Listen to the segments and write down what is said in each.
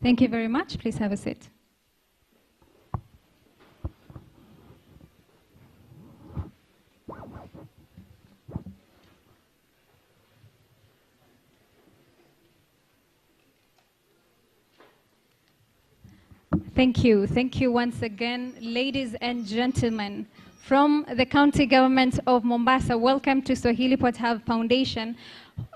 Thank you very much. Please have a seat. Thank you. Thank you once again, ladies and gentlemen. From the County Government of Mombasa, welcome to Swahili Pot Hub Foundation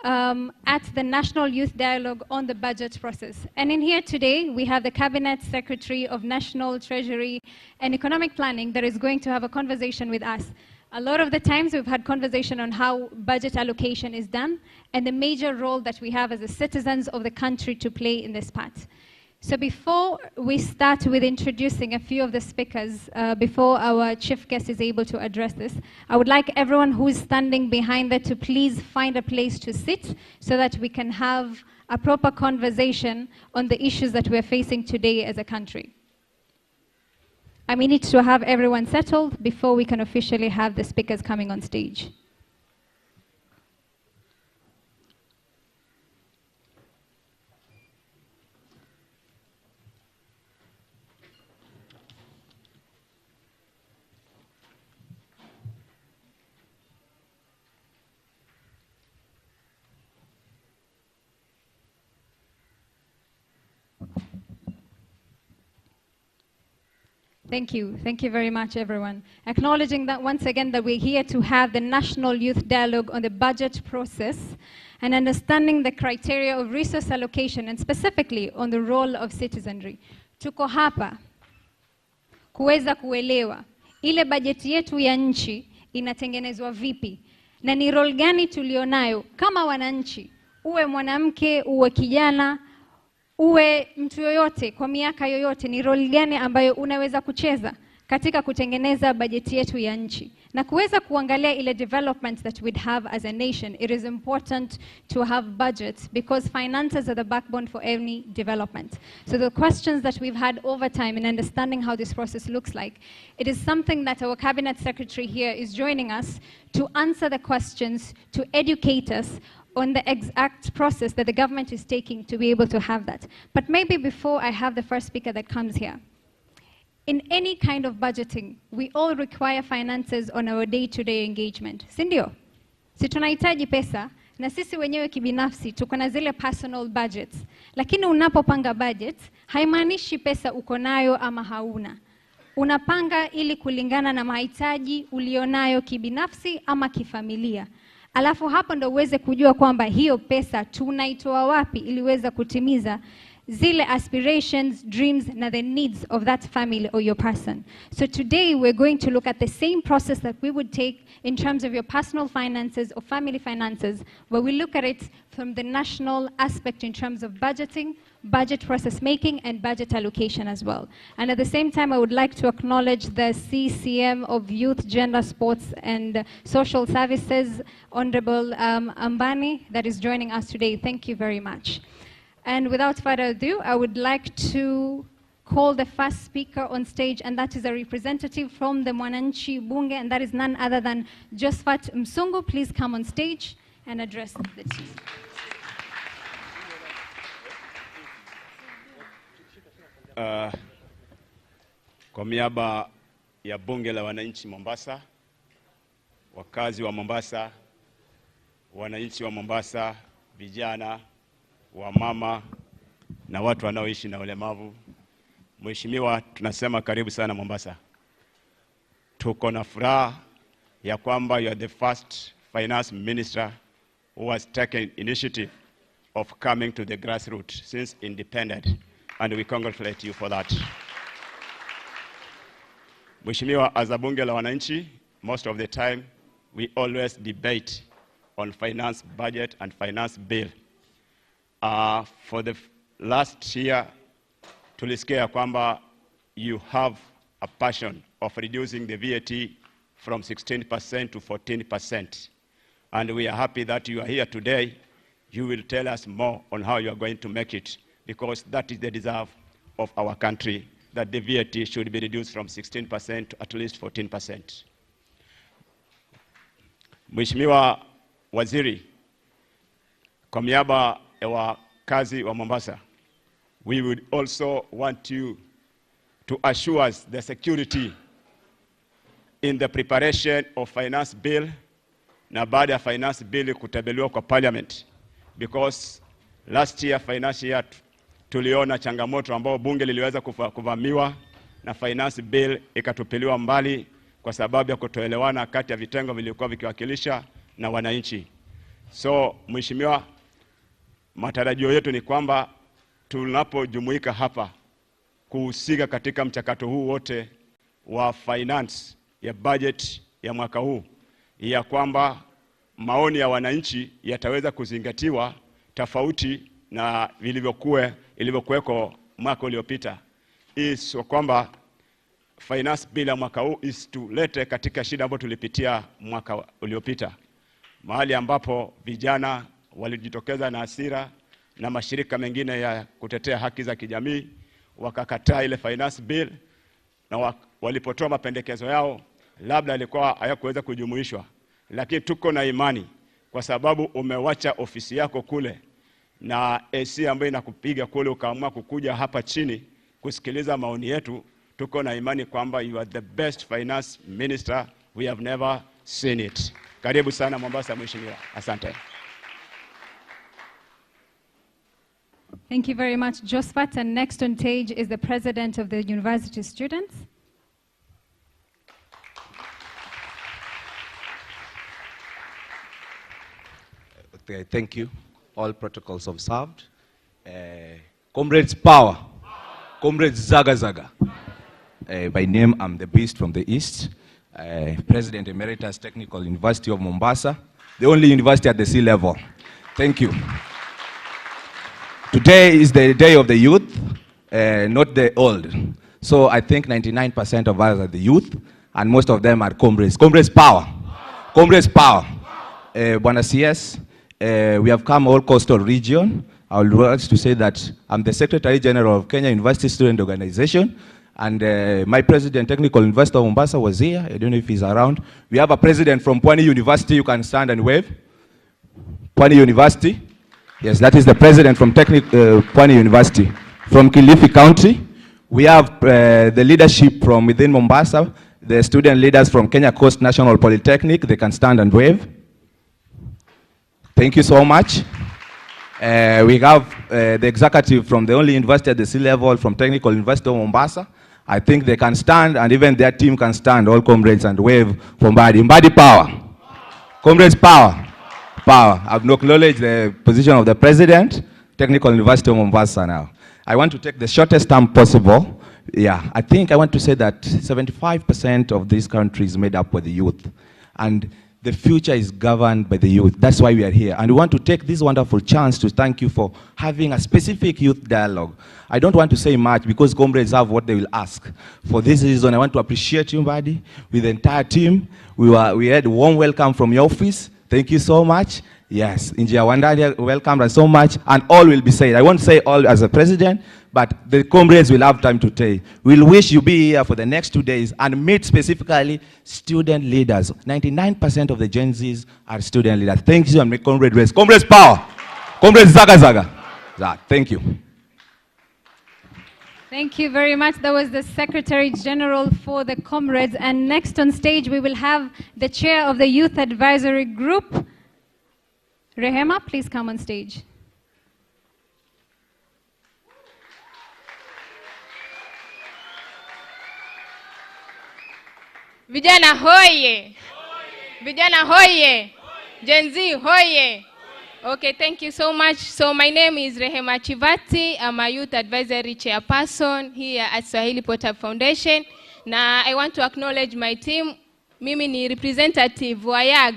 at the National Youth Dialogue on the Budget Process. And in here today, we have the Cabinet Secretary of National Treasury and Economic Planning that is going to have a conversation with us. A lot of the times we've had conversation on how budget allocation is done and the major role that we have as the citizens of the country to play in this part. So before we start with introducing a few of the speakers, before our chief guest is able to address this, I would like everyone who is standing behind there to please find a place to sit so that we can have a proper conversation on the issues that we're facing today as a country. I need to have everyone settled before we can officially have the speakers coming on stage. Thank you. Thank you very much, everyone. Acknowledging that once again that we're here to have the National Youth Dialogue on the budget process and understanding the criteria of resource allocation and specifically on the role of citizenry. Tuko hapa kuweza kuelewa ile bajeti yetu ya nchi inatengenezwa vipi na ni role gani tulionayo kama wananchi, uwe mwanamke, uwe kijana, uwe mtu yoyote kwa miaka yoyote, ni role gani ambayo unaweza kucheza katika kutengeneza bajeti yetu ya nchi na kuweza kuangalia ile development that we'd have as a nation. It is important to have budgets because finances are the backbone for any development. So the questions that we've had over time in understanding how this process looks like, it is something that our cabinet secretary here is joining us to answer the questions, to educate us on the exact process that the government is taking to be able to have that. But maybe before I have the first speaker that comes here, in any kind of budgeting, we all require finances on our day-to-day engagement. Sindio? Si tunahitaji pesa, na sisi wenyewe kibinafsi, tuko na zile personal budgets. Lakini unapopanga budget, haimaanishi pesa uko nayo ama hauna. Unapanga ili kulingana na mahitaji ulionayo kibinafsi ama kifamilia. Alafu hapo ndo uweze kujua kwamba hiyo pesa tunaitoa wapi ili uweze kutimiza zile aspirations, dreams, na the needs of that family or your person. So today we're going to look at the same process that we would take in terms of your personal finances or family finances, where we look at it from the national aspect in terms of budgeting, budget process making, and budget allocation as well. And at the same time, I would like to acknowledge the CCM of Youth, Gender, Sports, and Social Services, Honorable Mbadi, that is joining us today. Thank you very much. And without further ado, I would like to call the first speaker on stage, and that is a representative from the Mwananchi Bunge, and that is none other than Josephat Msungu. Please come on stage and address the team. Kwa niaba ya Bunge la Wananchi Mombasa, wakazi wa Mombasa, wananchi wa Mombasa, vijana, wamama na watu wanaoishi na ulemavu, Mheshimiwa, tunasema karibu sana Mombasa. Tuko na furaha ya kwamba you are the first finance minister who has taken initiative of coming to the grassroots since independent, and we congratulate you for that. Mheshimiwa, as a Bunge la Wananchi, most of the time we always debate on finance budget and finance bill. For the last year, tulisikia kwamba you have a passion of reducing the VAT from 16% to 14%. And we are happy that you are here today. You will tell us more on how you are going to make it, because that is the desire of our country, that the VAT should be reduced from 16% to at least 14%. Mheshimiwa Waziri, kwa niaba ya wakazi wa Mombasa, we would also want you to assure us the security in the preparation of finance bill na baada ya finance bill kutabiliwa kwa parliament, because last year financial year tuliona changamoto ambao bunge liliweza kuvamiwa na finance bill ikatupiliwa mbali kwa sababu ya kutoelewana kati ya vitengo vilivyokuwa vikiwakilisha na wananchi. So mheshimiwa, matarajio yetu ni kwamba tunapojumuika hapa kuhusika katika mchakato huu wote wa finance ya budget ya mwaka huu, ya kwamba maoni ya wananchi yataweza kuzingatiwa tofauti na ilivyokuweko mwaka uliopita. So kwamba finance bill ya mwaka huu isitulete katika shida ambayo tulipitia mwaka uliopita, mahali ambapo vijana walijitokeza na hasira na mashirika mengine ya kutetea haki za kijamii wakakataa ile finance bill, na walipotoa mapendekezo yao labda ilikuwa hayakuweza kujumuishwa. Lakini tuko na imani kwa sababu umewacha ofisi yako kule na AC ambayo inakupiga kule ukaamua kukuja hapa chini kusikiliza maoni yetu, tuko na imani kwamba you are the best finance minister we have never seen it. Karibu sana Mombasa mheshimiwa. Asante. Thank you very much, Josephat. And next on stage is the president of the university students. Okay, thank you. All protocols observed. Comrades power. Comrades zaga zaga. By name, I'm the Beast from the East. President Emeritus Technical University of Mombasa. The only university at the sea level. Thank you. Today is the day of the youth, not the old. So I think 99% of us are the youth, and most of them are comrades. Comrades power. Comrades power. Bwana CS, we have come all coastal region. I would like to say that I'm the Secretary General of Kenya University Student Organization, and my president, Technical University of Mombasa, was here. I don't know if he's around. We have a president from Pwani University. You can stand and wave. Pwani University. Yes, that is the president from Pwani University. From Kilifi County, we have the leadership from within Mombasa, the student leaders from Kenya Coast National Polytechnic. They can stand and wave. Thank you so much. We have the executive from the only university at the sea level, from Technical University of Mombasa. I think they can stand, and even their team can stand, all comrades, and wave for Mbadi. Mbadi power. Comrades power. Power. I've acknowledged the position of the president, Technical University of Mombasa now. I want to take the shortest time possible. Yeah, I think I want to say that 75% of this country is made up with the youth. And the future is governed by the youth. That's why we are here. And we want to take this wonderful chance to thank you for having a specific youth dialogue. I don't want to say much because comrades have what they will ask. For this reason, I want to appreciate you, Mbadi, with the entire team. We had a warm welcome from your office. Thank you so much. Yes, Injia Wandali, welcome so much. And all will be said. I won't say all as a president, but the comrades will have time to tell. We'll wish you be here for the next 2 days and meet specifically student leaders. 99% of the Gen Zs are student leaders. Thank you, and make comrade race. Comrades power. Comrades zaga zaga. Thank you. Thank you very much. That was the Secretary General for the Comrades. And next on stage, we will have the Chair of the Youth Advisory Group. Rehema, please come on stage. Vijana hoye! Vijana hoye! Gen Z hoye! Okay, thank you so much. So my name is Rehema Chivati. I'm a Youth Advisory Chairperson here at Swahili Port Hub Foundation. Now I want to acknowledge my team. Mimi ni representative wa YAG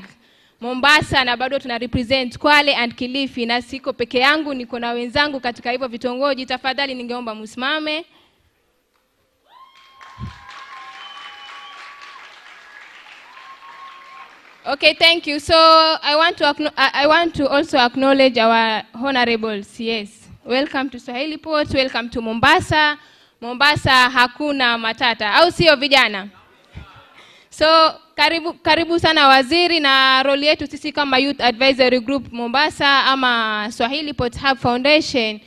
Mombasa, na bado tuna represent Kwale and Kilifi, na siko peke yangu, niko na wenzangu katika hivyo vitongoji. Tafadhali ningeomba msimame. Okay, thank you. So I want to also acknowledge our honorables. Yes, welcome to Swahili Port, welcome to Mombasa. Mombasa hakuna matata, au sio vijana? So karibu sana waziri, na role yetu sisi kama Youth Advisory Group Mombasa ama Swahili Port Hub Foundation.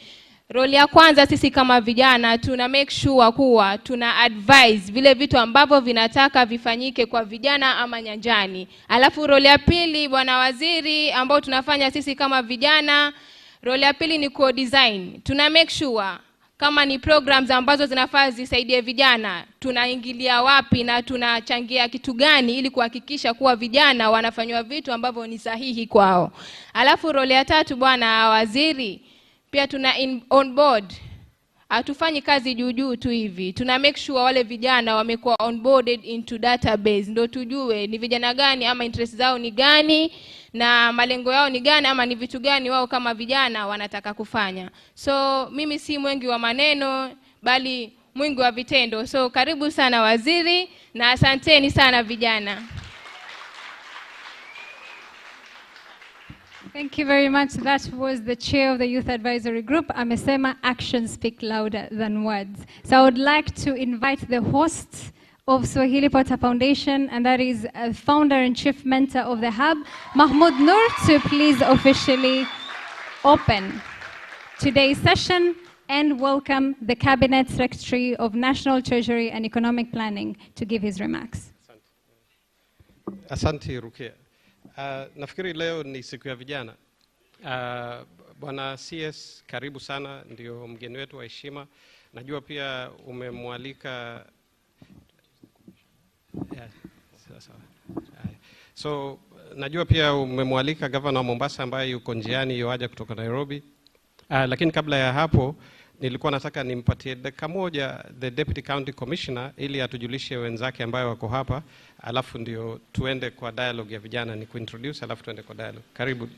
Role ya kwanza sisi kama vijana tuna make sure kuwa tuna advise vile vitu ambavyo vinataka vifanyike kwa vijana ama nyanjani. Alafu role ya pili bwana waziri ambao tunafanya sisi kama vijana, role ya pili ni co-design. Tuna make sure kama ni programs ambazo zinafaa zisaidie vijana, tunaingilia wapi na tunachangia kitu gani ili kuhakikisha kuwa vijana wanafanywa vitu ambavyo ni sahihi kwao. Alafu role ya tatu bwana waziri, pia tuna on board. Hatufanyi kazi juu tu hivi. Tuna make sure wale vijana wamekuwa onboarded into database. Ndio tujue ni vijana gani ama interest zao ni gani na malengo yao ni gani ama ni vitu gani wao kama vijana wanataka kufanya. So mimi si mwingi wa maneno bali mwingi wa vitendo. So karibu sana waziri na asanteni sana vijana. Thank you very much. That was the chair of the Youth Advisory Group. Amesema actions speak louder than words. So I would like to invite the host of Swahili Potter Foundation, and that is founder and chief mentor of the hub, Mahmoud Nur, to please officially open today's session and welcome the Cabinet Secretary of National Treasury and Economic Planning to give his remarks. Asante Rukia. Nafikiri leo ni siku ya vijana. Bwana CS, karibu sana, ndio mgeni wetu wa heshima. Najua pia umemwalika So najua pia umemwalika Governor wa Mombasa ambaye yuko njiani yoaja kutoka Nairobi. Lakini kabla ya hapo nilikuwa nataka nimpatie dakika moja the Deputy County Commissioner ili atujulishe wenzake ambao wako hapa, alafu ndio tuende kwa dialogue ya vijana. Ni kuintroduce alafu tuende kwa dialogue. Karibu.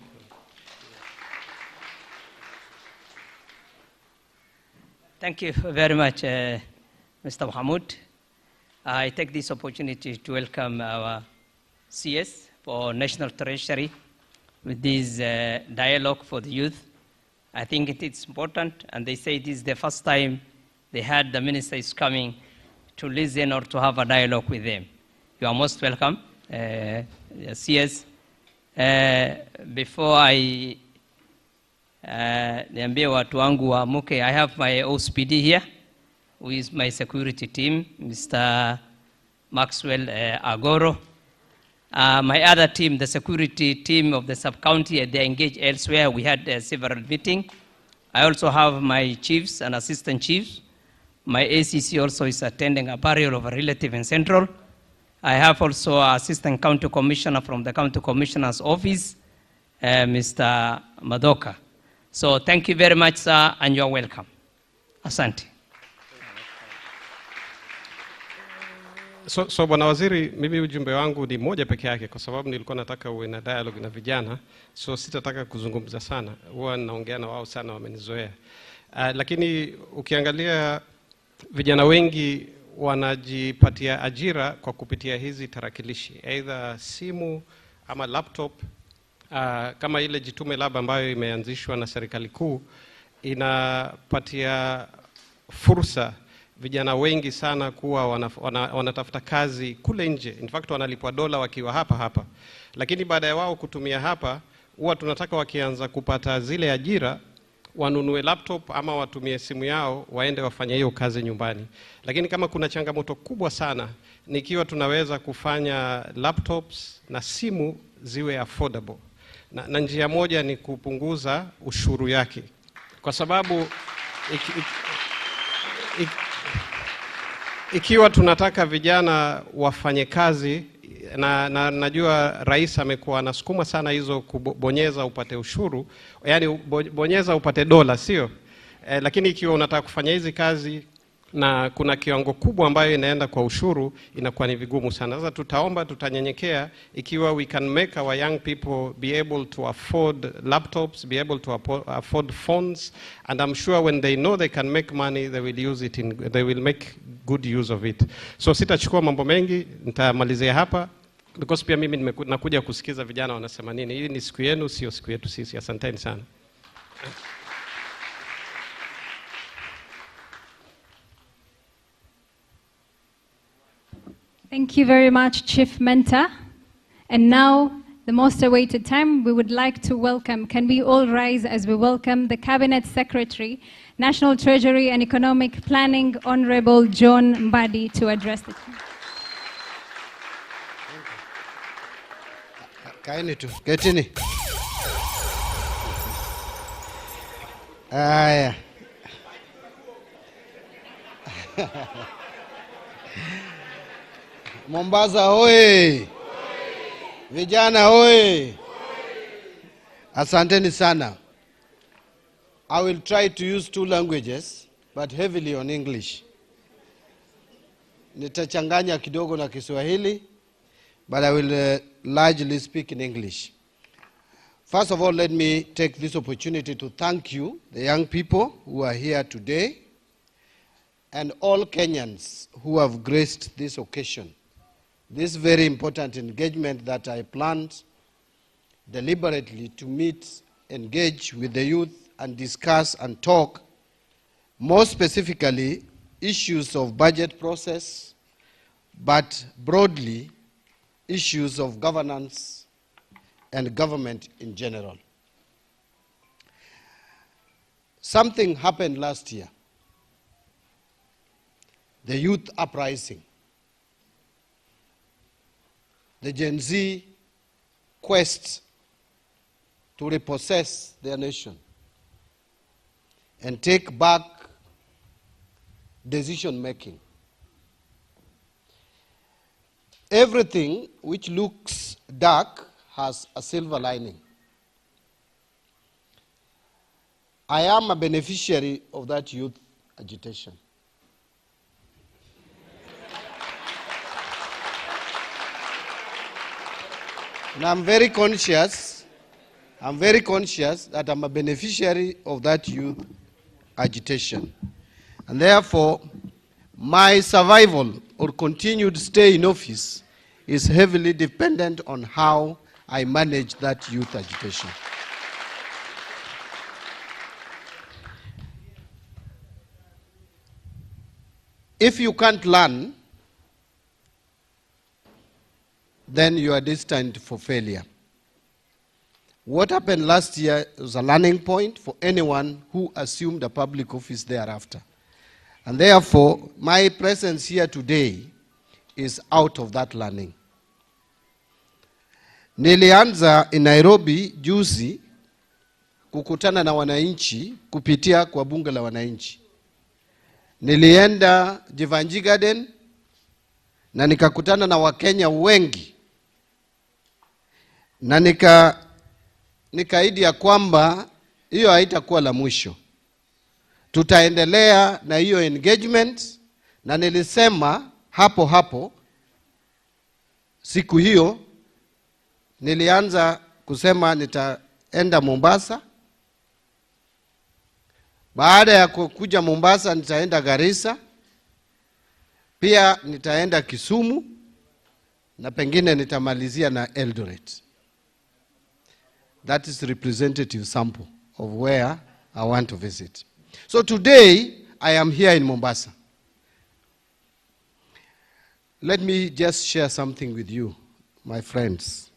Thank you very much, Mr. Mahmoud. I take this opportunity to welcome our CS for National Treasury with this dialogue for the youth. I think it's important, and they say this is the first time they had the minister is coming to listen or to have a dialogue with them. You are most welcome, CS. Before I niambie watu wangu waamuke, I have my OSPD here, who is my security team, Mr. Maxwell Agoro. My other team, the security team of the sub-county, they are engaged elsewhere. We had several meetings. I also have my chiefs and assistant chiefs. My ACC also is attending a burial of a relative in Central. I have also an assistant county commissioner from the county commissioner's office, Mr. Madoka. So thank you very much, sir, and you are welcome. Asante. So bwana waziri, mimi ujumbe wangu ni moja peke yake kwa sababu nilikuwa nataka uwe na dialogue na vijana. So sitataka kuzungumza sana. Huwa naongea na wao sana, wamenizoea. Lakini ukiangalia vijana wengi wanajipatia ajira kwa kupitia hizi tarakilishi, either simu ama laptop. Kama ile Jitume Lab ambayo imeanzishwa na serikali kuu inapatia fursa vijana wengi sana kuwa wanatafuta kazi kule nje. In fact wanalipwa dola wakiwa hapa. Lakini baada ya wao kutumia hapa, huwa tunataka wakianza kupata zile ajira wanunue laptop ama watumie simu yao waende wafanye hiyo kazi nyumbani. Lakini kama kuna changamoto kubwa sana, nikiwa tunaweza kufanya laptops na simu ziwe affordable. Na njia moja ni kupunguza ushuru yake. Kwa sababu ikiwa tunataka vijana wafanye kazi, na najua rais amekuwa anasukuma sana hizo kubonyeza upate ushuru, yani bonyeza upate dola, sio? Lakini ikiwa unataka kufanya hizi kazi na kuna kiwango kubwa ambayo inaenda kwa ushuru, inakuwa ni vigumu sana. Sasa tutanyenyekea ikiwa we can make our young people be able to afford laptops, be able to afford phones, and I'm sure when they know they can make money, they will make good use of it. So sitachukua mambo mengi, nitamalizia hapa because pia mimi nakuja kusikiza vijana wanasema nini. Hii ni siku yenu, sio siku yetu sisi. Asanteni sana. Thank you very much, Chief Mentor. And now the most awaited time, we would like to welcome, can we all rise as we welcome the Cabinet Secretary, National Treasury and Economic Planning, Honorable John Mbadi, to address the team. Kaini tu, ketini. Aya. Mombasa hoye. Vijana hoye. Asanteni sana. I will try to use 2 languages, but heavily on English. Nitachanganya kidogo na Kiswahili, but I will largely speak in English. First of all, let me take this opportunity to thank you, the young people who are here today, and all Kenyans who have graced this occasion. This very important engagement that I planned deliberately to meet, engage with the youth and discuss and talk, more specifically, issues of budget process, but broadly, issues of governance and government in general. Something happened last year, the youth uprising, the Gen Z quest to repossess their nation and take back decision making. Everything which looks dark has a silver lining. I am a beneficiary of that youth agitation. And I'm very conscious that I'm a beneficiary of that youth agitation. And therefore, my survival or continued stay in office is heavily dependent on how I manage that youth agitation. If you can't learn, then you are destined for failure. What happened last year was a learning point for anyone who assumed a public office thereafter. And therefore, my presence here today is out of that learning. Nilianza in Nairobi juzi kukutana na wananchi kupitia kwa bunge la wananchi. Nilienda Jivanji Garden na nikakutana na Wakenya wengi. Na nikaahidi ya kwamba hiyo haitakuwa la mwisho. Tutaendelea na hiyo engagement, na nilisema hapo siku hiyo nilianza kusema nitaenda Mombasa. Baada ya kuja Mombasa nitaenda Garissa, pia nitaenda Kisumu, na pengine nitamalizia na Eldoret. That is representative sample of where I want to visit. So today, I am here in Mombasa. Let me just share something with you, my friends.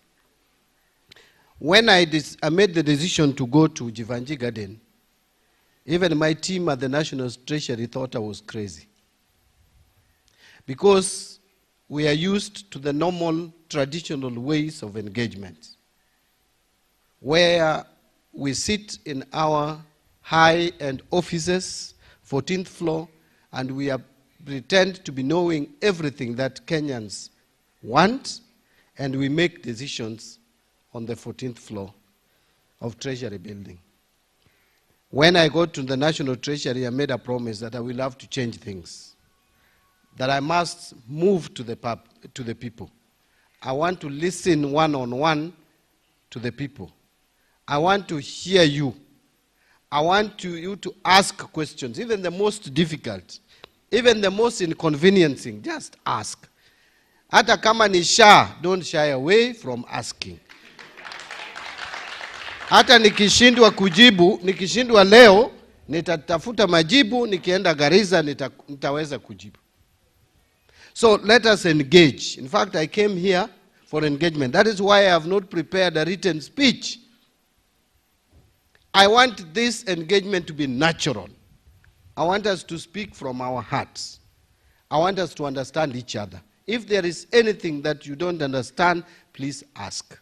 When I made the decision to go to Jivanji Garden, even my team at the National Treasury thought I was crazy. Because we are used to the normal, traditional ways of engagement, where we sit in our high-end offices, 14th floor, and we pretend to be knowing everything that Kenyans want, and we make decisions on the 14th floor of Treasury building. When I got to the National Treasury, I made a promise that I will have to change things, that I must move to the people. I want to listen one-on-one to the people. I want to hear you. I want you to ask questions, even the most difficult, even the most inconveniencing. Just ask. Hata kama ni shy, don't shy away from asking. Hata nikishindwa kujibu, nikishindwa leo, nitatafuta majibu, nikienda Garissa nitaweza kujibu. So let us engage. In fact, I came here for engagement. That is why I have not prepared a written speech. I want this engagement to be natural. I want us to speak from our hearts. I want us to understand each other. If there is anything that you don't understand, please ask.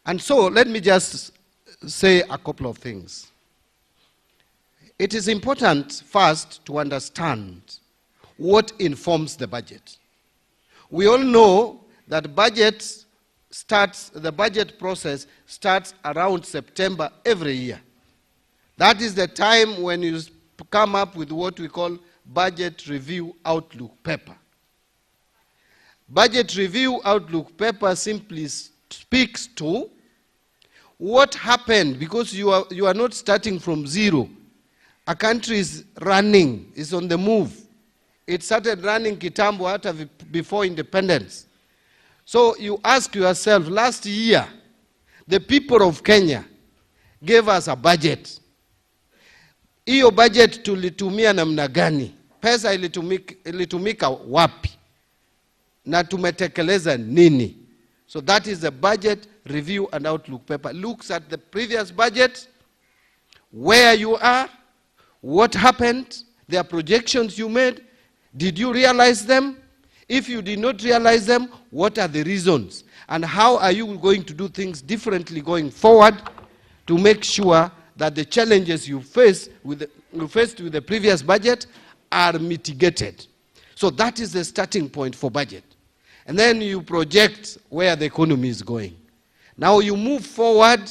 And so let me just say a couple of things. It is important first to understand what informs the budget. We all know that the budget process starts around September every year. That is the time when you come up with what we call budget review outlook paper. Budget review outlook paper simply speaks to what happened, because you are not starting from zero. A country is running, is on the move. It started running kitambo before independence. So you ask yourself, last year, the people of Kenya gave us a budget. Hiyo budget tulitumia namna gani? Pesa ilitumika wapi? Na tumetekeleza nini? So that is the budget review and outlook paper. Looks at the previous budget, where you are, what happened, their projections you made. Did you realize them? If you did not realize them, what are the reasons? And how are you going to do things differently going forward to make sure that the challenges you faced with the previous budget are mitigated? So that is the starting point for budget. And then you project where the economy is going. Now you move forward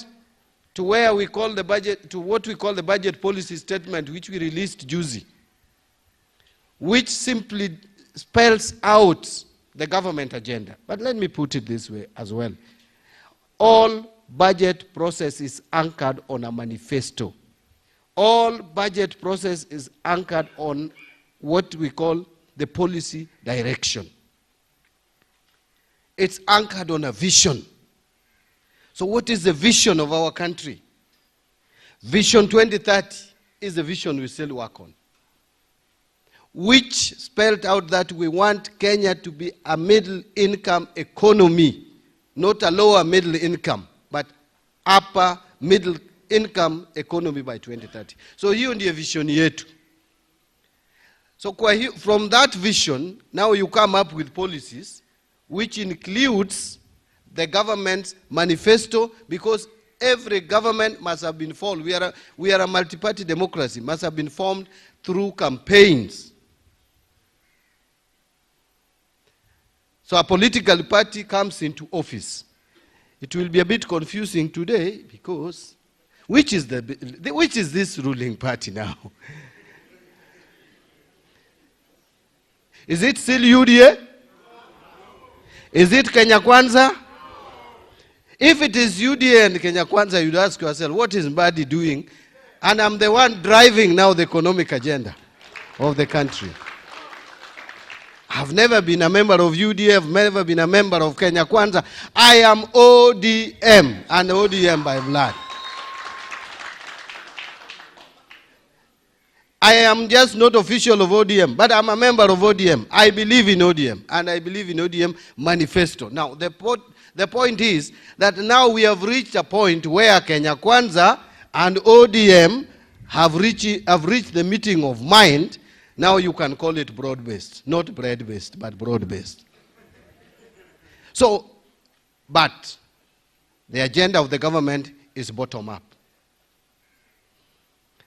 to where we call the budget, to what we call the budget policy statement, which we released Juzi, which simply spells out the government agenda. But let me put it this way as well. All budget process is anchored on a manifesto. All budget process is anchored on what we call the policy direction. It's anchored on a vision. So what is the vision of our country? Vision 2030 is the vision we still work on, which spelled out that we want Kenya to be a middle-income economy, not a lower middle income, but upper middle-income economy by 2030. So hiyo ndiyo vision yetu. So from that vision, now you come up with policies, which includes the government's manifesto, because every government must have been formed. We are a multi-party democracy, must have been formed through campaigns. So a political party comes into office. It will be a bit confusing today because which is this ruling party now? Is it still UDA? Is it Kenya Kwanza? If it is UDA and Kenya Kwanza, you'd ask yourself, what is Mbadi doing? And I'm the one driving now the economic agenda of the country. I've never been a member of UDA, I've never been a member of Kenya Kwanza. I am ODM, and ODM by blood. I am just not official of ODM, but I'm a member of ODM. I believe in ODM, and I believe in ODM manifesto. Now, the point is that now we have reached a point where Kenya Kwanza and ODM have reached the meeting of mind. Now you can call it broad-based, not bread-based, but broad-based. So, but the agenda of the government is bottom-up.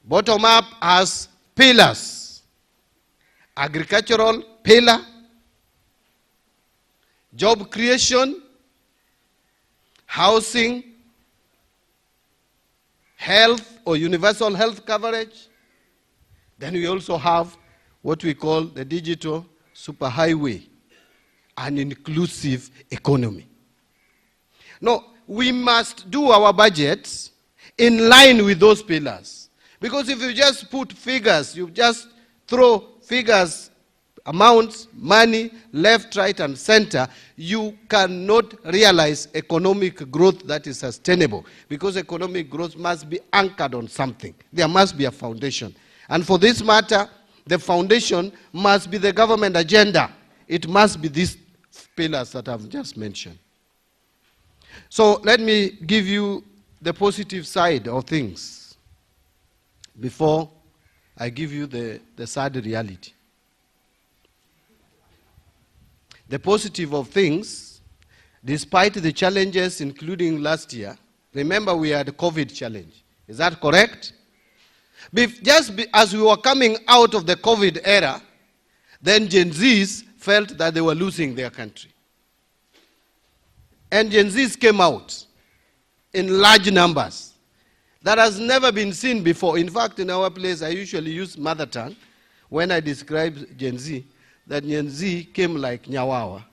Bottom-up has pillars: agricultural pillar, job creation, housing, health or universal health coverage. Then we also have what we call the digital superhighway, an inclusive economy. Now, we must do our budgets in line with those pillars. Because if you just put figures, you just throw figures, amounts, money, left, right, and center, you cannot realize economic growth that is sustainable. Because economic growth must be anchored on something. There must be a foundation. And for this matter, the foundation must be the government agenda. It must be this pillars that I've just mentioned. So let me give you the positive side of things before I give you the sad reality. The positive of things, despite the challenges, including last year, remember we had a COVID challenge. Is that correct? As we were coming out of the COVID era, then Gen Zs felt that they were losing their country. And Gen Zs came out in large numbers. That has never been seen before. In fact, in our place, I usually use mother tongue when I describe Gen Z, that Gen Z came like Nyawawa.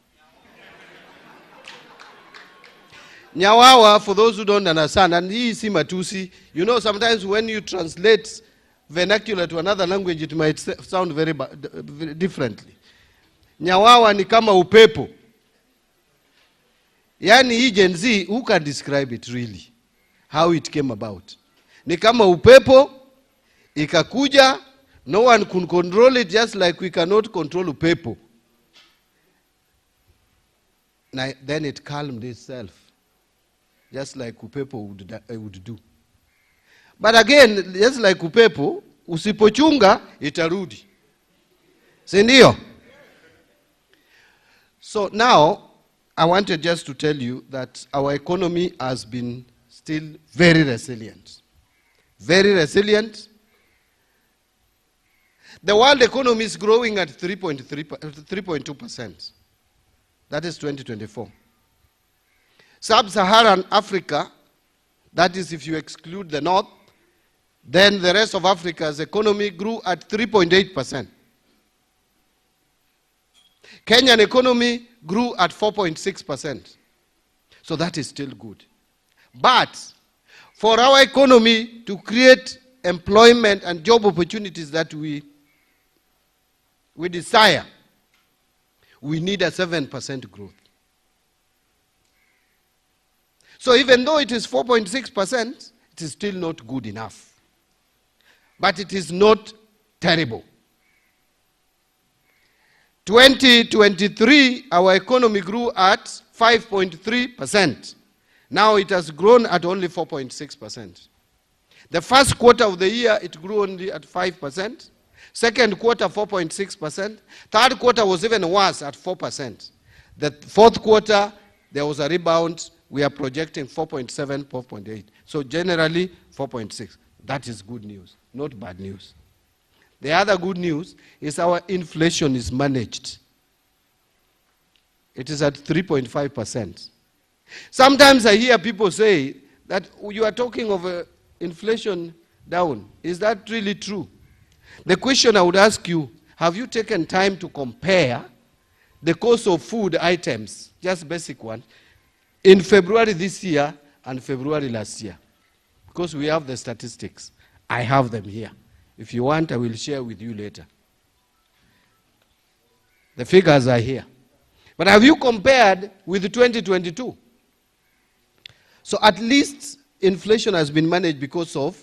Nyawawa, for those who don't understand, and hii si matusi, you know, sometimes when you translate vernacular to another language, it might sound very differently. Nyawawa ni kama upepo. Yani hii Gen Z, who can describe it really? How it came about. Ni kama upepo, ikakuja, no one can control it, just like we cannot control upepo. Then it calmed itself, just like upepo would do. But again, just like upepo, usipochunga, itarudi. Si ndio? So now, I wanted just to tell you that our economy has been still very resilient. Very resilient. The world economy is growing at 3.2%. That is 2024. Sub-Saharan Africa, that is if you exclude the north, then the rest of Africa's economy grew at 3.8%. Kenyan economy grew at 4.6%. So that is still good. But for our economy to create employment and job opportunities that we desire, we need a 7% growth. So even though it is 4.6%, it is still not good enough. But it is not terrible. 2023, our economy grew at 5.3%. Now it has grown at only 4.6%. The first quarter of the year, it grew only at 5%. Second quarter, 4.6%. Third quarter was even worse at 4%. The fourth quarter, there was a rebound. We are projecting 4.7, 4.8. So generally, 4.6. That is good news, not bad news. The other good news is our inflation is managed. It is at 3.5%. Sometimes I hear people say that you are talking of inflation down. Is that really true? The question I would ask you, have you taken time to compare the cost of food items, just basic one, in February this year and February last year? Because we have the statistics. I have them here. If you want, I will share with you later. The figures are here. But have you compared with 2022? So at least inflation has been managed because of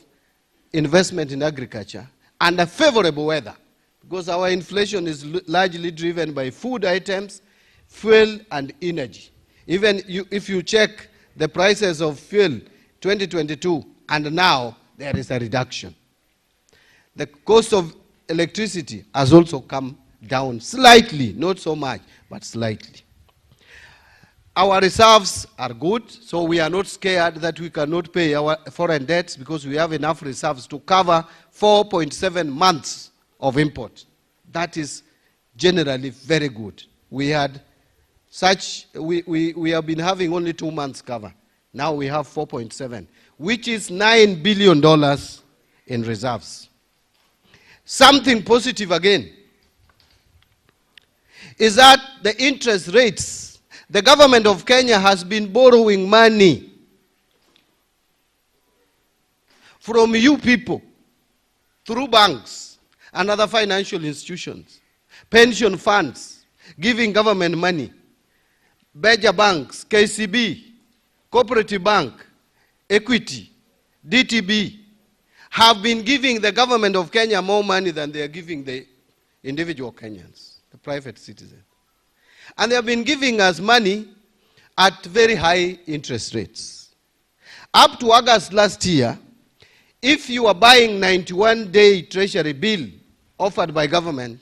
investment in agriculture and a favorable weather. Because our inflation is largely driven by food items, fuel, and energy. Even if you check the prices of fuel 2022 and now, there is a reduction. The cost of electricity has also come down slightly, not so much, but slightly. Our reserves are good, so we are not scared that we cannot pay our foreign debts because we have enough reserves to cover 4.7 months of import. That is generally very good. We have been having only 2 months cover. Now we have 4.7, which is $9 billion in reserves. Something positive again is that the interest rates, the government of Kenya has been borrowing money from you people through banks and other financial institutions, pension funds, giving government money, Beja banks, KCB, Cooperative Bank, Equity, DTB, have been giving the government of Kenya more money than they are giving the individual Kenyans, the private citizen. And they have been giving us money at very high interest rates. Up to August last year, if you were buying 91-day treasury bill offered by government,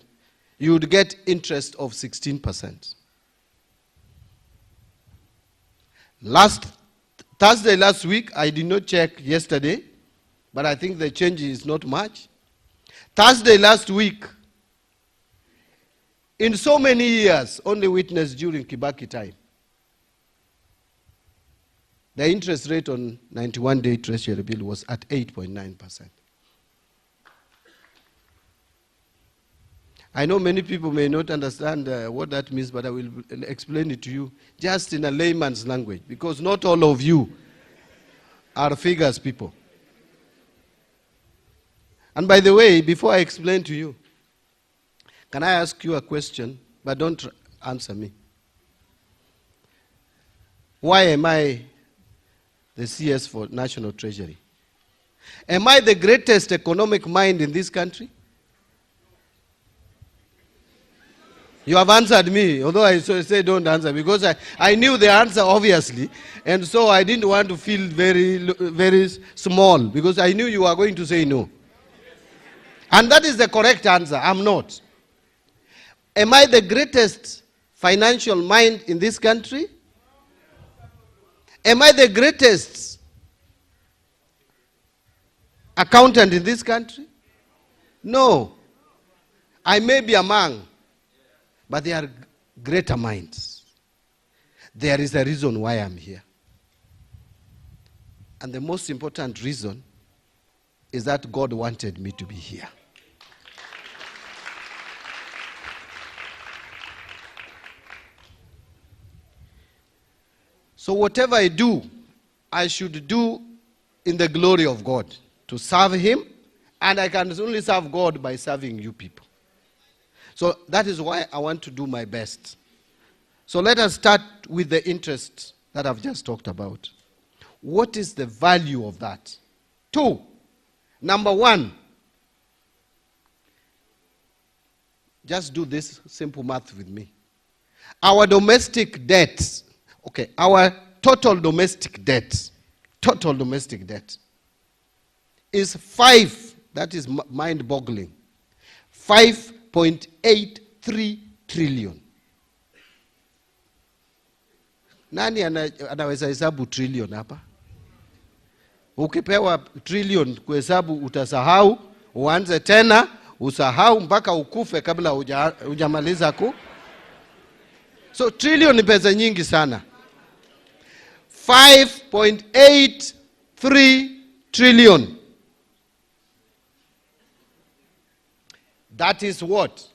you would get interest of 16%. Thursday last week, I did not check yesterday, but I think the change is not much. Thursday last week, in so many years, only witnessed during Kibaki time, the interest rate on 91-day treasury bill was at 8.9%. I know many people may not understand what that means, but I will explain it to you just in a layman's language, because not all of you are figures people. And by the way, before I explain to you, can I ask you a question, but don't answer me? Why am I the CS for National Treasury? Am I the greatest economic mind in this country? You have answered me, although I say don't answer, because I knew the answer, obviously, and so I didn't want to feel very small, because I knew you were going to say no. And that is the correct answer. I'm not. Am I the greatest financial mind in this country? Am I the greatest accountant in this country? No. I may be among, but they are greater minds. There is a reason why I'm here. And the most important reason is that God wanted me to be here. So whatever I do, I should do in the glory of God, to serve Him, and I can only serve God by serving you people. So that is why I want to do my best. So let us start with the interest that I've just talked about. What is the value of that? 2, number 1, just do this simple math with me. Our domestic debt, okay, our total domestic debt is 5, that is mind-boggling, 5.83 trillion. Nani anaweza hesabu trillion hapa? Ukipewa trillion kuhesabu utasahau, uanze tena, usahau mpaka ukufe kabla hujamaliza ku. So trillion ni pesa nyingi sana. 5.83 trillion. That is what?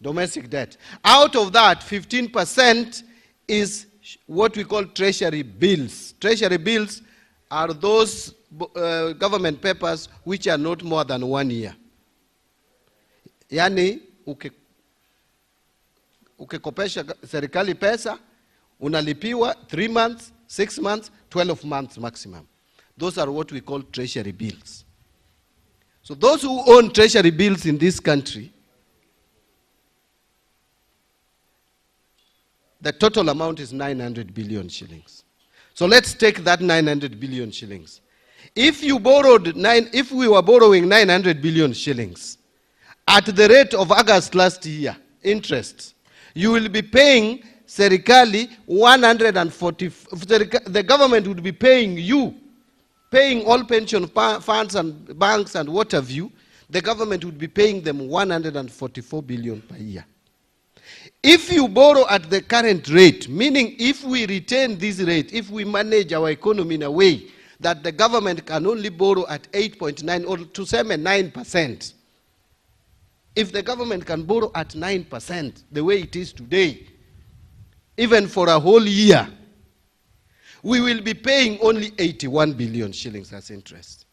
Domestic debt. Out of that, 15% is what we call treasury bills. Treasury bills are those government papers which are not more than 1 year. Yani, ukikopesha serikali pesa, unalipiwa 3 months, 6 months, 12 months maximum. Those are what we call treasury bills. So those who own treasury bills in this country, the total amount is 900 billion shillings. So let's take that 900 billion shillings. If we were borrowing 900 billion shillings at the rate of August last year, interest, you will be paying serikali 140, the government would be paying you, paying all pension funds and banks and what have you, the government would be paying them 144 billion per year. If you borrow at the current rate, meaning if we retain this rate, if we manage our economy in a way that the government can only borrow at 8.9 or to say 9%, if the government can borrow at 9%, the way it is today, even for a whole year, we will be paying only 81 billion shillings as interest.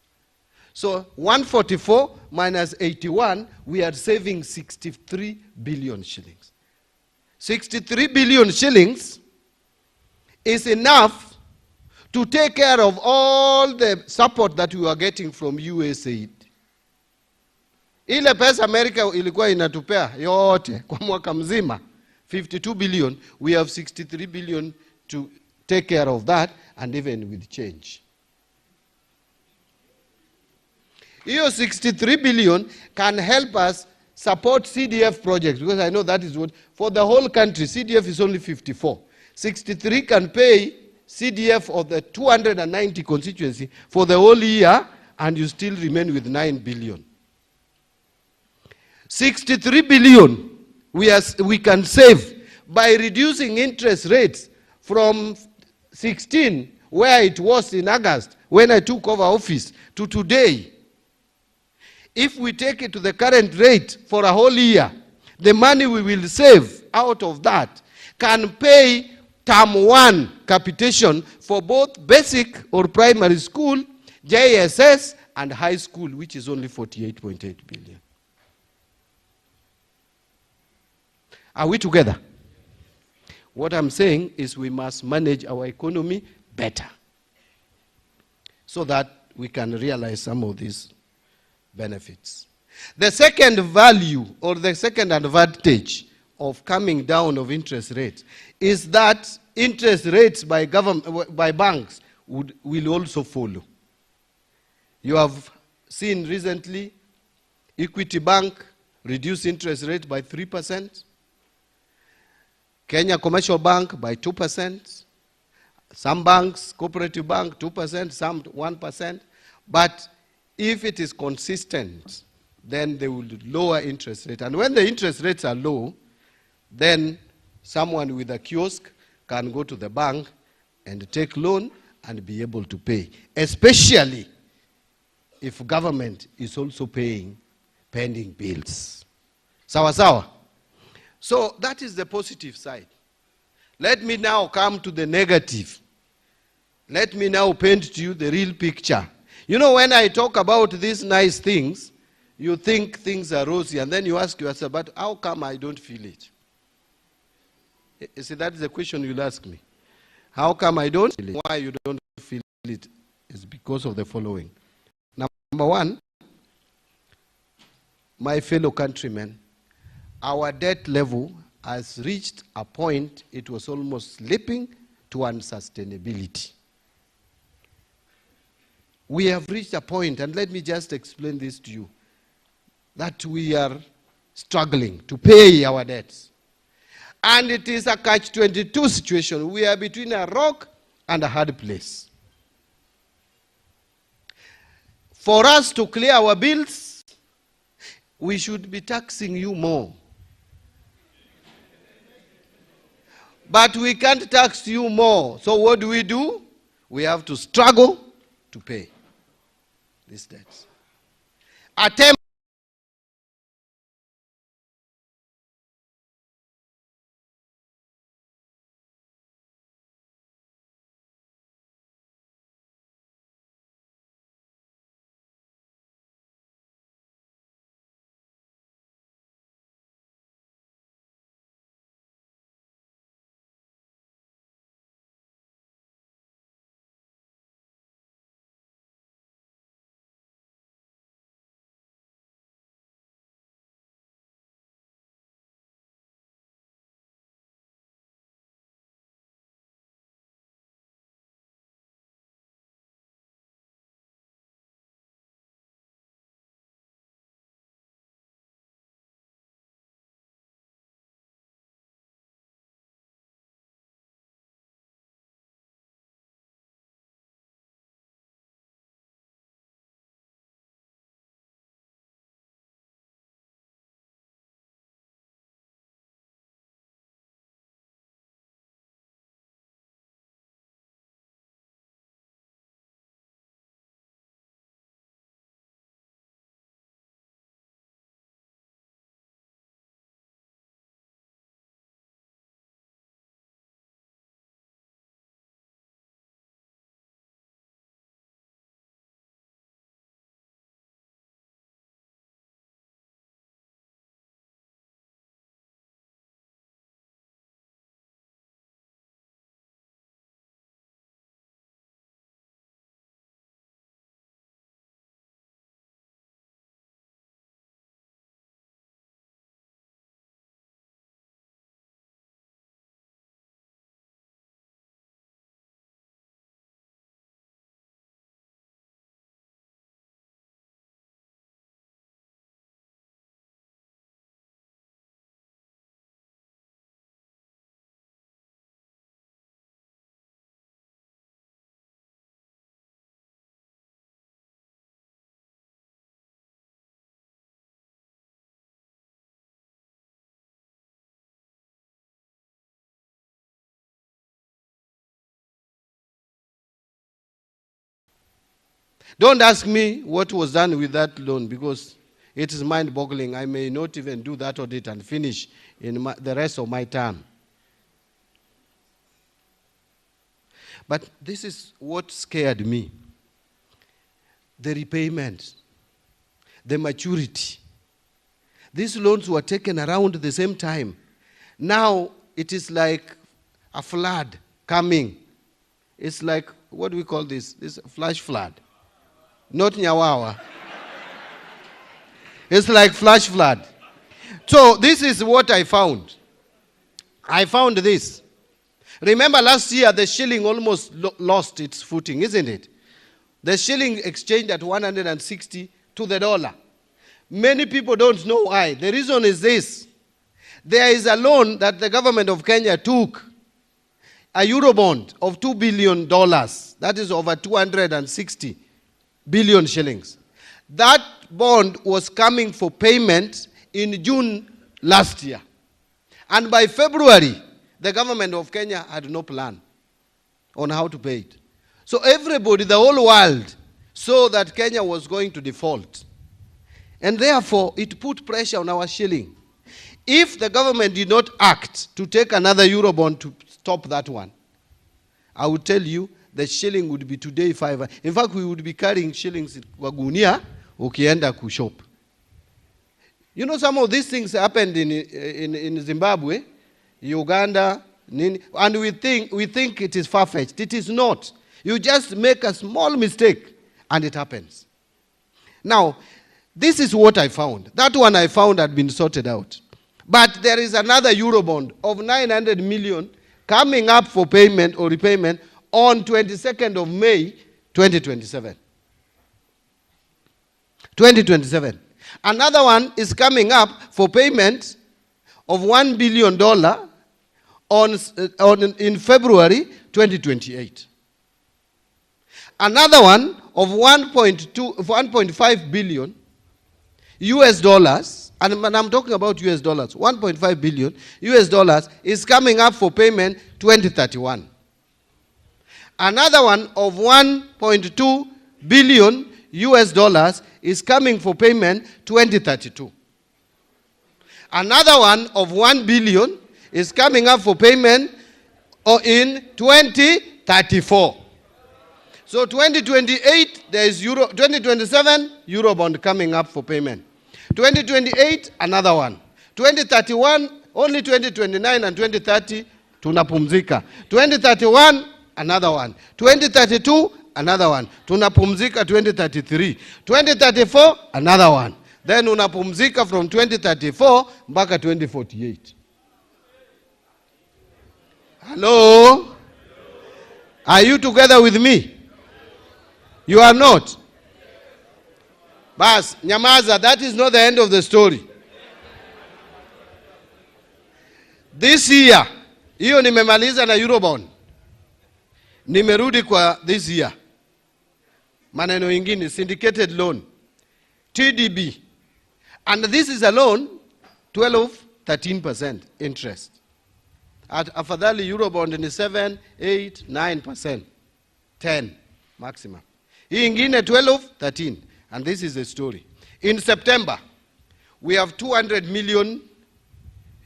So 144 minus 81, we are saving 63 billion shillings. 63 billion shillings is enough to take care of all the support that we are getting from USAID. Ile pesa Amerika ilikuwa inatupea yote kwa mwaka mzima, 52 billion, we have 63 billion to take care of that, and even with change. Here 63 billion can help us support CDF projects, because I know that is what, for the whole country, CDF is only 54. 63 can pay CDF of the 290 constituency for the whole year, and you still remain with 9 billion. 63 billion we can save by reducing interest rates from 16, where it was in August when I took over office, to today. If we take it to the current rate for a whole year, the money we will save out of that can pay term 1 capitation for both basic or primary school, JSS, and high school, which is only 48.8 billion. Are we together? What I'm saying is we must manage our economy better so that we can realize some of these benefits. The second value, or the second advantage of coming down of interest rates, is that interest rates by banks will also follow. You have seen recently Equity Bank reduce interest rate by 3%, Kenya Commercial Bank by 2%, some banks, Cooperative Bank 2%, some 1%, but if it is consistent, then they will lower interest rate. And when the interest rates are low, then someone with a kiosk can go to the bank and take loan and be able to pay, especially if government is also paying pending bills. Sawa sawa? So that is the positive side. Let me now come to the negative. Let me now paint to you the real picture. You know, when I talk about these nice things, you think things are rosy, and then you ask yourself, but how come I don't feel it? You see, that's the question you'll ask me. How come I don't feel it? Why you don't feel it is because of the following. Number one, my fellow countrymen, our debt level has reached a point it was almost slipping to unsustainability. We have reached a point, and let me just explain this to you, that we are struggling to pay our debts. And it is a catch-22 situation. We are between a rock and a hard place. For us to clear our bills, we should be taxing you more. But we can't tax you more. So what do? We have to struggle to pay these debts. Attempt Don't ask me what was done with that loan because it is mind-boggling. I may not even do that audit and finish in the rest of my term. But this is what scared me. The repayment, the maturity. These loans were taken around the same time. Now it is like a flood coming. It's like, what do we call this? This flash flood. Not Nyawawa. It's like flash flood. So this is what I found. I found this. Remember last year the shilling almost lost its footing, isn't it? The shilling exchanged at 160 to the dollar. Many people don't know why. The reason is this. There is a loan that the government of Kenya took, a Eurobond of $2 billion. That is over 260 billion shillings. That bond was coming for payment in June last year. And by February, the government of Kenya had no plan on how to pay it. So everybody, the whole world, saw that Kenya was going to default. And therefore, it put pressure on our shilling. If the government did not act to take another Eurobond to stop that one, I would tell you the shilling would be today 5. In fact, we would be carrying shillings in Wagunia, ukienda kushop. You know, some of these things happened in Zimbabwe, Uganda, and we think it is far-fetched. It is not. You just make a small mistake, and it happens. Now, this is what I found. That one I found had been sorted out. But there is another Eurobond of 900 million coming up for payment or repayment on 22nd of May, 2027. 2027. Another one is coming up for payment of $1 billion in February 2028. Another one of 1.5 billion US dollars, and I'm talking about US dollars, 1.5 billion US dollars is coming up for payment 2031. Another one of 1.2 billion US dollars is coming for payment 2032. Another one of 1 billion is coming up for payment in 2034. So 2028, there is 2027, Eurobond coming up for payment. 2028, another one. 2031, only 2029 and 2030, tunapumzika. 2031, another one. 2032, another one. Tunapumzika 2033. 2034, another one. Then unapumzika from 2034 mpaka 2048. Hello? Are you together with me? You are not? Bas, nyamaza, that is not the end of the story. This year, hiyo nimemaliza na Eurobond. Nimerudi kwa this year. Maneno ingine, syndicated loan. TDB. And this is a loan, 13% interest. At afadhali Eurobond ni 7, 8, 9%. 10 maximum. Hii ingine 12, 13. And this is the story. In September, we have 200 million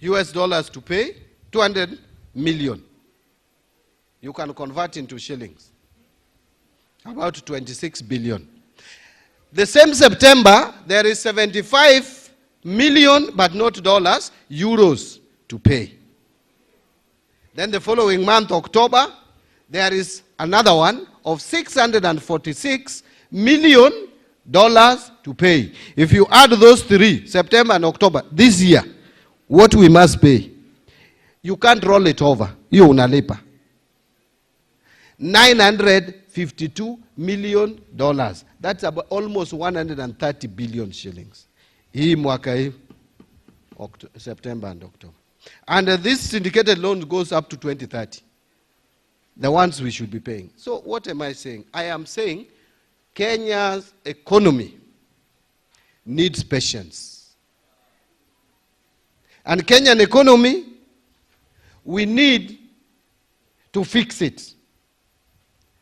US dollars to pay. 200 million. You can convert into shillings. About 26 billion. The same September, there is 75 million, but not dollars, euros to pay. Then the following month, October, there is another one of 646 million dollars to pay. If you add those three, September and October, this year, what we must pay, you can't roll it over. You unalipa. $952 million. That's about almost 130 billion shillings. Hii mwaka hii, September and October. And this syndicated loan goes up to 2030. The ones we should be paying. So what am I saying? I am saying Kenya's economy needs patience. And Kenyan economy, we need to fix it.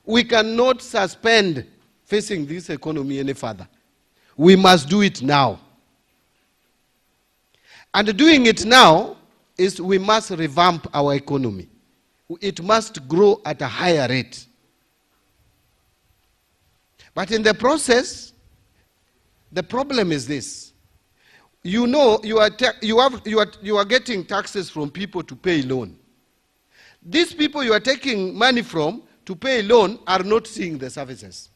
We cannot suspend facing this economy any further. We must do it now. And doing it now is we must revamp our economy. It must grow at a higher rate. But in the process, the problem is this. You know, you are getting taxes from people to pay loan. These people you are taking money from to pay loan are not seeing the services.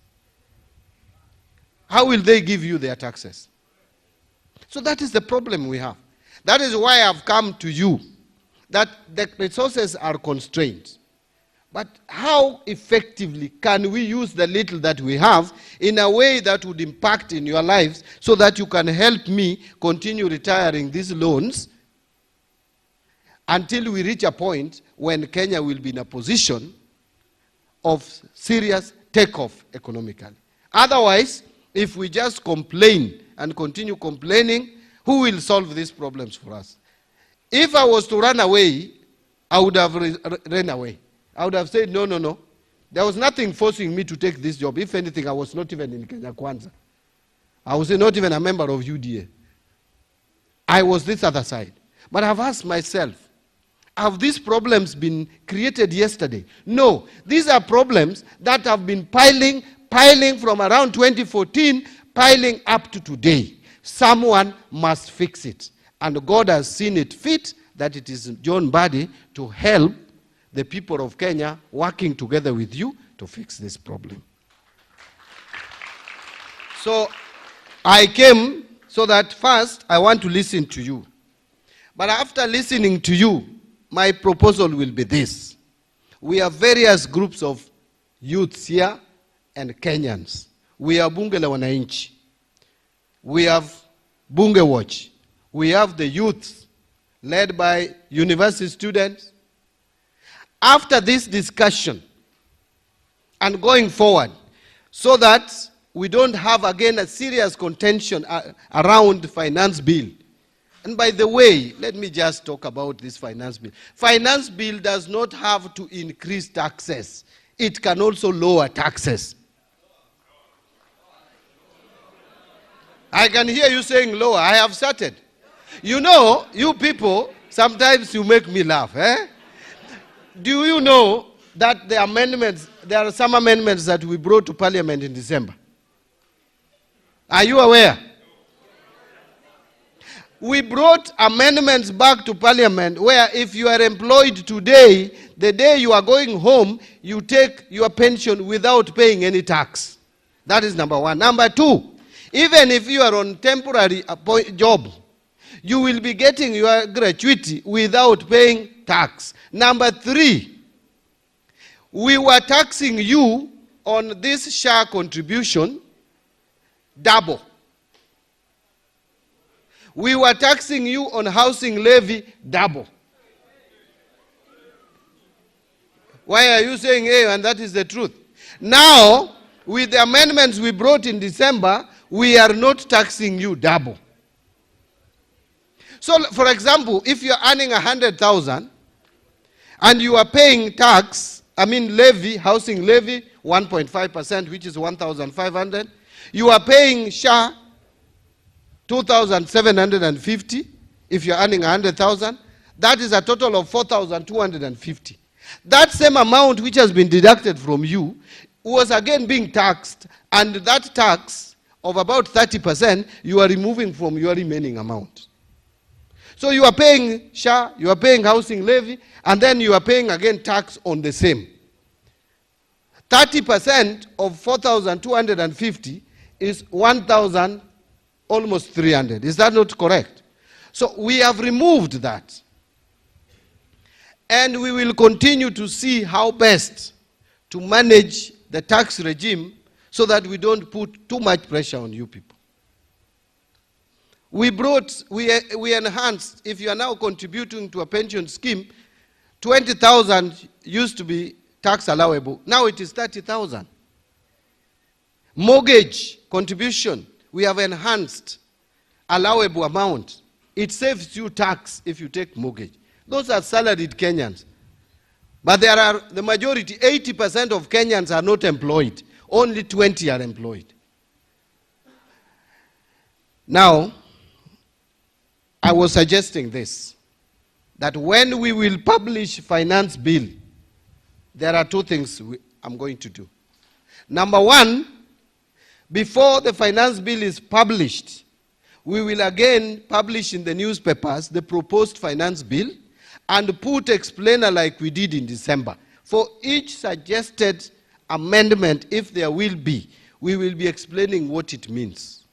How will they give you their taxes? So that is the problem we have. That is why I've come to you, that the resources are constrained. But how effectively can we use the little that we have in a way that would impact in your lives so that you can help me continue retiring these loans until we reach a point when Kenya will be in a position of serious takeoff economically. Otherwise, if we just complain and continue complaining, who will solve these problems for us? If I was to run away, I would have run away. I would have said, no, no, no. There was nothing forcing me to take this job. If anything, I was not even in Kenya Kwanza. I was not even a member of UDA. I was this other side. But I've asked myself, have these problems been created yesterday? No. These are problems that have been piling from around 2014, piling up to today. Someone must fix it. And God has seen it fit that it is John Mbadi to help the people of Kenya working together with you to fix this problem. So I came so that first I want to listen to you. But after listening to you, my proposal will be this. We have various groups of youths here and Kenyans. We have Bunge la Wananchi. We have Bunge Watch. We have the youth led by university students. After this discussion and going forward, so that we don't have again a serious contention around the finance bill. And by the way, let me just talk about this finance bill. Finance bill does not have to increase taxes. It can also lower taxes. I can hear you saying lower. I have started. You know, you people, sometimes you make me laugh. Do you know that the amendments, there are some amendments that we brought to Parliament in December? Are you aware? We brought amendments back to Parliament where if you are employed today, the day you are going home, you take your pension without paying any tax. That is number one. Number two, even if you are on temporary job, you will be getting your gratuity without paying tax. Number three, we were taxing you on this share contribution double. We were taxing you on housing levy double. Why are you saying, hey, and that is the truth? Now, with the amendments we brought in December, we are not taxing you double. So, for example, if you're earning 100,000 and you are paying tax, levy, housing levy, 1.5%, which is 1,500, you are paying SHA 2,750 if you're earning 100,000. That is a total of 4,250. That same amount which has been deducted from you was again being taxed, and that tax of about 30% you are removing from your remaining amount. So you are paying SHA, you are paying housing levy, and then you are paying again tax on the same. 30% of 4,250 is 1,000, almost 300. Is that not correct? So we have removed that. And we will continue to see how best to manage the tax regime so that we don't put too much pressure on you people. We enhanced, if you are now contributing to a pension scheme, 20,000 used to be tax allowable. Now it is 30,000. Mortgage contribution, we have enhanced allowable amount. It saves you tax if you take mortgage. Those are salaried Kenyans. But there are the majority, 80% of Kenyans are not employed. Only 20 are employed. Now, I was suggesting this, that when we will publish finance bill, there are two things I'm going to do. Number one, before the finance bill is published, we will again publish in the newspapers the proposed finance bill and put explainer like we did in December. For each suggested amendment, if there will be, we will be explaining what it means.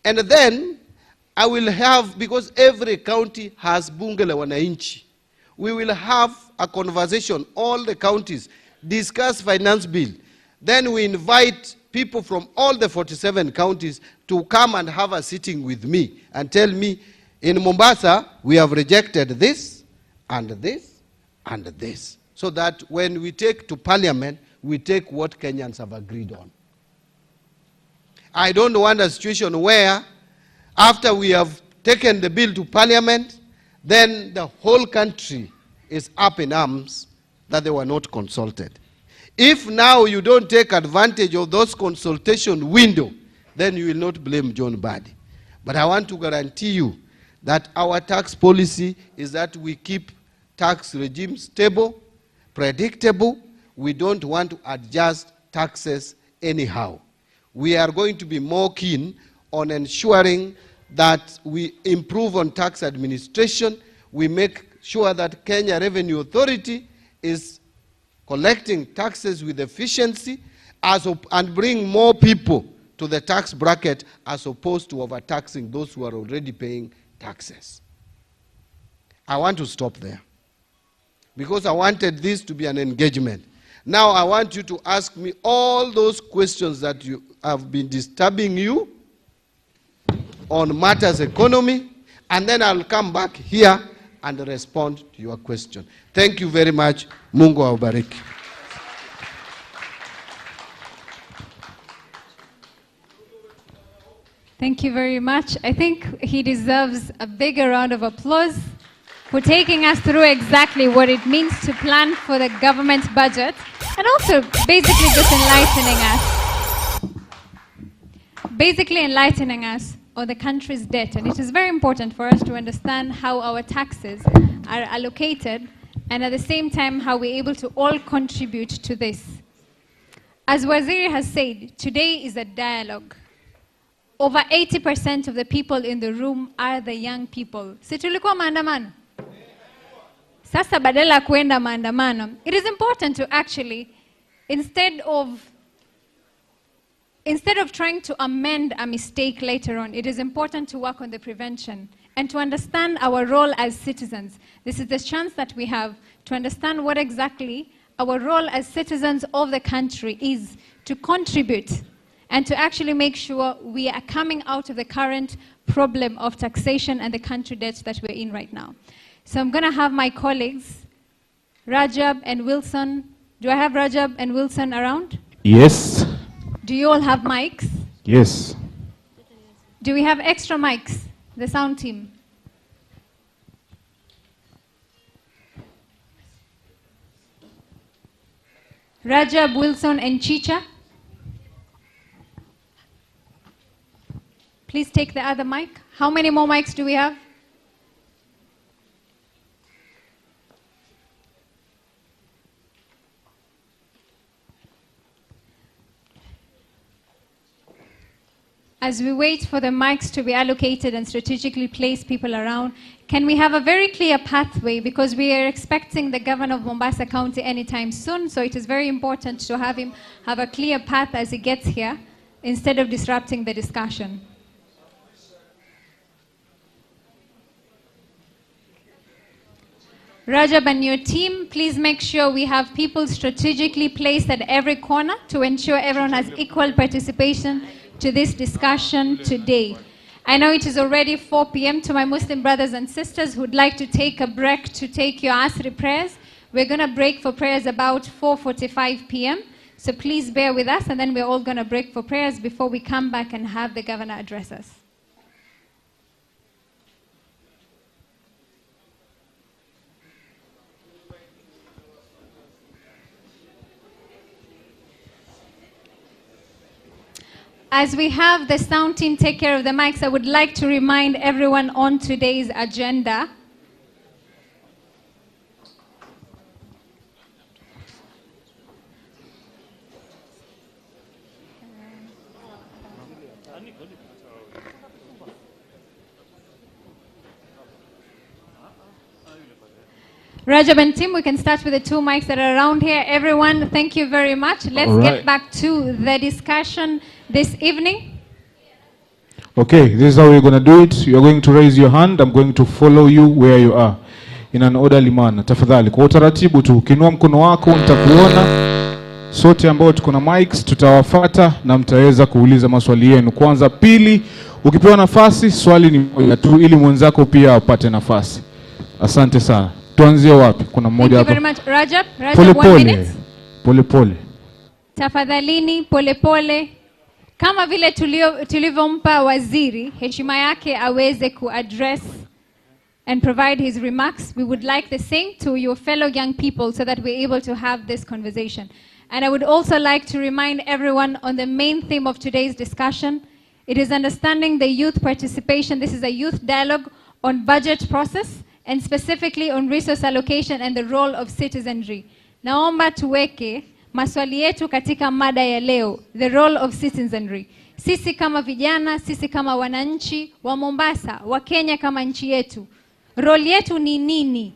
And then I will have, because every county has bunge la wananchi, we will have a conversation, all the counties, discuss finance bill. Then we invite people from all the 47 counties to come and have a sitting with me and tell me, in Mombasa, we have rejected this and this and this. So that when we take to parliament, we take what Kenyans have agreed on. I don't want a situation where after we have taken the bill to parliament, then the whole country is up in arms that they were not consulted. If now you don't take advantage of those consultation window, then you will not blame John Mbadi. But I want to guarantee you that our tax policy is that we keep tax regime stable, predictable. We don't want to adjust taxes anyhow. We are going to be more keen on ensuring that we improve on tax administration. We make sure that Kenya Revenue Authority is collecting taxes with efficiency and bring more people to the tax bracket as opposed to overtaxing those who are already paying taxes. I want to stop there because I wanted this to be an engagement. Now I want you to ask me all those questions that you have been disturbing you on matters economy, and then I'll come back here and respond to your question. Thank you very much. Mungu awabariki. Thank you very much. I think he deserves a bigger round of applause for taking us through exactly what it means to plan for the government budget and also basically just enlightening us on the country's debt. And it is very important for us to understand how our taxes are allocated and at the same time how we're able to all contribute to this. As Waziri has said, today is a dialogue. Over 80% of the people in the room are the young people. Si tulikuwa maandamano? Sasa badala kuenda maandamano, it is important to actually, instead of trying to amend a mistake later on, it is important to work on the prevention and to understand our role as citizens. This is the chance that we have to understand what exactly our role as citizens of the country is, to contribute and to actually make sure we are coming out of the current problem of taxation and the country debt that we're in right now. So I'm going to have my colleagues, Rajab and Wilson. Do I have Rajab and Wilson around? Yes. Do you all have mics? Yes. Do we have extra mics, the sound team? Rajab, Wilson, and Chicha. Please take the other mic. How many more mics do we have? As we wait for the mics to be allocated and strategically place people around, can we have a very clear pathway, because we are expecting the governor of Mombasa County anytime soon, so it is very important to have him have a clear path as he gets here instead of disrupting the discussion. Rajab and your team, please make sure we have people strategically placed at every corner to ensure everyone has equal participation to this discussion today. I know it is already 4 p.m. To my Muslim brothers and sisters who'd like to take a break to take your Asri prayers, we're going to break for prayers about 4:45 p.m. So please bear with us, and then we're all going to break for prayers before we come back and have the governor address us. As we have the sound team take care of the mics, I would like to remind everyone on today's agenda. Rajab and Tim, we can start with the two mics that are around here. Everyone, thank you very much. Let's get back to the discussion this evening. Okay, this is how we're going to do it. You're going to raise your hand. I'm going to follow you where you are in an orderly manner. Tafadhali, kwa utaratibu tu, ukiinua mkono wako nitakuona. Sote ambao tuko na mics tutawafuata na mtaweza kuuliza maswali yenu. Kwanza, pili, ukipewa nafasi, swali ni moja tu ili mwenzako pia apate nafasi. Asante sana. Tuanzie wapi? Kuna mmoja hapa. Thank you very much. Rajab, Pole 1 minute. Pole pole. Tafadhalini, pole pole. Kama vile tulivyompa waziri heshima yake aweze address and provide his remarks, we would like the same to your fellow young people so that we're able to have this conversation. And I would also like to remind everyone on the main theme of today's discussion. It is understanding the youth participation. This is a youth dialogue on budget process and specifically on resource allocation and the role of citizenry. Naomba tuweke maswali yetu katika mada ya leo, the role of citizenry. Sisi kama vijana, sisi kama wananchi wa Mombasa, wa Kenya kama nchi yetu, role yetu ni nini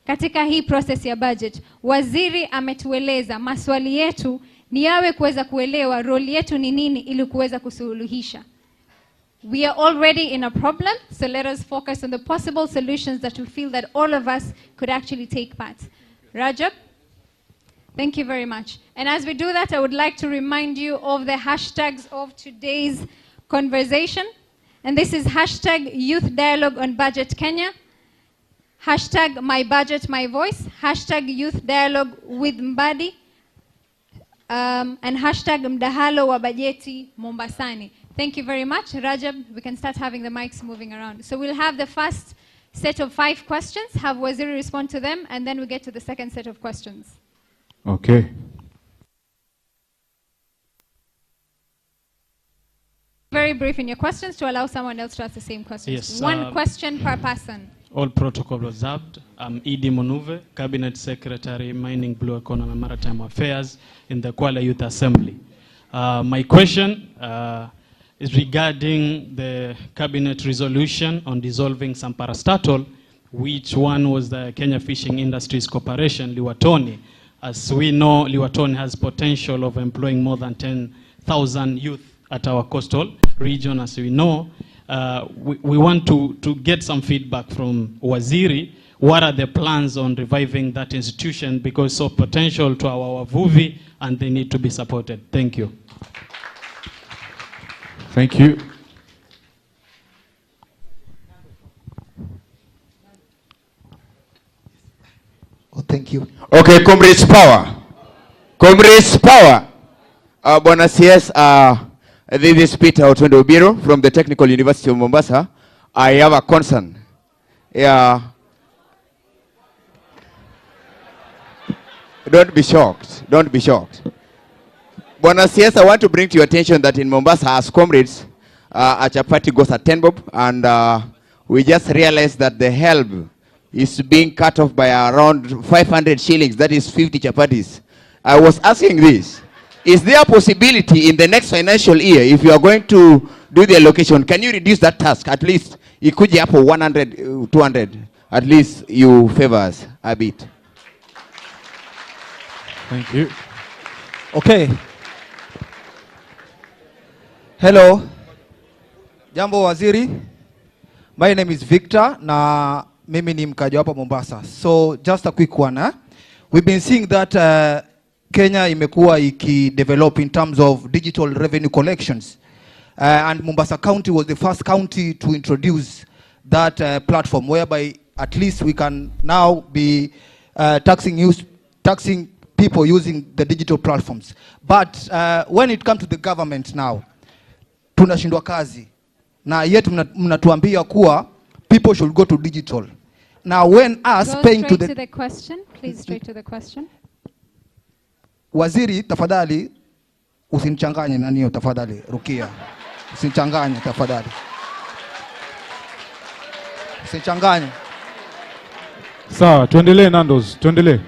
katika hii process ya budget? Waziri ametueleza maswali yetu ni yawe kuweza kuelewa role yetu ni nini ili kuweza kusuluhisha. We are already in a problem, so let us focus on the possible solutions that we feel that all of us could actually take part. Rajab, thank you very much. And as we do that, I would like to remind you of the hashtags of today's conversation. And this is hashtag Youth Dialogue on Budget Kenya, hashtag My Budget, My Voice, hashtag Youth Dialogue with Mbadi, and hashtag Mdahalo wa Bajeti Mombasani. Thank you very much. Rajab, we can start having the mics moving around. So we'll have the first set of 5 questions, have Waziri respond to them, and then we get to the second set of questions. Okay. Very brief in your questions to allow someone else to ask the same questions. Yes, One question per person. All protocol observed. I'm Edie Monuve, Cabinet Secretary, Mining, Blue Economy and Maritime Affairs in the Kuala Youth Assembly. My question is regarding the cabinet resolution on dissolving some parastatal, which one was the Kenya Fishing Industries Corporation, Liwatoni. As we know, Liwatoni has potential of employing more than 10,000 youth at our coastal region. As we know, we want to get some feedback from Waziri. What are the plans on reviving that institution, because of potential to our wavuvi and they need to be supported? Thank you. Thank you. Oh, thank you. Okay, comrades power. Comrades power. Bwana CS, this is Peter Otondo Obiro from the Technical University of Mombasa. I have a concern. Yeah. Don't be shocked. Don't be shocked. Bwana CS, I want to bring to your attention that in Mombasa, as comrades, a chapati goes at 10 bob, and we just realized that the help is being cut off by around 500 shillings, that is 50 chapatis. I was asking this, is there a possibility in the next financial year, if you are going to do the allocation, can you reduce that task? At least, it could be up for 100, 200, at least you favor us a bit. Thank you. Okay. Hello. Jambo Waziri. My name is Victor na mimi ni mkaji hapa Mombasa. So just a quick one. We've been seeing that Kenya imekuwa iki-develop in terms of digital revenue collections. And Mombasa County was the first county to introduce that platform, whereby at least we can now be taxing people using the digital platforms. But when it comes to the government now, tunashindwa kazi. Na yetu mnatuambia kuwa people should go to digital. Now when us paying to the question, please straight to the question. Waziri, tafadhali, Usinichanganye nani tafadhali, Rukia. Usinichanganye tafadhali. Usinichanganye. Sawa, tuendelee Nandos, tuendelee.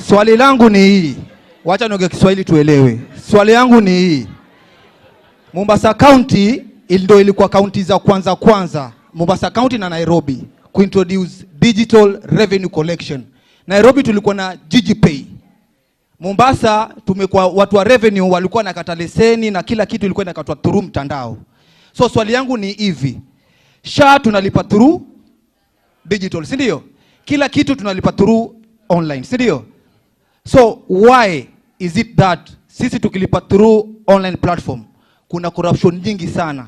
Swali langu ni hii. Wacha niongee Kiswahili tuelewe. Swali yangu ni hii. Mombasa County ndio ilikuwa county za kwanza. Mombasa County na Nairobi kuintroduce digital revenue collection. Nairobi tulikuwa na GGPay. Mombasa tumekuwa watu wa revenue walikuwa nakata leseni na kila kitu ilikuwa inakatwa through mtandao. So swali yangu ni hivi. SHA tunalipa through digital, si ndio? Kila kitu tunalipa through online, si ndio? So why is it that sisi tukilipa through online platform kuna corruption nyingi sana?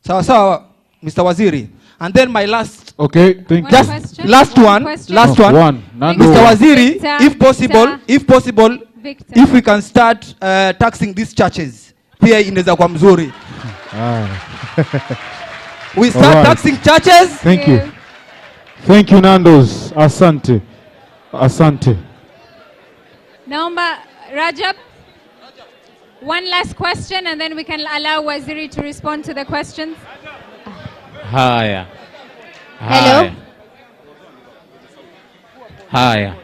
Sawa, Mr. Waziri. And then my last, okay, thank you. Just last one. Mr. Waziri, if possible, Victor. if we can start taxing these churches, pia inaweza kwa mzuri. We start Alright. taxing churches. Thank you. Thank you Nandos. Asante. Asante. Naomba Rajab, one last question and then we can allow Waziri to respond to the questions. Haya. Hello. Haya.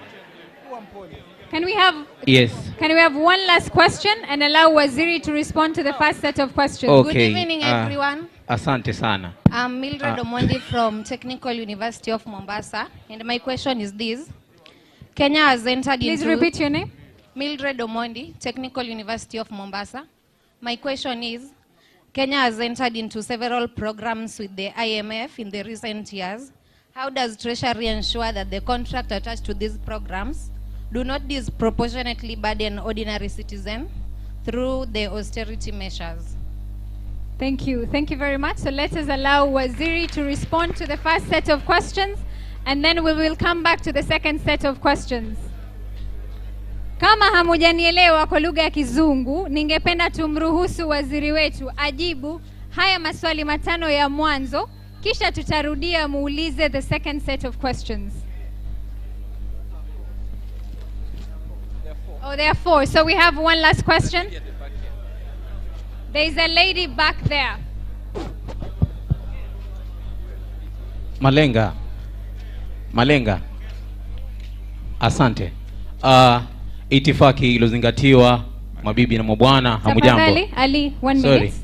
Can we have Yes. Can we have one last question and allow Waziri to respond to the first set of questions? Okay. Good evening, everyone. Asante sana. I'm Mildred Omondi from Technical University of Mombasa, and my question is this. Kenya has entered Please into... repeat your name. Mildred Omondi, Technical University of Mombasa. My question is, Kenya has entered into several programs with the IMF in the recent years. How does Treasury ensure that the contract attached to these programs do not disproportionately burden ordinary citizens through the austerity measures? Thank you. Thank you very much. So let us allow Waziri to respond to the first set of questions and then we will come back to the second set of questions. Kama hamujanielewa kwa lugha ya Kizungu, ningependa tumruhusu waziri wetu ajibu haya maswali matano ya mwanzo, kisha tutarudia muulize the second set of questions. Oh, there are four. So we have one last question. There is a lady back there. Malenga. Asante. Itifaki ilozingatiwa mabibi na mabwana, hamujambo. Ali, 1 Sorry. minute.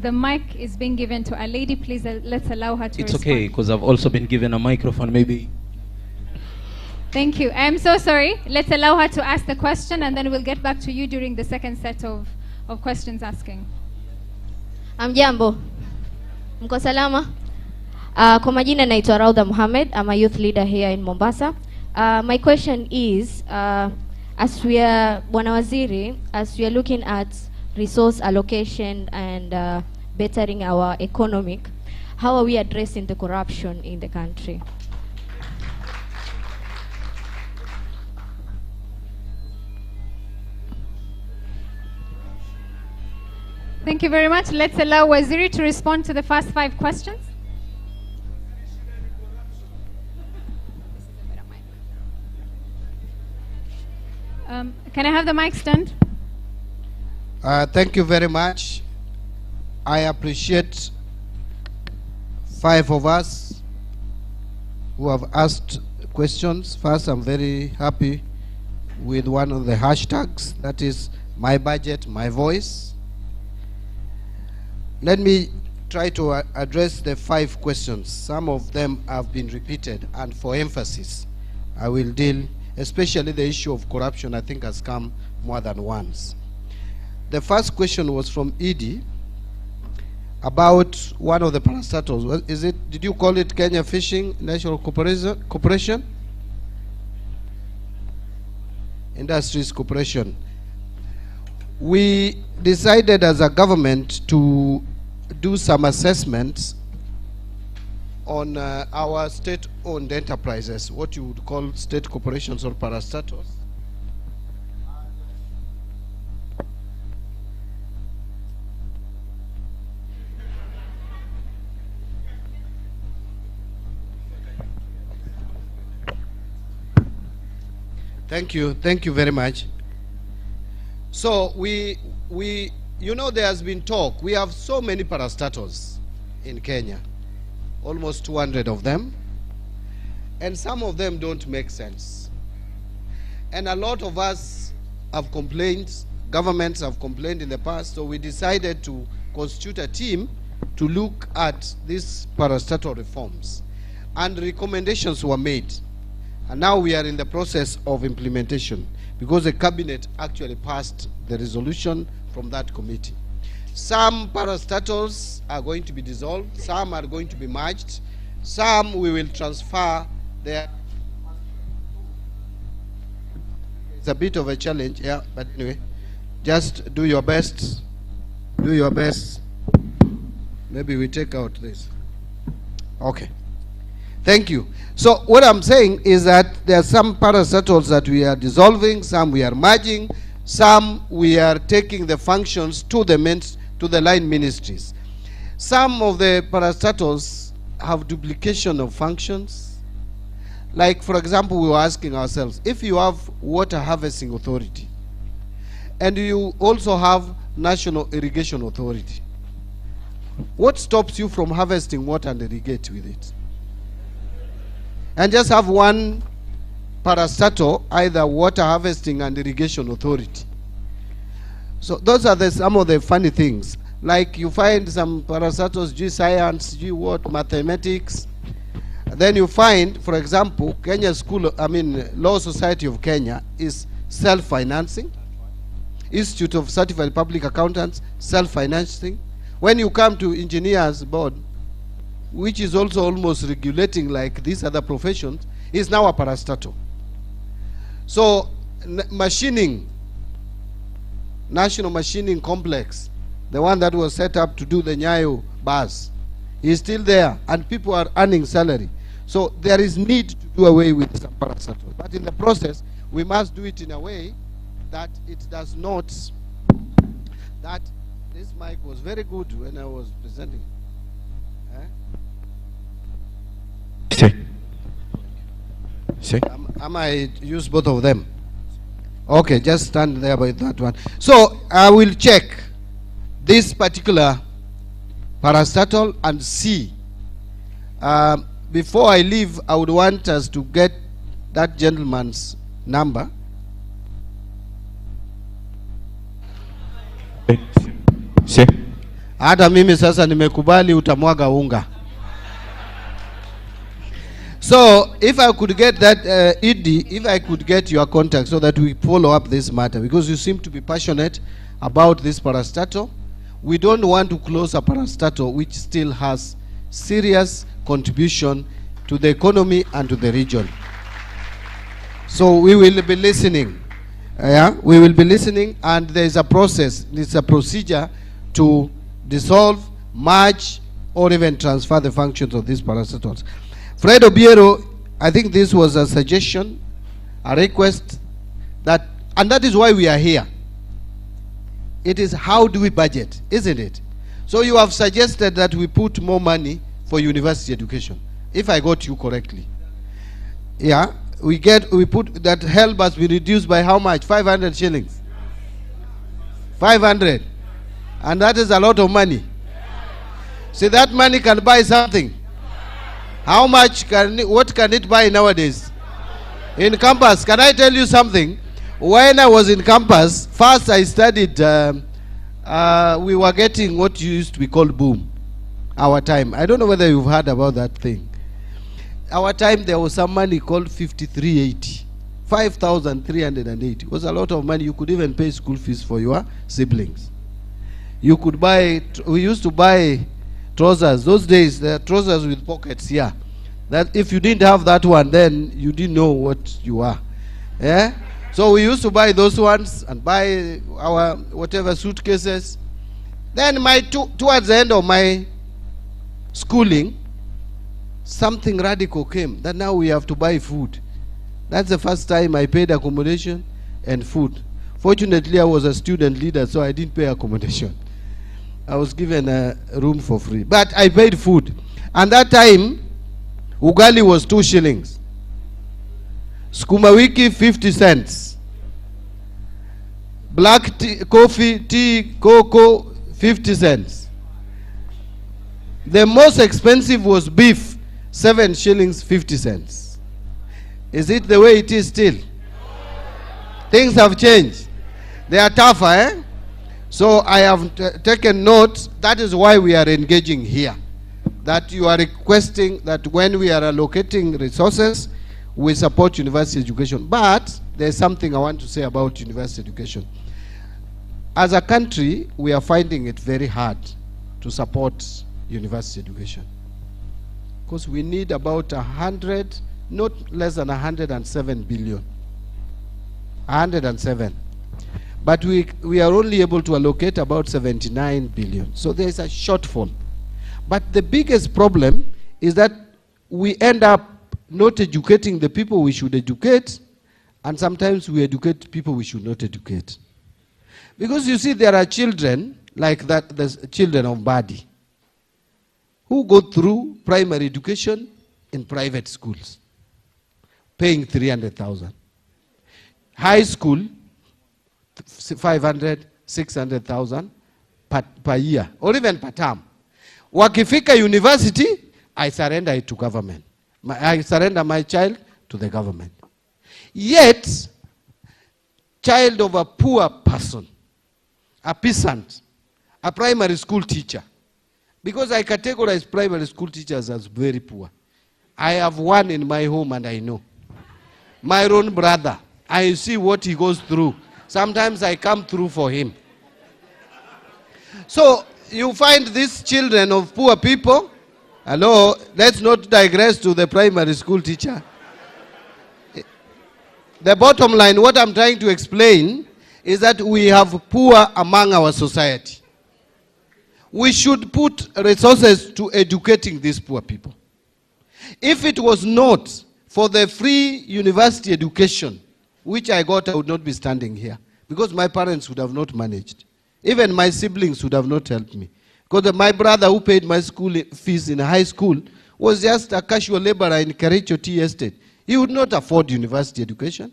The mic is being given to a lady. Please let's allow her to It's respond. okay, because I've also been given a microphone, maybe. Thank you. I'm so sorry. Let's allow her to ask the question and then we'll get back to you during the second set of questions asking. Amjambo. Mko salama? Kwa majina naitwa Raudha Mohamed. I'm a youth leader here in Mombasa. My question is, as we are, Bwana Waziri, as we are looking at resource allocation and bettering our economic, how are we addressing the corruption in the country? Thank you very much. Let's allow Waziri to respond to the first 5 questions. Can I have the mic stand? Thank you very much. I appreciate 5 of us who have asked questions. First, I'm very happy with one of the hashtags, that is my budget, my voice. Let me try to address the 5 questions. Some of them have been repeated, and for emphasis, I will deal, especially the issue of corruption, I think has come more than once. The first question was from Edie about one of the parastatals. Is it, did you call it Kenya Fishing National Corporation? Industries Corporation. We decided as a government to do some assessments on our state-owned enterprises, what you would call state corporations or parastatals. Thank you very much. So you know, there has been talk. We have so many parastatals in Kenya, almost 200 of them, and some of them don't make sense. And a lot of us have complained, governments have complained in the past, so we decided to constitute a team to look at these parastatal reforms. And recommendations were made. And now we are in the process of implementation because the cabinet actually passed the resolution from that committee. Some parastatals are going to be dissolved, some are going to be merged, some we will transfer their... It's a bit of a challenge, yeah, but anyway, just do your best. Do your best. Maybe we take out this. Okay. Thank you. So what I'm saying is that there are some parastatals that we are dissolving, some we are merging, some we are taking the functions to the line ministries. Some of the parastatals have duplication of functions. Like, for example, we were asking ourselves, if you have water harvesting authority and you also have national irrigation authority, what stops you from harvesting water and irrigate with it? And just have one parastatal, either water harvesting and irrigation authority. So those are some of the funny things. Like you find some parastatals, science, mathematics. Then you find, for example, Law Society of Kenya is self-financing. Institute of Certified Public Accountants, self-financing. When you come to Engineers Board, which is also almost regulating like these other professions, is now a parastatal. So machining, National Machining Complex, the one that was set up to do the Nyayo bus, is still there, and people are earning salary. So there is need to do away with some parastatals. But in the process, we must do it in a way that it does not, that this mic was very good when I was presenting. I might use both of them. Okay, just stand there by that one. So I will check this particular parastatal and see. Before I leave, I would want us to get that gentleman's number. Hata mimi sasa nimekubali utamwaga unga. So if I could get that, if I could get your contact so that we follow up this matter, because you seem to be passionate about this parastatal. We don't want to close a parastatal which still has serious contribution to the economy and to the region. So we will be listening. We will be listening, and there is a process, it's a procedure to dissolve, merge, or even transfer the functions of these parastatals. Fred Obiero, I think this was a suggestion, a request, and that is why we are here. It is how do we budget, isn't it? So you have suggested that we put more money for university education, if I got you correctly. Yeah, we put that help must be reduced by how much? 500 shillings. 500. And that is a lot of money. See, that money can buy something. How much what can it buy nowadays? In campus, can I tell you something? When I was in campus, first I studied, we were getting what used to be called boom, our time. I don't know whether you've heard about that thing. Our time there was some money called 5380. 5,380. It was a lot of money. You could even pay school fees for your siblings. You could buy, we used to buy trousers. Those days, the trousers with pockets, yeah. That if you didn't have that one, then you didn't know what you are. Yeah? So we used to buy those ones and buy our whatever suitcases. Then towards the end of my schooling, something radical came. That now we have to buy food. That's the first time I paid accommodation and food. Fortunately, I was a student leader, so I didn't pay accommodation. I was given a room for free. But I paid food. And that time, ugali was 2 shillings. Sukuma wiki, 50 cents. Black tea, coffee, tea, cocoa, 50 cents. The most expensive was beef, 7 shillings, 50 cents. Is it the way it is still? Things have changed. They are tougher, eh? So I have taken note. That is why we are engaging here. That you are requesting that when we are allocating resources, we support university education. But there's something I want to say about university education. As a country, we are finding it very hard to support university education. Because we need about 100, not less than 107 billion. 107. But we are only able to allocate about 79 billion. So there is a shortfall. But the biggest problem is that we end up not educating the people we should educate, and sometimes we educate people we should not educate. Because you see, there are children like that, the children of Mbadi, who go through primary education in private schools, paying 300,000. High school, 500, 600,000 per year, or even per term. Wakifika university, I surrender it to government. I surrender my child to the government. Yet, child of a poor person, a peasant, a primary school teacher, because I categorize primary school teachers as very poor. I have one in my home and I know. My own brother, I see what he goes through. Sometimes I come through for him. So you find these children of poor people. Hello, let's not digress to the primary school teacher. The bottom line, what I'm trying to explain is that we have poor among our society. We should put resources to educating these poor people. If it was not for the free university education, which I got, I would not be standing here. Because my parents would have not managed. Even my siblings would have not helped me. Because my brother who paid my school fees in high school was just a casual laborer in Kericho Tea Estate. He would not afford university education.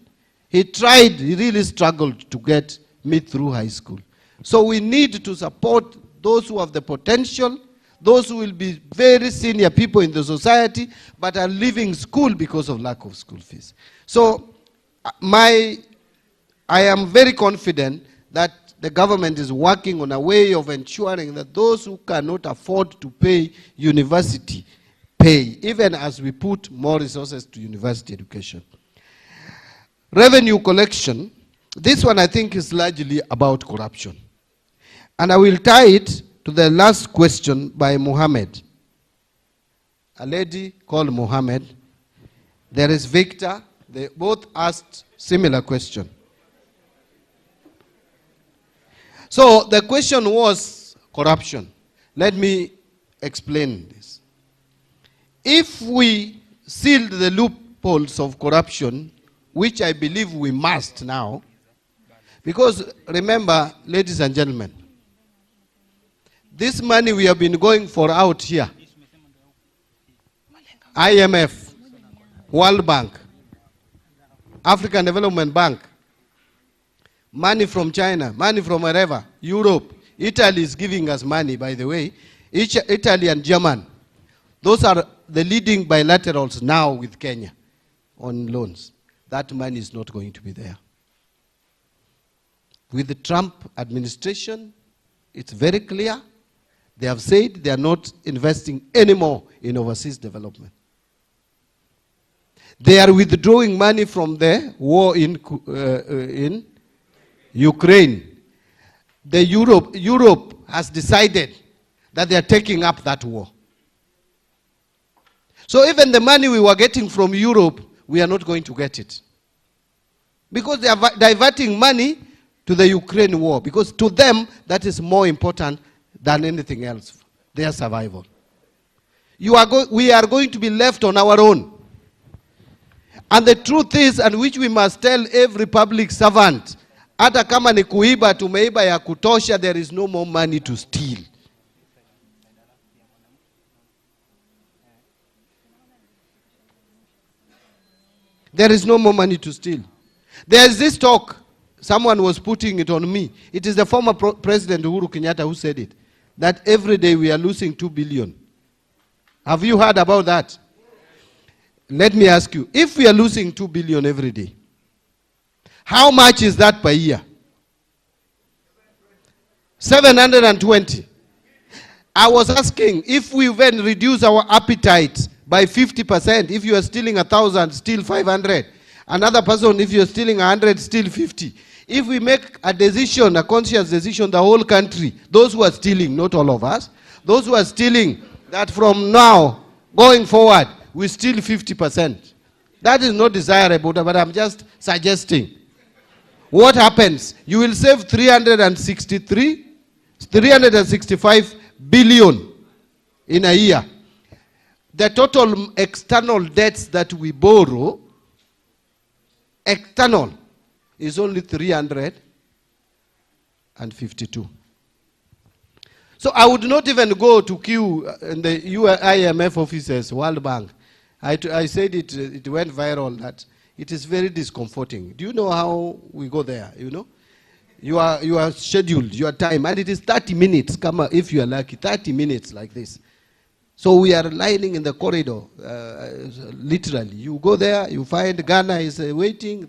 He tried, he really struggled to get me through high school. So we need to support those who have the potential, those who will be very senior people in the society, but are leaving school because of lack of school fees. So I am very confident that the government is working on a way of ensuring that those who cannot afford to pay university pay, even as we put more resources to university education. Revenue collection, this one I think is largely about corruption. And I will tie it to the last question by Mohammed. A lady called Mohammed. There is Victor. They both asked similar question. So the question was corruption. Let me explain this. If we seal the loopholes of corruption, which I believe we must now, because remember, ladies and gentlemen, this money we have been going for out here, IMF, World Bank, African Development Bank, money from China, money from wherever, Europe, Italy is giving us money, by the way, Italy and German. Those are the leading bilaterals now with Kenya on loans. That money is not going to be there. With the Trump administration, it's very clear. They have said they are not investing anymore in overseas development. They are withdrawing money from the war in Ukraine. Europe has decided that they are taking up that war. So even the money we were getting from Europe, we are not going to get it. Because they are diverting money to the Ukraine war. Because to them, that is more important than anything else, their survival. We are going to be left on our own. And the truth is, and which we must tell every public servant, hata kama ni kuiba, tumeiba ya kutosha, there is no more money to steal. There is no more money to steal. There is this talk someone was putting it on me. It is the former President Uhuru Kenyatta who said it, that every day we are losing 2 billion. Have you heard about that? Let me ask you, if we are losing 2 billion every day, how much is that per year? 720. I was asking, if we then reduce our appetite by 50%, if you are stealing 1,000, steal 500. Another person, if you are stealing 100, steal 50. If we make a decision, a conscious decision, the whole country, those who are stealing, not all of us, those who are stealing, that from now going forward, we steal 50%. That is not desirable, but I'm just suggesting. What happens? You will save 365 billion in a year. The total external debts that we borrow, external, is only 352. So I would not even go to queue in the IMF offices, World Bank. I said it went viral that it is very discomforting. Do you know how we go there? You know, you are scheduled, your time, and it is 30 minutes. Come on, if you are lucky, 30 minutes like this. So we are lining in the corridor, literally. You go there, you find Ghana is waiting.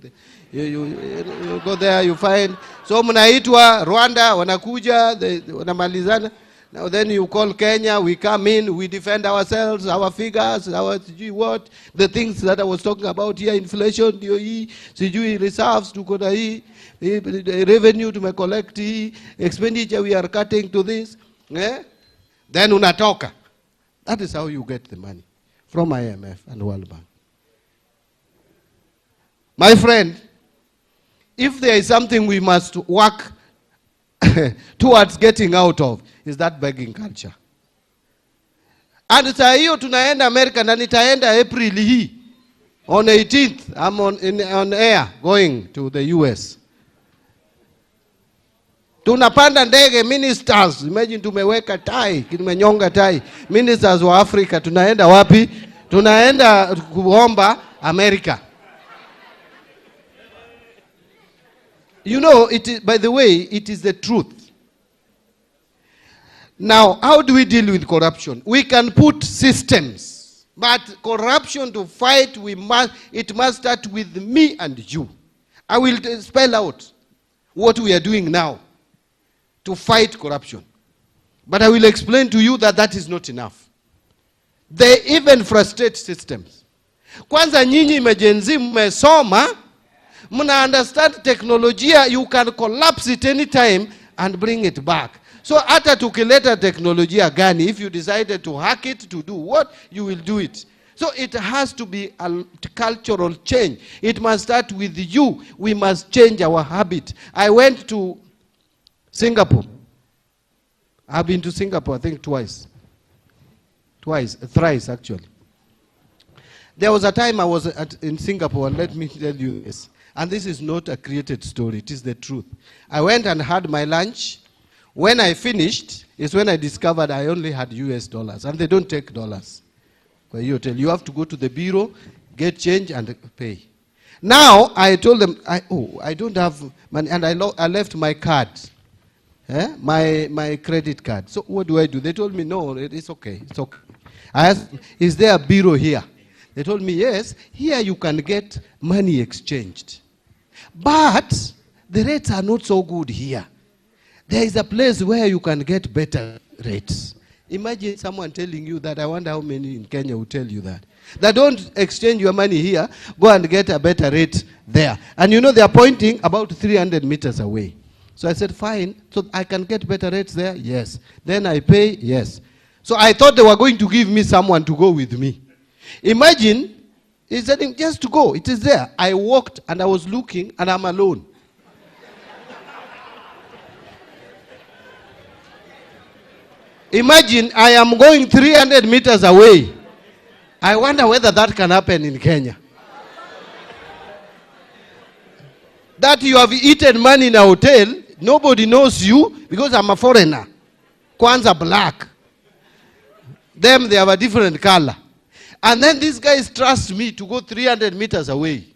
You go there, you find. So mnaitwa Rwanda, wanakuja, wanamalizana. Now then you call Kenya, we come in, we defend ourselves, our figures, our what, the things that I was talking about here, inflation, sijui reserves, tuko na hii, revenue to collect hii, expenditure we are cutting to this. Then unatoka. That is how you get the money from IMF and World Bank. My friend, if there is something we must work towards getting out of, is that begging culture. And saa hiyo tunaenda America na nitaenda April hii. On 18th, I'm on air going to the US. Tunapanda ndege, ministers, imagine tumeweka tai, tumenyonga tai. Ministers wa Africa, tunaenda wapi? Tunaenda kuomba America. You know, it is, by the way, it is the truth. Now, how do we deal with corruption? We can put systems, but corruption to fight, it must start with me and you. I will spell out what we are doing now to fight corruption. But I will explain to you that that is not enough. They even frustrate systems. Kwanza nyinyi mejenzi mmesoma, mna understand teknolojia, you can collapse it anytime and bring it back. So hata tukileta teknolojia gani, if you decided to hack it, to do what, you will do it. So it has to be a cultural change. It must start with you. We must change our habit. I went to Singapore. I've been to Singapore, I think thrice actually. There was a time I was in Singapore, and let me tell you this. And this is not a created story, it is the truth. I went and had my lunch. When I finished, is when I discovered I only had US dollars, and they don't take dollars. You have to go to the bureau, get change, and pay. Now, I told them, I don't have money, and I left my card, my credit card. So what do? They told me, no, it's okay, it's okay. I asked, is there a bureau here? They told me, yes, here you can get money exchanged. But the rates are not so good here. There is a place where you can get better rates. Imagine someone telling you that. I wonder how many in Kenya will tell you that. That don't exchange your money here, go and get a better rate there. And you know they are pointing about 300 meters away. So I said, fine, so I can get better rates there? Yes. Then I pay? Yes. So I thought they were going to give me someone to go with me. Imagine, he said, just to go, it is there. I walked and I was looking and I'm alone. Imagine I am going 300 meters away. I wonder whether that can happen in Kenya. That you have eaten money in a hotel, nobody knows you because I'm a foreigner. Kwanza black. Them, they have a different color. And then these guys trust me to go 300 meters away.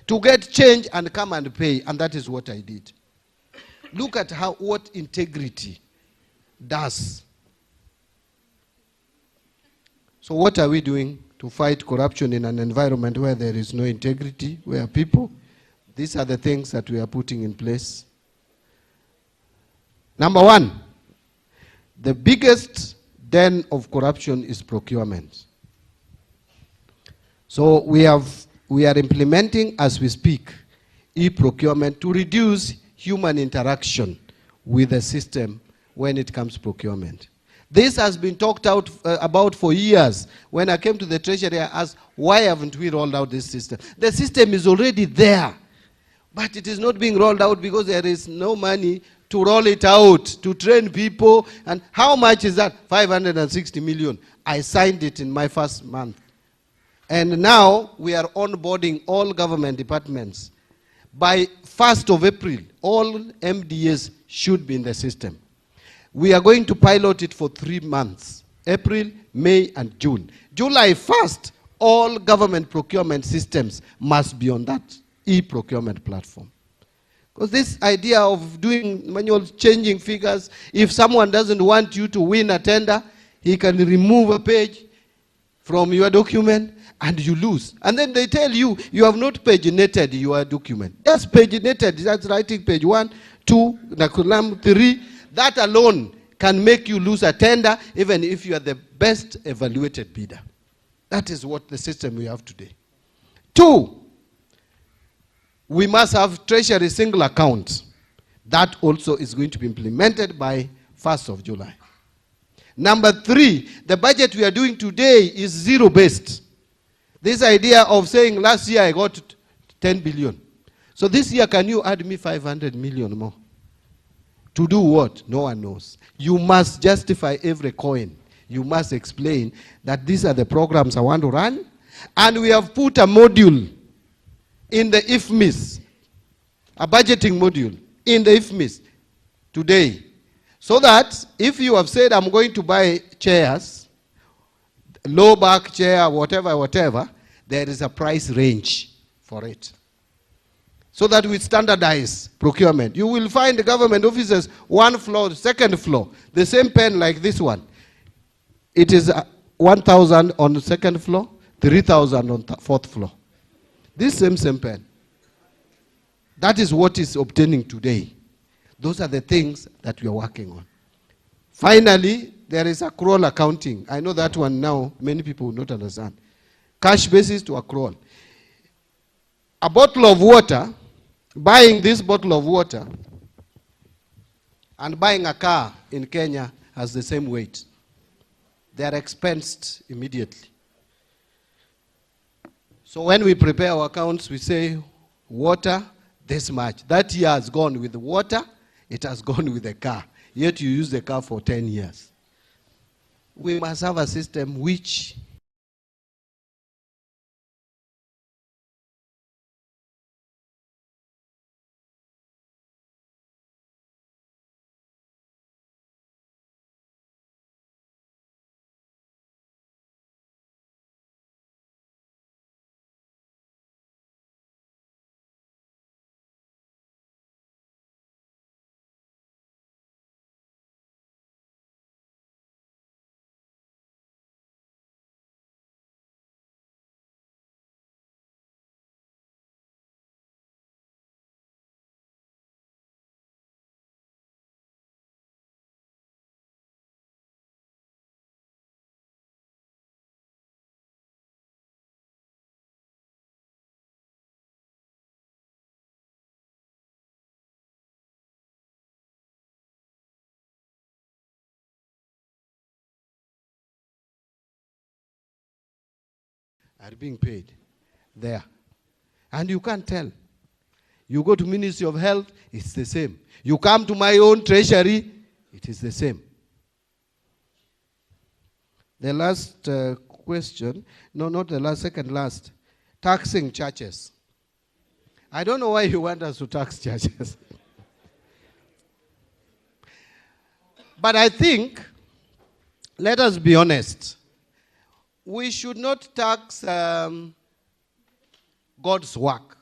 to get change and come and pay, and that is what I did. Look at what integrity does. So what are we doing to fight corruption in an environment where there is no integrity, where people, these are the things that we are putting in place. Number one, the biggest den of corruption is procurement. So we are implementing, as we speak, e-procurement to reduce human interaction with the system when it comes to procurement. This has been talked about for years. When I came to the Treasury, I asked, why haven't we rolled out this system? The system is already there, but it is not being rolled out because there is no money to roll it out, to train people. And how much is that? 560 million. I signed it in my first month. And now we are onboarding all government departments. By 1st of April, all MDAs should be in the system. We are going to pilot it for 3 months, April, May, and June. July 1st, all government procurement systems must be on that e-procurement platform. Because this idea of doing manual changing figures, if someone doesn't want you to win a tender, he can remove a page from your document and you lose. And then they tell you, you have not paginated your document. Just paginated, that's writing page 1, 2, column 3. That alone can make you lose a tender, even if you are the best evaluated bidder. That is what the system we have today. 2, we must have treasury single account. That also is going to be implemented by 1st of July. Number 3, the budget we are doing today is zero-based. This idea of saying last year I got 10 billion. So this year, can you add me 500 million more? To do what? No one knows. You must justify every coin. You must explain that these are the programs I want to run. And we have put a module in the IFMIS, a budgeting module in the IFMIS today. So that if you have said, I'm going to buy chairs, low back chair, whatever, there is a price range for it. So that we standardize procurement. You will find the government offices, 1 floor, 2nd floor, the same pen like this one. It is 1,000 on the 2nd floor, 3,000 on the 4th floor. This same pen. That is what is obtaining today. Those are the things that we are working on. Finally, there is accrual accounting. I know that one now, many people will not understand. Cash basis to accrual. A bottle of water, buying this bottle of water and buying a car in Kenya has the same weight. They are expensed immediately. So when we prepare our accounts, we say water, this much. That year has gone with the water, it has gone with the car. Yet you use the car for 10 years. We must have a system which are being paid there. And you can't tell. You go to Ministry of Health, it's the same. You come to my own treasury, it is the same. The last question, no, not the last, second last, taxing churches. I don't know why you want us to tax churches. But I think, let us be honest, we should not tax God's work.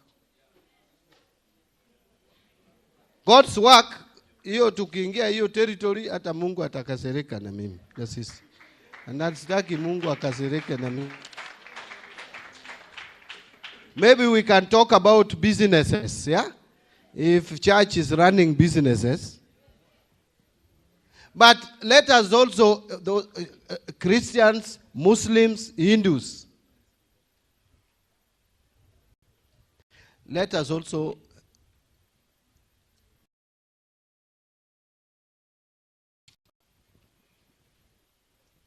God's work, hiyo tukiingia hiyo territory, hata Mungu atakasirika na mimi na sisi. Na sitaki Mungu akasirike na mimi. Maybe we can talk about businesses, yeah? If church is running businesses. But let us also, Christians, Muslims, Hindus, let us also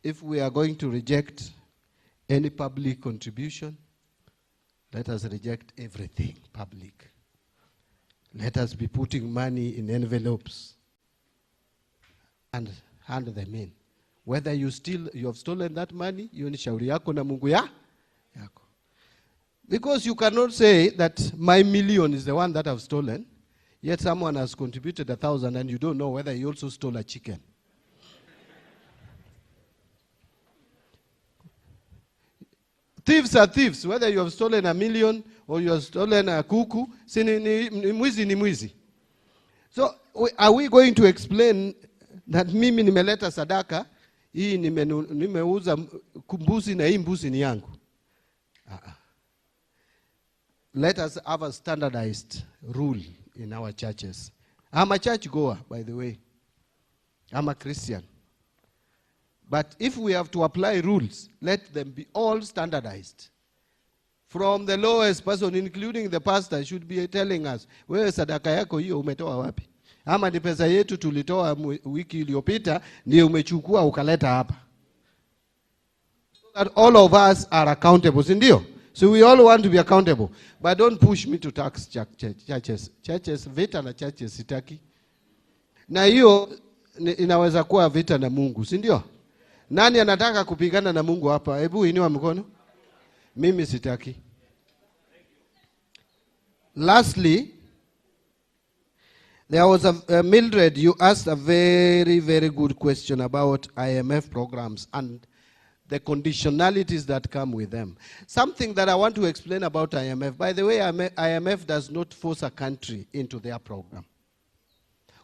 if we are going to reject any public contribution, let us reject everything public. Let us be putting money in envelopes and hand them in. Whether you have stolen that money, you ni shauri yako na Mungu yako. Because you cannot say that my million is the one that I've stolen, yet someone has contributed 1,000 and you don't know whether he also stole a chicken. Thieves are thieves, whether you have stolen a million or you have stolen a kuku, ni mwizi. So are we going to explain that mimi nimeleta sadaka, hii nimeuza mbuzi na hii mbuzi ni yangu? Let us have a standardized rule in our churches. I'm a church goer, by the way. I'm a Christian. But if we have to apply rules, let them be all standardized. From the lowest person, including the pastor, should be telling us, wewe sadaka yako hiyo umetoa wapi? Ama ni pesa yetu tulitoa wiki iliyopita, ndio umechukua ukaleta hapa. So that all of us are accountable, si ndio? So we all want to be accountable. But don't push me to tax churches. Churches, vita na churches sitaki. Na hiyo inaweza kuwa vita na Mungu, si ndio? Nani anataka kupigana na Mungu hapa? Hebu inua mkono. Mimi sitaki. Lastly, there was Mildred, you asked a very, very good question about IMF programs and the conditionalities that come with them. Something that I want to explain about IMF. By the way, IMF does not force a country into their program.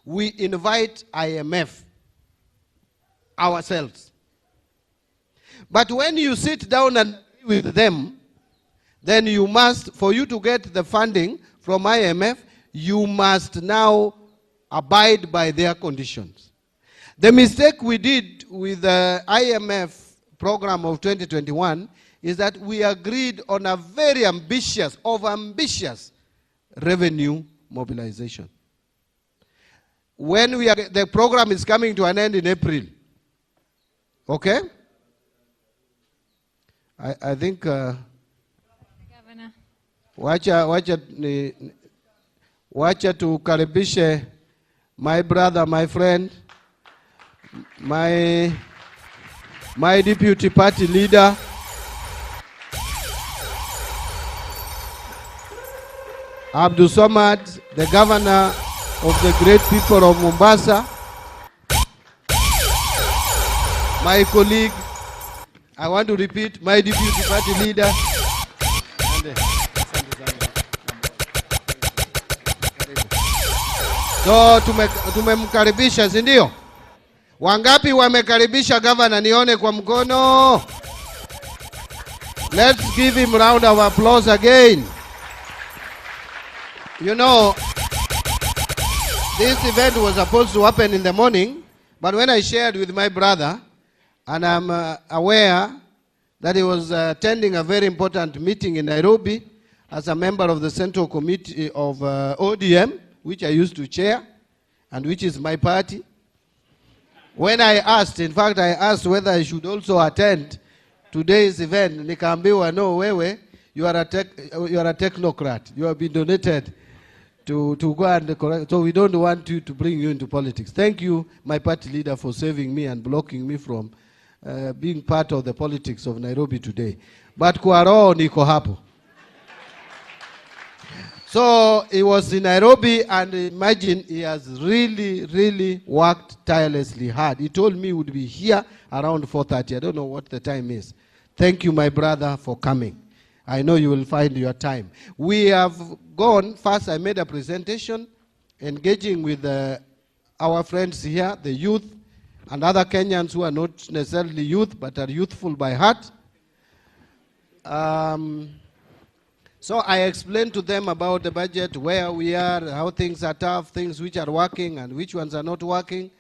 We invite IMF ourselves. But when you sit down and with them, then you must, for you to get the funding from IMF, you must now abide by their conditions. The mistake we did with the IMF program of 2021 is that we agreed on a very ambitious revenue mobilization. When the program is coming to an end in April, okay? I think Governor. Wacha tukaribishe my brother, my friend, my deputy party leader, Abdul Samad, the governor of the great people of Mombasa, my colleague, I want to repeat, my deputy party leader. So tumemkaribisha, si ndio? Wangapi wamekaribisha governor? Nione kwa mkono. Let's give him a round of applause again. You know, this event was supposed to happen in the morning, but when I shared with my brother, and I'm aware that he was attending a very important meeting in Nairobi as a member of the Central Committee of ODM, which I used to chair, and which is my party. When I asked, in fact, I asked whether I should also attend today's event, nikaambiwa, no, wewe, you are a technocrat. You have been donated to go and correct. So we don't want you to bring you into politics. Thank you, my party leader, for saving me and blocking me from being part of the politics of Nairobi today. But kwa roho niko hapo. So he was in Nairobi, and imagine he has really, really worked tirelessly hard. He told me he would be here around 4:30. I don't know what the time is. Thank you, my brother, for coming. I know you will find your time. We have gone, first I made a presentation engaging with our friends here, the youth, and other Kenyans who are not necessarily youth, but are youthful by heart. So I explained to them about the budget, where we are, how things are tough, things which are working and which ones are not working.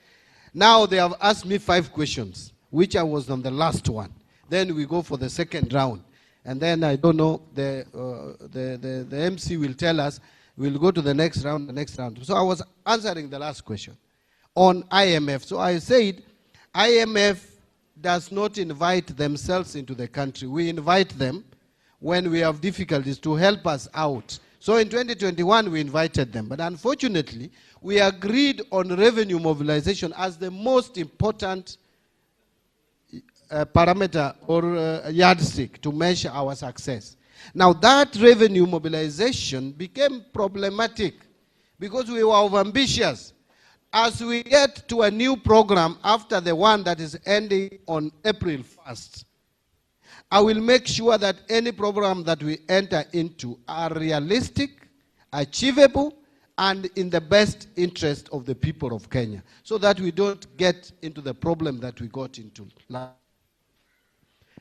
Now they have asked me 5 questions, which I was on the last one. Then we go for the second round. And then I don't know, the MC will tell us, we'll go to the next round, So I was answering the last question on IMF. So I said, IMF does not invite themselves into the country. We invite them when we have difficulties to help us out. So in 2021, we invited them. But unfortunately, we agreed on revenue mobilization as the most important parameter or yardstick to measure our success. Now that revenue mobilization became problematic because we were overambitious. As we get to a new program after the one that is ending on April 1st, I will make sure that any program that we enter into are realistic, achievable, and in the best interest of the people of Kenya, so that we don't get into the problem that we got into.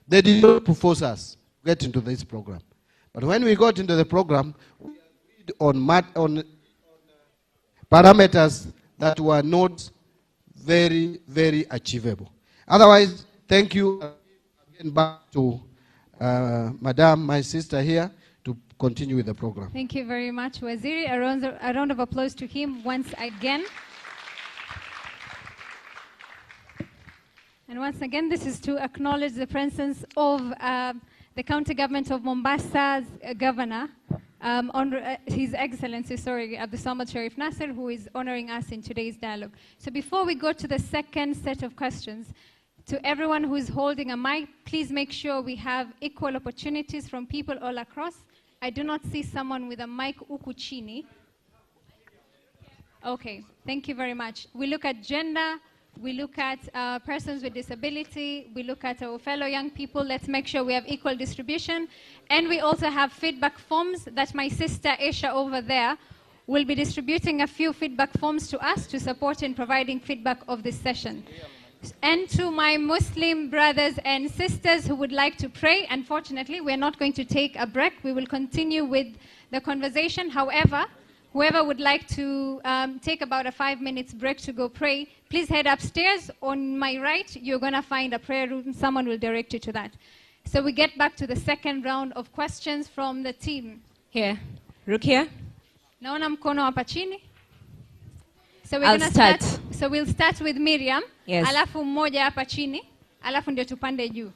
They did not propose us get into this program. But when we got into the program, we agreed on parameters that were not very, very achievable. Otherwise, thank you. Again, back to Madam, my sister here, to continue with the program. Thank you very much, Waziri. A round of applause to him once again. And once again, this is to acknowledge the presence of the county government of Mombasa's governor, His Excellency, Abdulsamad Sharif Nasser, who is honoring us in today's dialogue. So before we go to the second set of questions, to everyone who is holding a mic, please make sure we have equal opportunities from people all across. I do not see someone with a mic huku chini. Okay, thank you very much. We look at gender, we look at persons with disability, we look at our fellow young people. Let's make sure we have equal distribution. And we also have feedback forms that my sister Aisha over there will be distributing a few feedback forms to us to support in providing feedback of this session. And to my Muslim brothers and sisters who would like to pray, unfortunately, we're not going to take a break. We will continue with the conversation. However, whoever would like to take about a 5 minutes break to go pray, please head upstairs. On my right, you're going to find a prayer room. Someone will direct you to that. So we get back to the second round of questions from the team. Here. Rukia. Naona mkono hapa chini. So we're gonna start. So we'll start with Miriam. Yes. Alafu mmoja hapa chini. Alafu ndio tupande juu.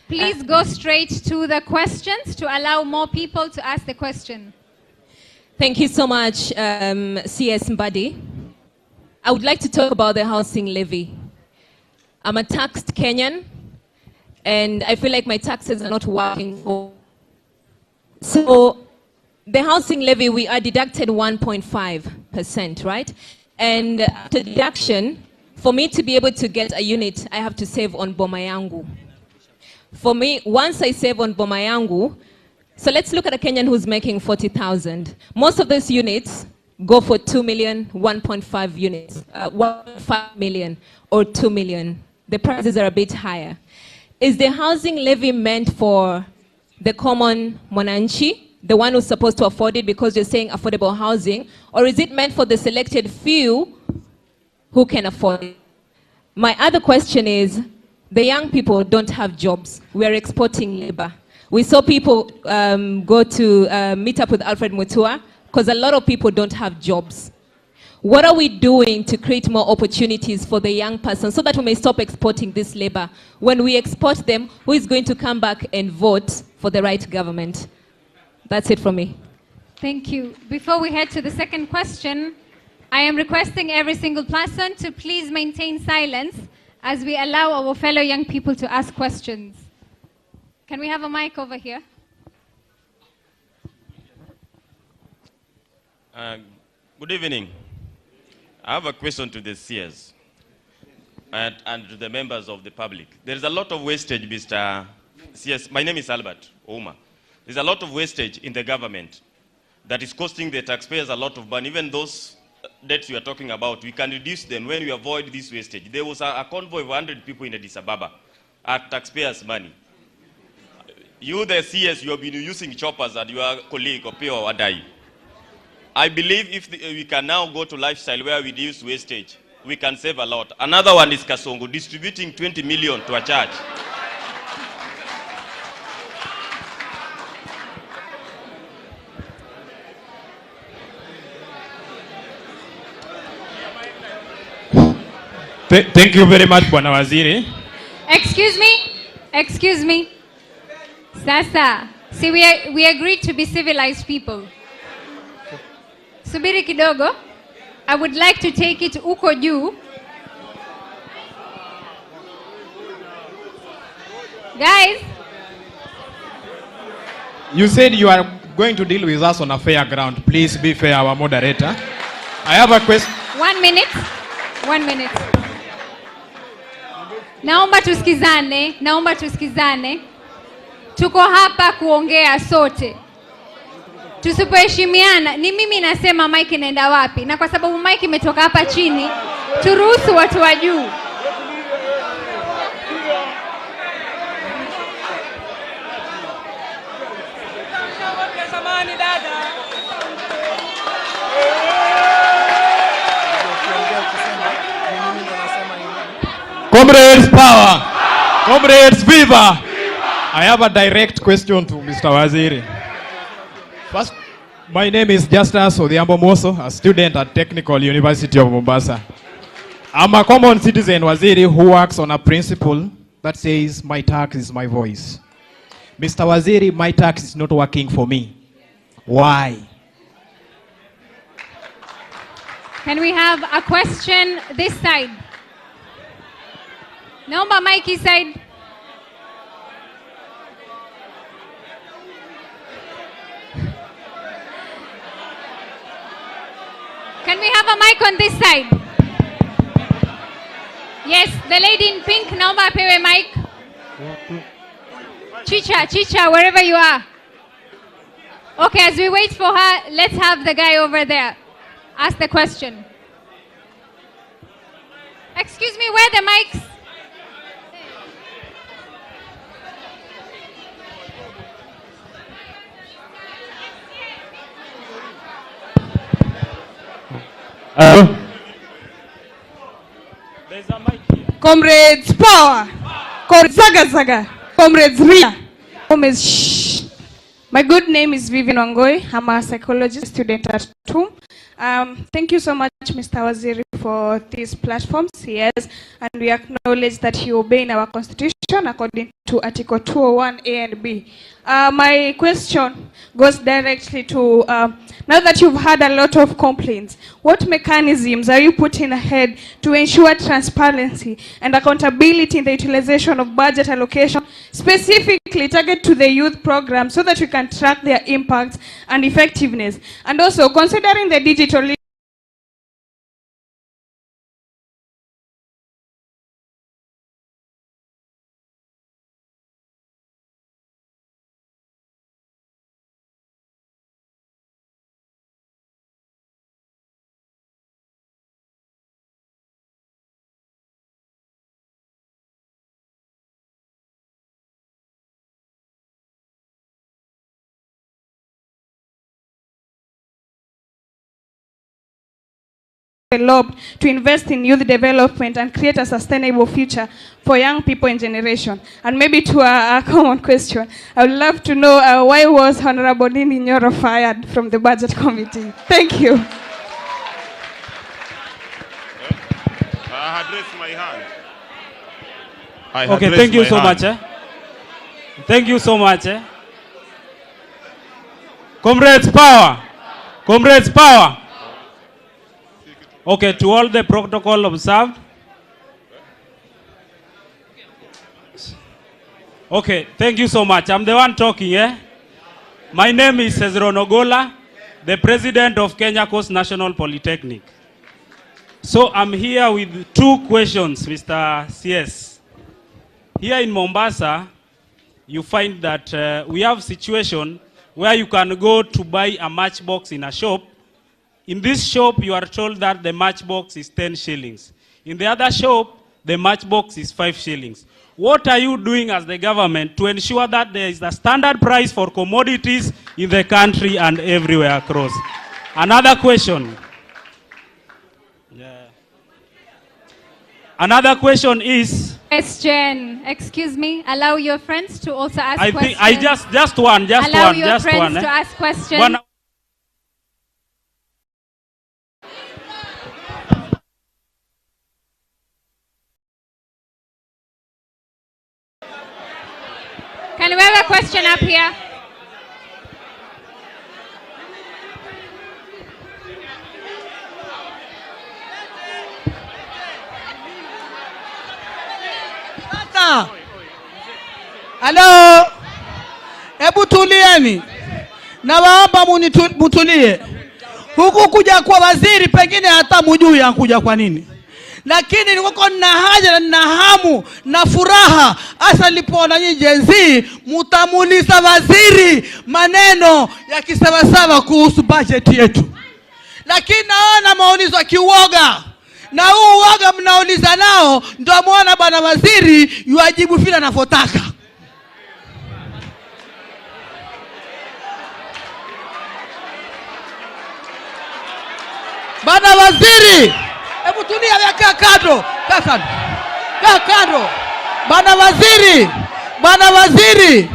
Please go straight to the questions to allow more people to ask the question. Thank you so much, CS Mbadi. I would like to talk about the housing levy. I'm a taxed Kenyan, and I feel like my taxes are not working. So the housing levy, we are deducted 1.5%, right? And after deduction, for me to be able to get a unit, I have to save on boma yangu. For me, once I save on boma yangu, so let's look at a Kenyan who's making 40,000. Most of those units go for 2 million, 1.5 units, 1.5 million or 2 million. The prices are a bit higher. Is the housing levy meant for the common mwananchi, the one who's supposed to afford it because you're saying affordable housing, or is it meant for the selected few who can afford it? My other question is, the young people don't have jobs. We're exporting labor. We saw people go to meet up with Alfred Mutua because a lot of people don't have jobs. What are we doing to create more opportunities for the young person so that we may stop exporting this labor? When we export them, who is going to come back and vote for the right government? That's it from me. Thank you. Before we head to the second question, I am requesting every single person to please maintain silence as we allow our fellow young people to ask questions. Can we have a mic over here? Good evening. I have a question to the CS and to the members of the public. There is a lot of wastage, Mr. CS. My name is Albert Ouma. There's a lot of wastage in the government. that is costing the taxpayers a lot of money. Even those debts you are talking about, we can reduce them when we avoid this wastage. There was a convoy of 100 people in Addis Ababa at taxpayers' money. You, the CS, you have been using choppers and your colleague, Opio Wadai. I believe if we can now go to lifestyle where we reduce wastage, we can save a lot. Another one is Kasongo, distributing 20 million to a church. Thank you very much, Bwana Waziri. Excuse me. Sasa, see, we agreed to be civilized people. Subiri kidogo. I would like to take it uko juu. Guys. You said you are going to deal with us on a fair ground. Please be fair, our moderator. I have a question. 1 minute. 1 minute. Naomba tusikizane. Tuko hapa kuongea sote. Tusipoheshimiana, ni mimi nasema mic inaenda wapi, na kwa sababu mic imetoka hapa chini, turuhusu watu wa juu. Comrades power! Comrades viva! I have a direct question to Mr. Waziri. First, my name is Justus Odhiambo Moso, a student at Technical University of Mombasa. I'm a common citizen, Waziri, who works on a principle that says my tax is my voice. Mr. Waziri, my tax is not working for me. Why? Can we have a question this side? Naomba mic hii side. Can we have a mic on this side? Yes, the lady in pink, naomba apewe mic. Chicha, wherever you are. Okay, as we wait for her, let's have the guy over there ask the question. Excuse me, where are the mics? There's a mic here. Comrades power. Comrades zaga. Comrades ria. Comrades shh. My good name is Vivian Wangoi. I'm a psychology student at TUM. Thank you so much, Mr. Waziri, for these platforms. Yes, and we acknowledge that you obey our constitution according to Article 201 A and B. My question goes directly to, now that you've had a lot of complaints, what mechanisms are you putting ahead to ensure transparency and accountability in the utilization of budget allocation, specifically targeted to the youth program, so that we can track their impacts and effectiveness? And also, considering the digital developed to invest in youth development and create a sustainable future for young people and generation. And maybe to a common question, I would love to know why was Honorable Nini Nyoro fired from the budget committee? Thank you. I had raised my hand. Okay, thank you so much. Thank you so much. Comrades power! Comrades power! Okay, to all the protocol observed. Okay, thank you so much. I'm the one talking, My name is Hezron Ogola, the president of Kenya Coast National Polytechnic. So I'm here with two questions, Mr. CS. Here in Mombasa, you find that we have situation where you can go to buy a matchbox in a shop. In this shop, you are told that the matchbox is 10 shillings. In the other shop, the matchbox is 5 shillings. What are you doing as the government to ensure that there is a standard price for commodities in the country and everywhere across? Another question. Another question is... Question. Excuse me. Allow your friends to also ask questions. I think just one. Allow your friends to ask questions. Can we have a question up here? Hello. Hebu tulieni. Nawaomba mutulie. Huku kuja kwa waziri pengine hata mjui ankuja kwa nini. Lakini niko na haja na nina hamu na furaha hasa nilipoona nyinyi Gen Z mtamuuliza waziri maneno ya kisawasawa kuhusu budget yetu. Lakini naona maulizo ya kiuoga. Na huu uoga mnauliza nao ndio muona bwana waziri yuajibu vile anavyotaka. Bwana waziri, hebu tulia weka kando, kaa kando. Bwana waziri,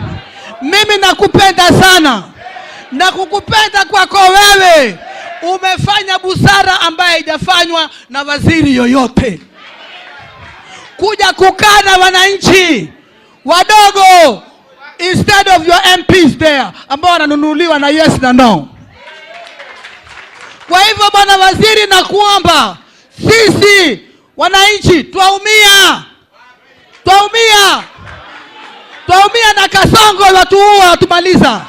mimi nakupenda sana. Na kukupenda kwako wewe, umefanya busara ambaye haijafanywa na waziri yoyote. Kuja kukaa na wananchi wadogo instead of your MPs there ambao wananunuliwa na yes na no. Kwa hivyo bwana waziri, nakuomba sisi wananchi twaumia na Kasongo watuua tumaliza.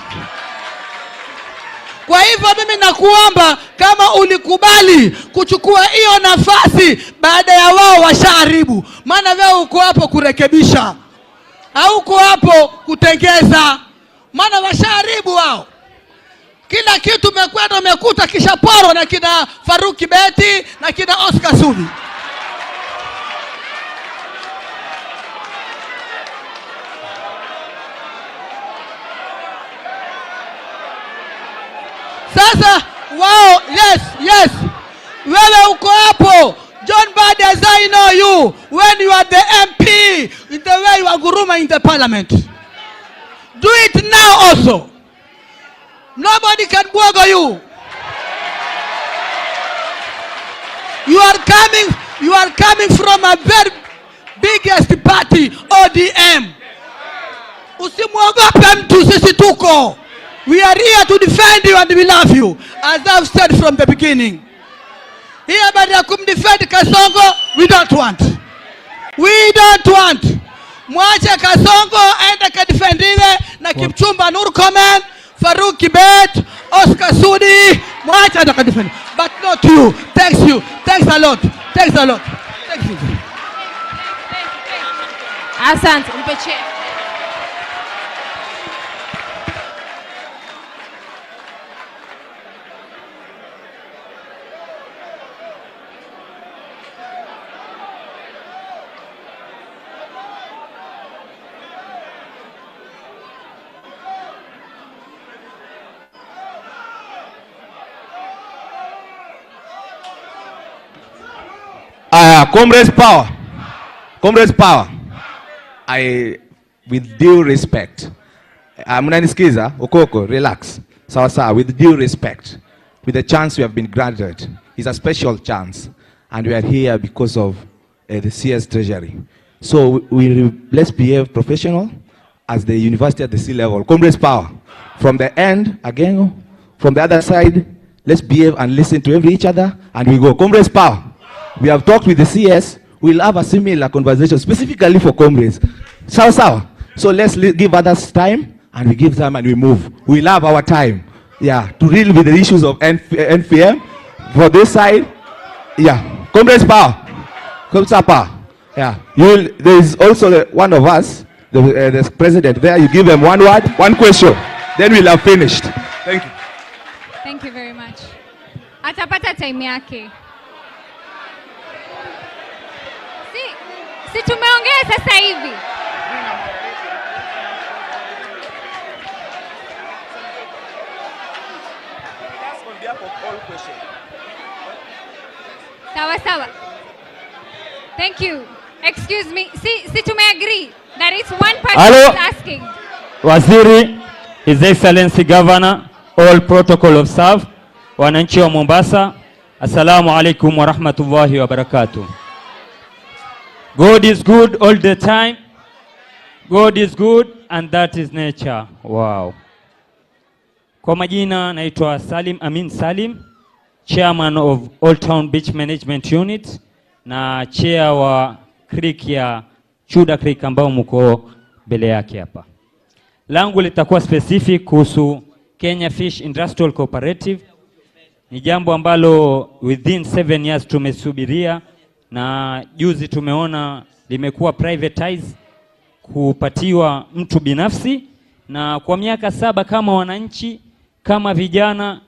Kwa hivyo mimi nakuomba kama ulikubali kuchukua hiyo nafasi baada ya wao washaharibu, maana wewe uko hapo kurekebisha, hauko hapo kutengeza, maana washaharibu wao. Kila kitu umekwenda umekuta kisha poro na kina Faruki Beti na kina Oscar Sudi. Sasa wao yes wewe uko hapo John Mbadi, as I know you, when you are the MP, in the way you are guruma in the parliament, do it now also. Nobody can boggle you. You are coming from a very biggest party, ODM. Usimwogope mtu, sisi tuko. We are here to defend you and we love you, as I've said from the beginning. Here by the defend Kasongo, we don't want. Mwache Kasongo aende kadefendiwe na Kipchumba Nurkomen, Farouk Kibet, Oscar Sudi, mwache aende kadefendi. But not you. Thanks you. Thanks a lot. Thank you. Asante, mpeche. Comrades power. With due respect, mnanisikiza? Okoko, relax. Sawa, with due respect, with the chance we have been granted, it's a special chance, and we are here because of the CS Treasury. So let's behave professional as the university at the sea level. Comrades power. From the end, again, from the other side, let's behave and listen to each other, and we go. Comrades power. We have talked with the CS. We'll have a similar conversation specifically for comrades. Sawa. So let's give others time, and we give them and we move. We'll have our time, to deal with the issues of NFM. For this side, comrades power. There is also one of us, the president there. You give them one word, one question. then we'll have finished. Thank you. Thank you very much. Atapata time yake. Si tumeongea sasa hivi. Sawa sawa. Thank you. Excuse me. Si tumeagree that it's one person who's asking. Waziri, His Excellency Governor, all protocol observed. Wananchi wa Mombasa, assalamu alaikum wa rahmatullahi wa barakatuh. God is good all the time. God is good and that is nature. Wow. Kwa majina naitwa Salim Amin Salim, Chairman of Old Town Beach Management Unit na chair wa creek ya Chuda Creek ambao mko mbele yake hapa. Langu litakuwa specific kuhusu Kenya Fish Industrial Cooperative. Ni jambo ambalo within 7 years tumesubiria na juzi tumeona limekuwa privatized kupatiwa mtu binafsi, na kwa miaka 7 kama wananchi, kama vijana,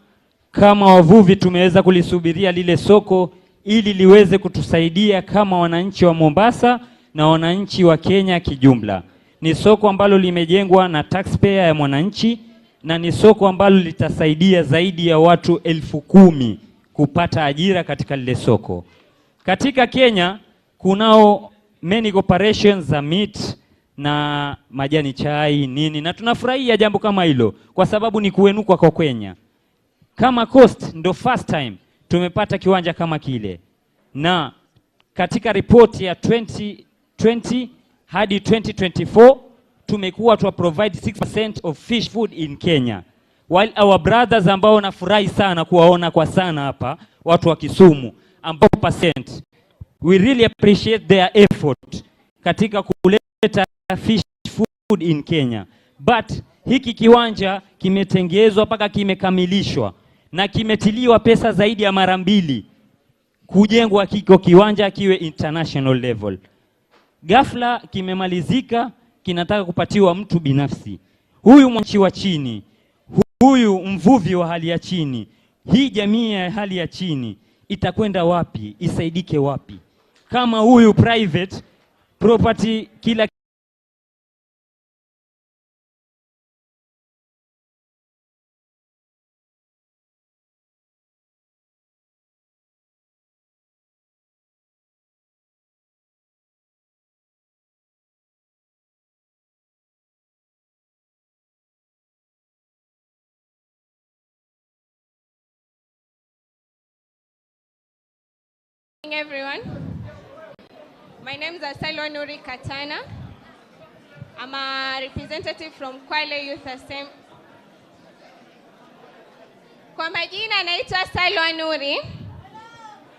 kama wavuvi tumeweza kulisubiria lile soko ili liweze kutusaidia kama wananchi wa Mombasa na wananchi wa Kenya kijumla. Ni soko ambalo limejengwa na taxpayer ya mwananchi na ni soko ambalo litasaidia zaidi ya watu 10,000 kupata ajira katika lile soko. Katika Kenya kunao many corporations za meat na majani chai nini, na tunafurahia jambo kama hilo kwa sababu ni kuenuka kwa Kenya. Kama Coast ndo first time tumepata kiwanja kama kile, na katika report ya 2020 hadi 2024 tumekuwa tu provide 6% of fish food in Kenya, while our brothers ambao nafurahi sana kuwaona kwa sana hapa, watu wa Kisumu ambao percent, we really appreciate their effort katika kuleta fish food in Kenya. But hiki kiwanja kimetengezwa mpaka kimekamilishwa na kimetiliwa pesa zaidi ya mara 2 kujengwa kiko kiwanja kiwe international level. Ghafla kimemalizika, kinataka kupatiwa mtu binafsi. Huyu mwananchi wa chini, huyu mvuvi wa hali ya chini, hii jamii ya hali ya chini itakwenda wapi? Isaidike wapi? Kama huyu private property kila everyone. My name is Asailwa Nuri Katana. I'm a representative from Kwale Youth Assembly. Kwa majina naitwa Asailwa Nuri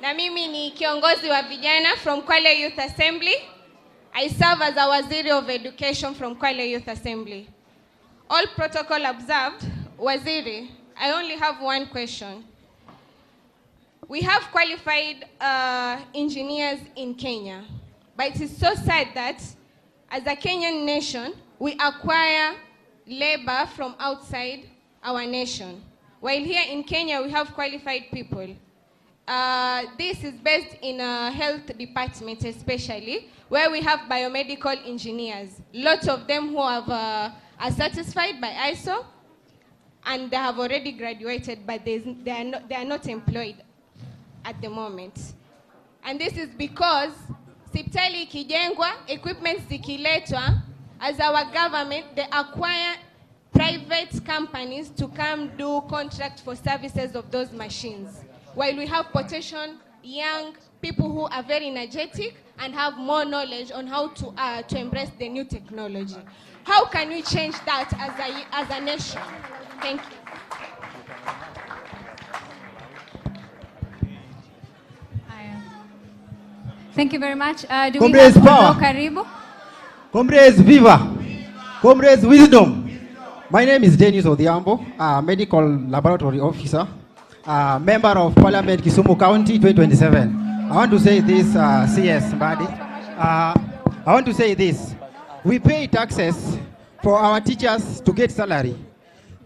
na mimi ni kiongozi wa vijana from Kwale Youth Assembly. I serve as a Waziri of Education from Kwale Youth Assembly. All protocol observed. Waziri, I only have one question. We have qualified engineers in Kenya, but it is so sad that as a Kenyan nation, we acquire labor from outside our nation. While here in Kenya, we have qualified people. This is based in a health department especially, where we have biomedical engineers. Lots of them who have, are satisfied by ISO, and they have already graduated, but they are not employed at the moment. And this is because sipitali ikijengwa, equipment zikiletwa, as our government, they acquire private companies to come do contract for services of those machines. While we have potential young people who are very energetic and have more knowledge on how to embrace the new technology. How can we change that as a nation? Thank you. Thank you very much. Do Comrades we have power. Karibu? Comrades Viva. Comrades Wisdom. My name is Dennis Odhiambo, medical laboratory officer, member of Parliament Kisumu County 2027. I want to say this, CS Mbadi. I want to say this. We pay taxes for our teachers to get salary.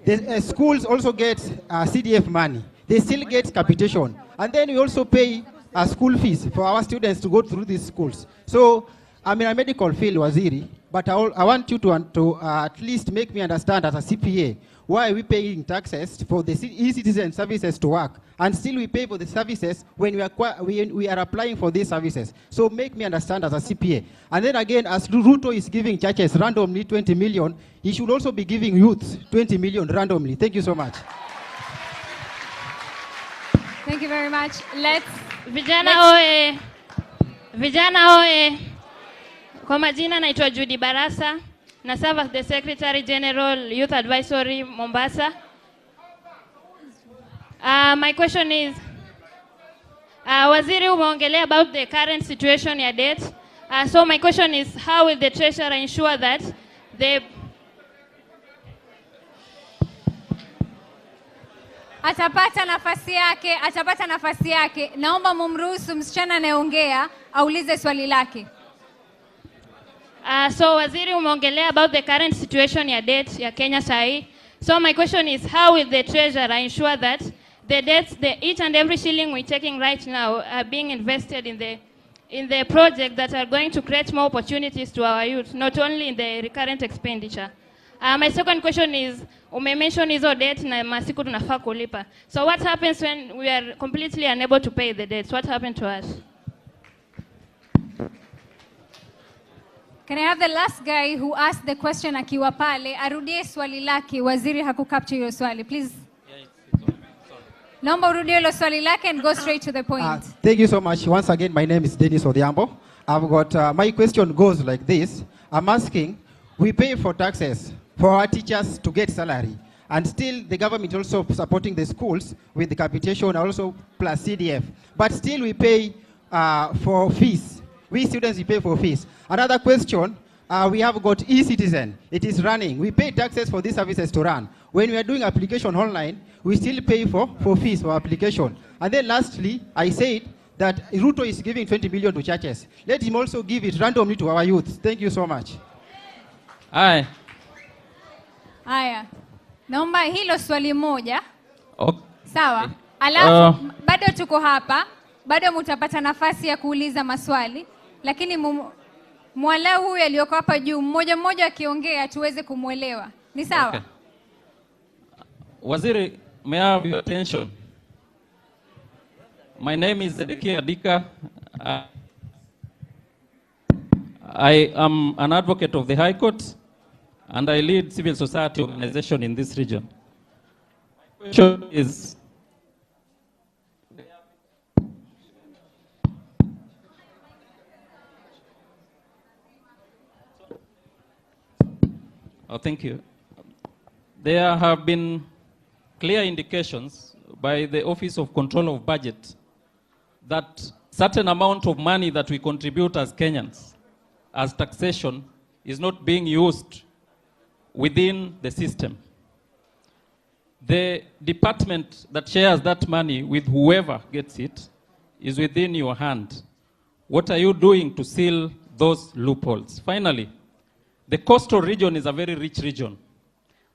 The schools also get CDF money. They still get capitation. And then we also pay school fees for our students to go through these schools. So I'm in a medical field, Waziri, but I want you to at least make me understand as a CPA, why are we paying taxes for the e-citizen services to work, and still we pay for the services when we are applying for these services. So make me understand as a CPA. And then again, as Ruto is giving churches randomly 20 million, he should also be giving youths 20 million randomly. Thank you so much. Thank you very much. Vijana oe. Vijana oe. Kwa majina naitwa Judy Barasa. Na serve as the Secretary General Youth Advisory Mombasa. My question is, Waziri umeongelea about the current situation ya debt. So my question is, how will the Treasurer ensure that the Atapata nafasi yake. Naomba mumruhusu msichana anayeongea aulize swali lake. So Waziri umeongelea about the current situation ya debt ya Kenya sahi. So my question is, how will the Treasurer ensure that the debts, each and every shilling we're taking right now are being invested in the project that are going to create more opportunities to our youth, not only in the recurrent expenditure? My second question is, umemention hizo debt na masiku tunafaa kulipa. So what happens when we are completely unable to pay the debts? What happened to us? Can I have the last guy who asked the question akiwa pale arudie swali lake? Waziri hakukapture hiyo swali. Please. Naomba urudie hilo swali lake and go straight to the point. Thank you so much. Once again, my name is Dennis Odhiambo. I've got, my question goes like this. I'm asking, we pay for taxes for our teachers to get salary. And still, the government also supporting the schools with the capitation, also plus CDF. But still, we pay for fees. We students, we pay for fees. Another question, we have got e-citizen. It is running. We pay taxes for these services to run. When we are doing application online, we still pay for fees for application. And then lastly, I said that Ruto is giving 20 million to churches. Let him also give it randomly to our youth. Thank you so much. Aye. Haya. Naomba hilo swali moja. Okay. Sawa. Alafu bado tuko hapa. Bado mtapata nafasi ya kuuliza maswali. Lakini mwalau huyu aliyoko hapa juu mmoja mmoja akiongea tuweze kumuelewa. Ni sawa? Okay. Waziri, may I have your attention? My name is Zedekia Dika. I am an advocate of the High Court and I lead civil society organization in this region. My question is, thank you. There have been clear indications by the Office of Control of Budget that certain amount of money that we contribute as Kenyans, as taxation, is not being used within the system. The department that shares that money with whoever gets it is within your hand. What are you doing to seal those loopholes? Finally, the coastal region is a very rich region.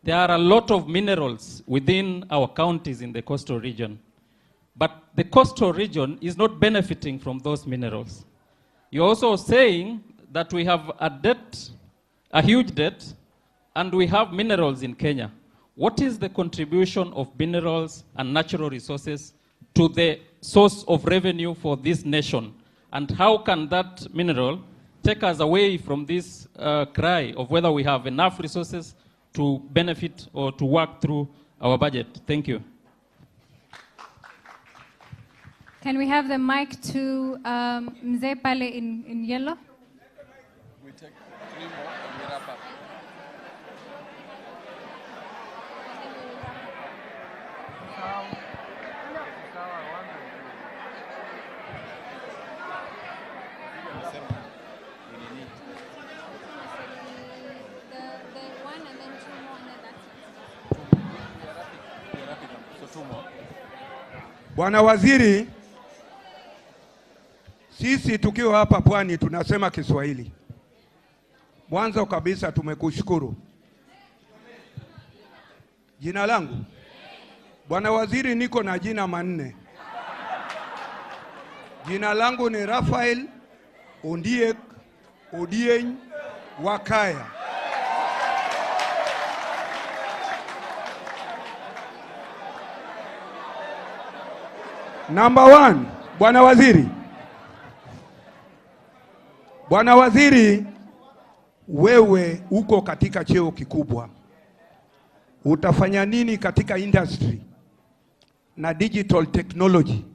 There are a lot of minerals within our counties in the coastal region. But the coastal region is not benefiting from those minerals. You're also saying that we have a debt, a huge debt, and we have minerals in Kenya. What is the contribution of minerals and natural resources to the source of revenue for this nation? And how can that mineral take us away from this cry of whether we have enough resources to benefit or to work through our budget? Thank you. Can we have the mic to Mzee pale in yellow? We take 3 more and we wrap up. Bwana Waziri, sisi tukiwa hapa Pwani tunasema Kiswahili. Mwanzo kabisa tumekushukuru. Jina langu? Bwana Waziri, niko na jina manne. Jina langu ni Rafael Ondiek Odieny Wakaya. Number 1, Bwana Waziri. Bwana Waziri, wewe uko katika cheo kikubwa. Utafanya nini katika industry na digital technology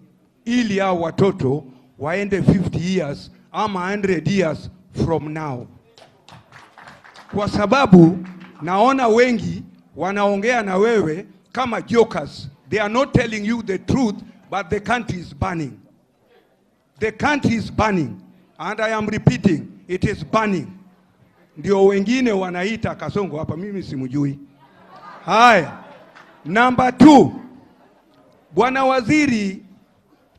ili hao watoto waende 50 years ama 100 years from now? Kwa sababu naona wengi wanaongea na wewe kama jokers. They are not telling you the truth, but the country is burning. The country is burning. And I am repeating, it is burning. Ndio wengine wanaita Kasongo hapa, mimi simujui. Haya. Number 2. Bwana Waziri,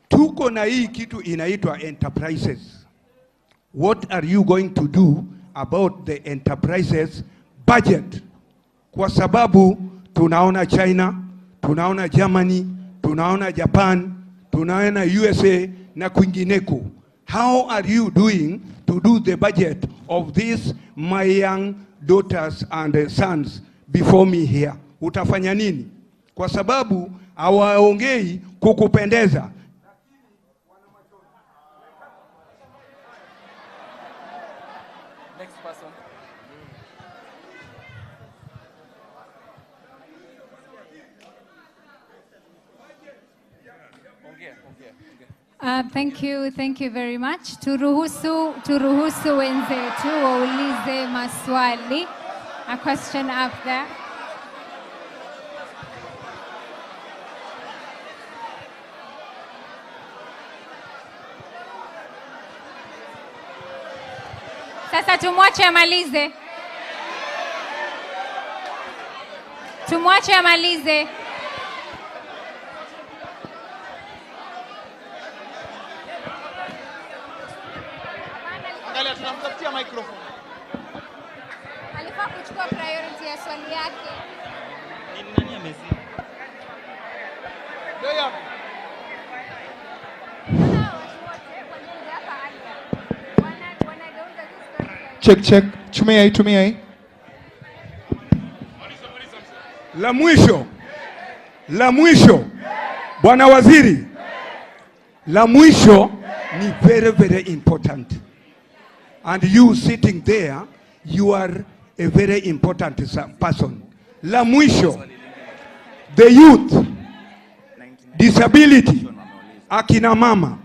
tuko na hii kitu inaitwa enterprises. What are you going to do about the enterprises budget? Kwa sababu tunaona China, tunaona Germany, tunaona Japan, tunaona USA na kwingineko. How are you doing to do the budget of these my young daughters and sons before me here? Utafanya nini? Kwa sababu hawaongei kukupendeza. Next person. Thank you very much. Turuhusu wenzetu waulize maswali. A question up there. Sasa tumwache amalize. Tumwache amalize. Angalia, tunamtafutia microphone. Alifaa kuchukua priority ya swali yake. Ni nani amezima? Ndio hapo. Check. Tumia hii. La mwisho. Bwana Waziri. La mwisho ni very, very important. And you sitting there, you are a very important person. La mwisho. The youth, disability, akina mama,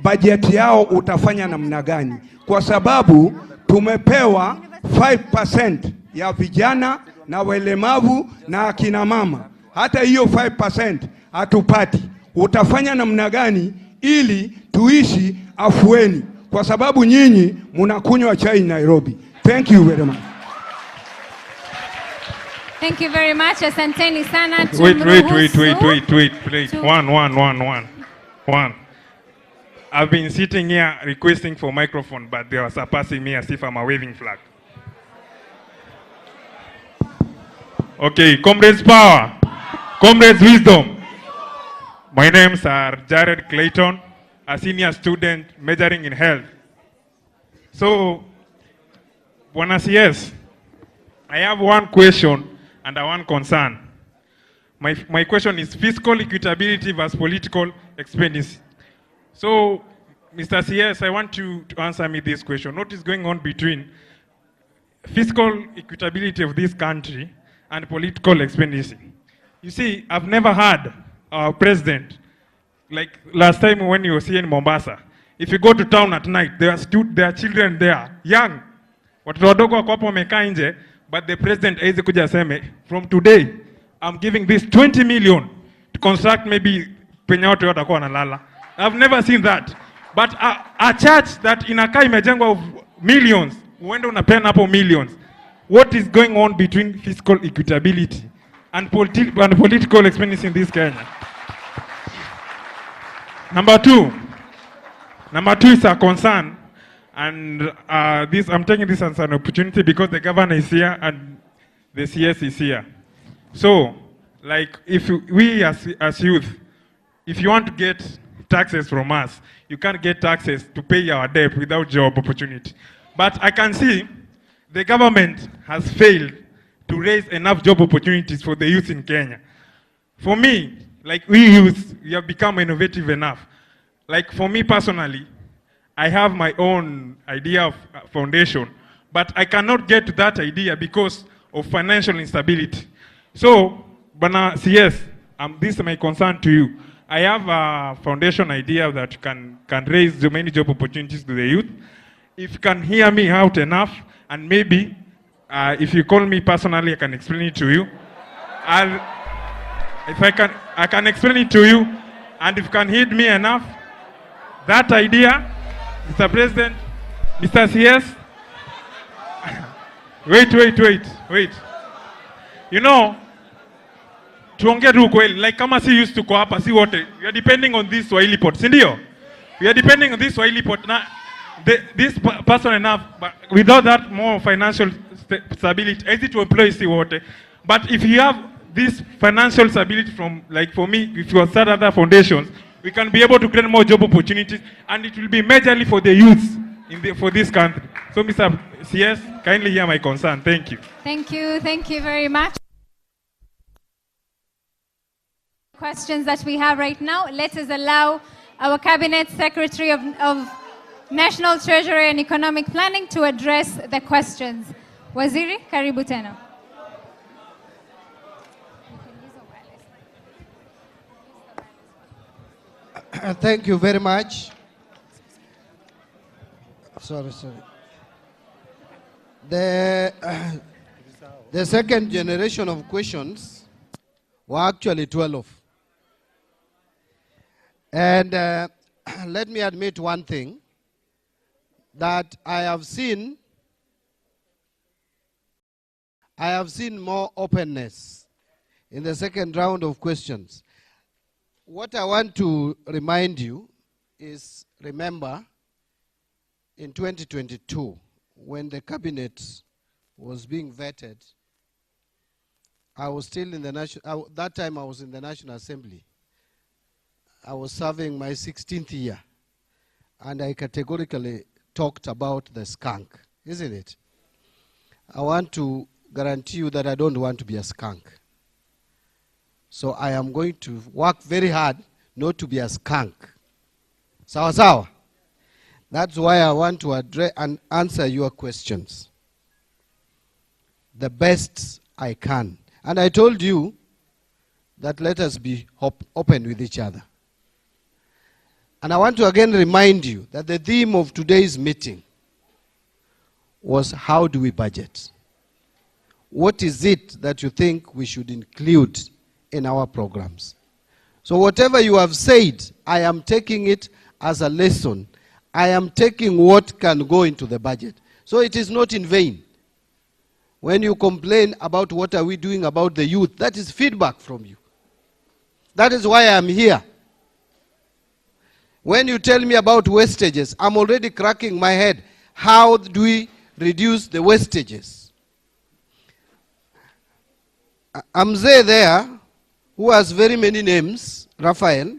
budget yao utafanya namna gani? Kwa sababu tumepewa 5% ya vijana na walemavu na akina mama. Hata hiyo 5% hatupati. Utafanya namna gani ili tuishi afueni? Kwa sababu nyinyi mnakunywa chai Nairobi. Thank you very much. Thank you very much. Asanteni sana. Wait, please. One. I've been sitting here requesting for microphone, but they are surpassing me as if I'm a waving flag. Okay, comrades power, comrades wisdom. My name's Jared Clayton, a senior student majoring in health. So, Bwana CS, I have one question and one concern. My question is fiscal equitability versus political expenditure. So, Mr. CS, I want you to answer me this question. What is going on between fiscal equitability of this country and political expenditure? You see, I've never had our president, like last time when you were here in Mombasa, if you go to town at night, there are children there, young. Watoto wadogo wako hapo wamekaa nje, but the president haizi kuja aseme, from today, I'm giving this 20 million to construct maybe penye watu watakuwa wanalala. I've never seen that. But a church that inakaa imejengwa of millions, uende unapeana hapo millions. What is going on between fiscal equitability and political expenditure in this Kenya? Number two is a concern, and I'm taking this as an opportunity because the governor is here and the CS is here. So, like if we as youth, if you want to get taxes from us, you can't get taxes to pay our debt without job opportunity. But I can see the government has failed to raise enough job opportunities for the youth in Kenya. For me, like we youth, we have become innovative enough. Like for me personally, I have my own idea of foundation, but I cannot get to that idea because of financial instability. So, Bana CS, this is my concern to you. I have a foundation idea that can raise so many job opportunities to the youth. If you can hear me out enough, and maybe if you call me personally, I can explain it to you. If I can explain it to you, and if you can hear me enough, that idea, Mr. President, Mr. CS, wait. You know, tuongee tu kweli, like kama si used to ko hapa, si wote. We are depending on this Swahili pot, si ndio? We are depending on this Swahili pot. Now, this person enough, but without that more financial stability, easy to employ si wote. But if you have this financial stability from, like for me, if you start other foundations, we can be able to create more job opportunities, and it will be majorly for the youth for this country. So, Mr. CS, kindly hear my concern. Thank you. Thank you very much. Questions that we have right now, let us allow our Cabinet Secretary of National Treasury and Economic Planning to address the questions. Waziri, karibu tena. Thank you very much. Sorry. The second generation of questions were actually 12. And let me admit one thing, that I have seen more openness in the second round of questions. What I want to remind you is, remember, in 2022, when the cabinet was being vetted, I was still in the national, that time I was in the National Assembly. I was serving my 16th year, and I categorically talked about the skunk, isn't it? I want to guarantee you that I don't want to be a skunk. So I am going to work very hard not to be a skunk. Sawa sawa? That's why I want to address and answer your questions the best I can. And I told you that let us be open with each other. And I want to again remind you that the theme of today's meeting was, how do we budget? What is it that you think we should include in our programs? So whatever you have said, I am taking it as a lesson. I am taking what can go into the budget. So it is not in vain. When you complain about what are we doing about the youth, that is feedback from you. That is why I am here. When you tell me about wastages, I'm already cracking my head. How do we reduce the wastages? Amze there, who has very many names, Raphael,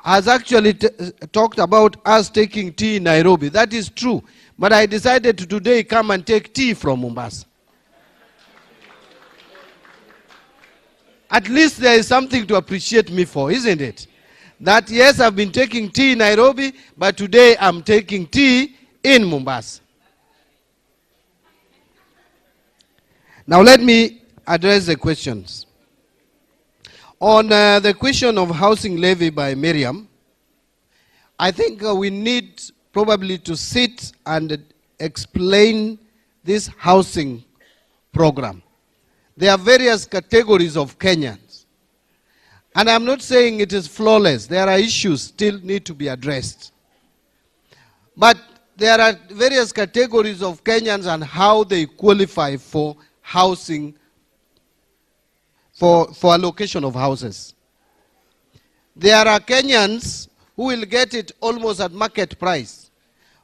has actually talked about us taking tea in Nairobi. That is true. But I decided to today come and take tea from Mombasa. At least there is something to appreciate me for, isn't it? That yes, I've been taking tea in Nairobi, but today I'm taking tea in Mombasa. Now let me address the questions. On the question of housing levy by Miriam, I think we need probably to sit and explain this housing program. There are various categories of Kenyans. And I'm not saying it is flawless. There are issues still need to be addressed. But there are various categories of Kenyans and how they qualify for housing, for allocation of houses. There are Kenyans who will get it almost at market price.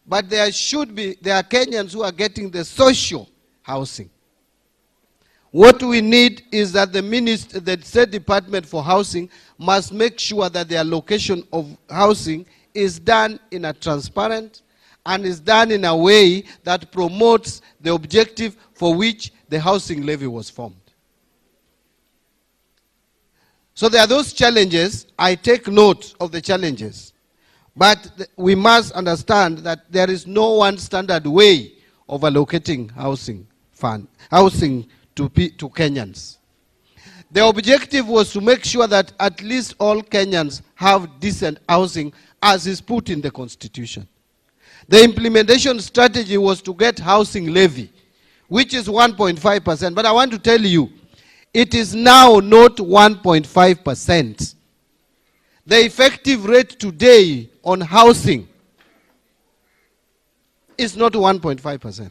But there are Kenyans who are getting the social housing. What we need is that the State Department for Housing must make sure that the allocation of housing is done in a transparent and is done in a way that promotes the objective for which the housing levy was formed. So there are those challenges. I take note of the challenges. But we must understand that there is no one standard way of allocating housing to Kenyans. The objective was to make sure that at least all Kenyans have decent housing as is put in the Constitution. The implementation strategy was to get housing levy, which is 1.5%. But I want to tell you, it is now not 1.5%. The effective rate today on housing is not 1.5%.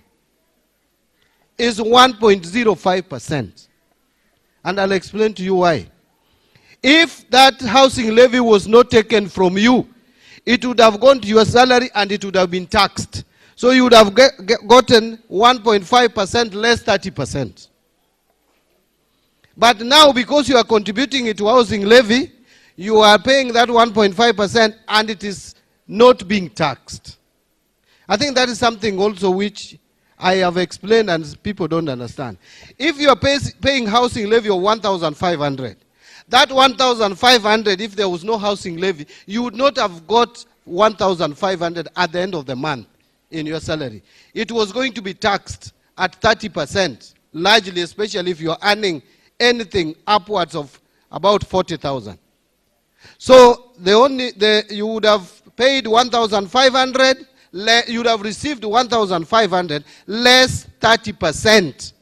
It's 1.05%. And I'll explain to you why. If that housing levy was not taken from you, it would have gone to your salary and it would have been taxed. So you would have gotten 1.5% less 30%. But now, because you are contributing it to housing levy, you are paying that 1.5% and it is not being taxed. I think that is something also which I have explained and people don't understand. If you are paying housing levy of 1,500, that 1,500, if there was no housing levy, you would not have got 1,500 at the end of the month in your salary. It was going to be taxed at 30%, largely, especially if you are earning anything upwards of about 40,000. So you would have paid 1,500, you would have received 1,500 less 30%,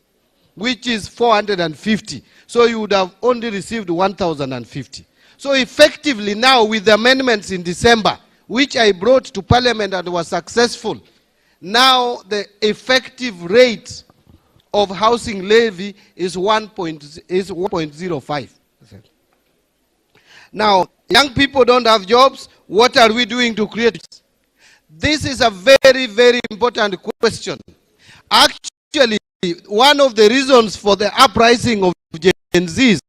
which is 450. So you would have only received 1,050. So effectively now, with the amendments in December, which I brought to Parliament and was successful, now the effective rate of housing levy is 1.05%. Now, young people don't have jobs. What are we doing to create jobs? This is a very, very important question. Actually, one of the reasons for the uprising of Gen Zs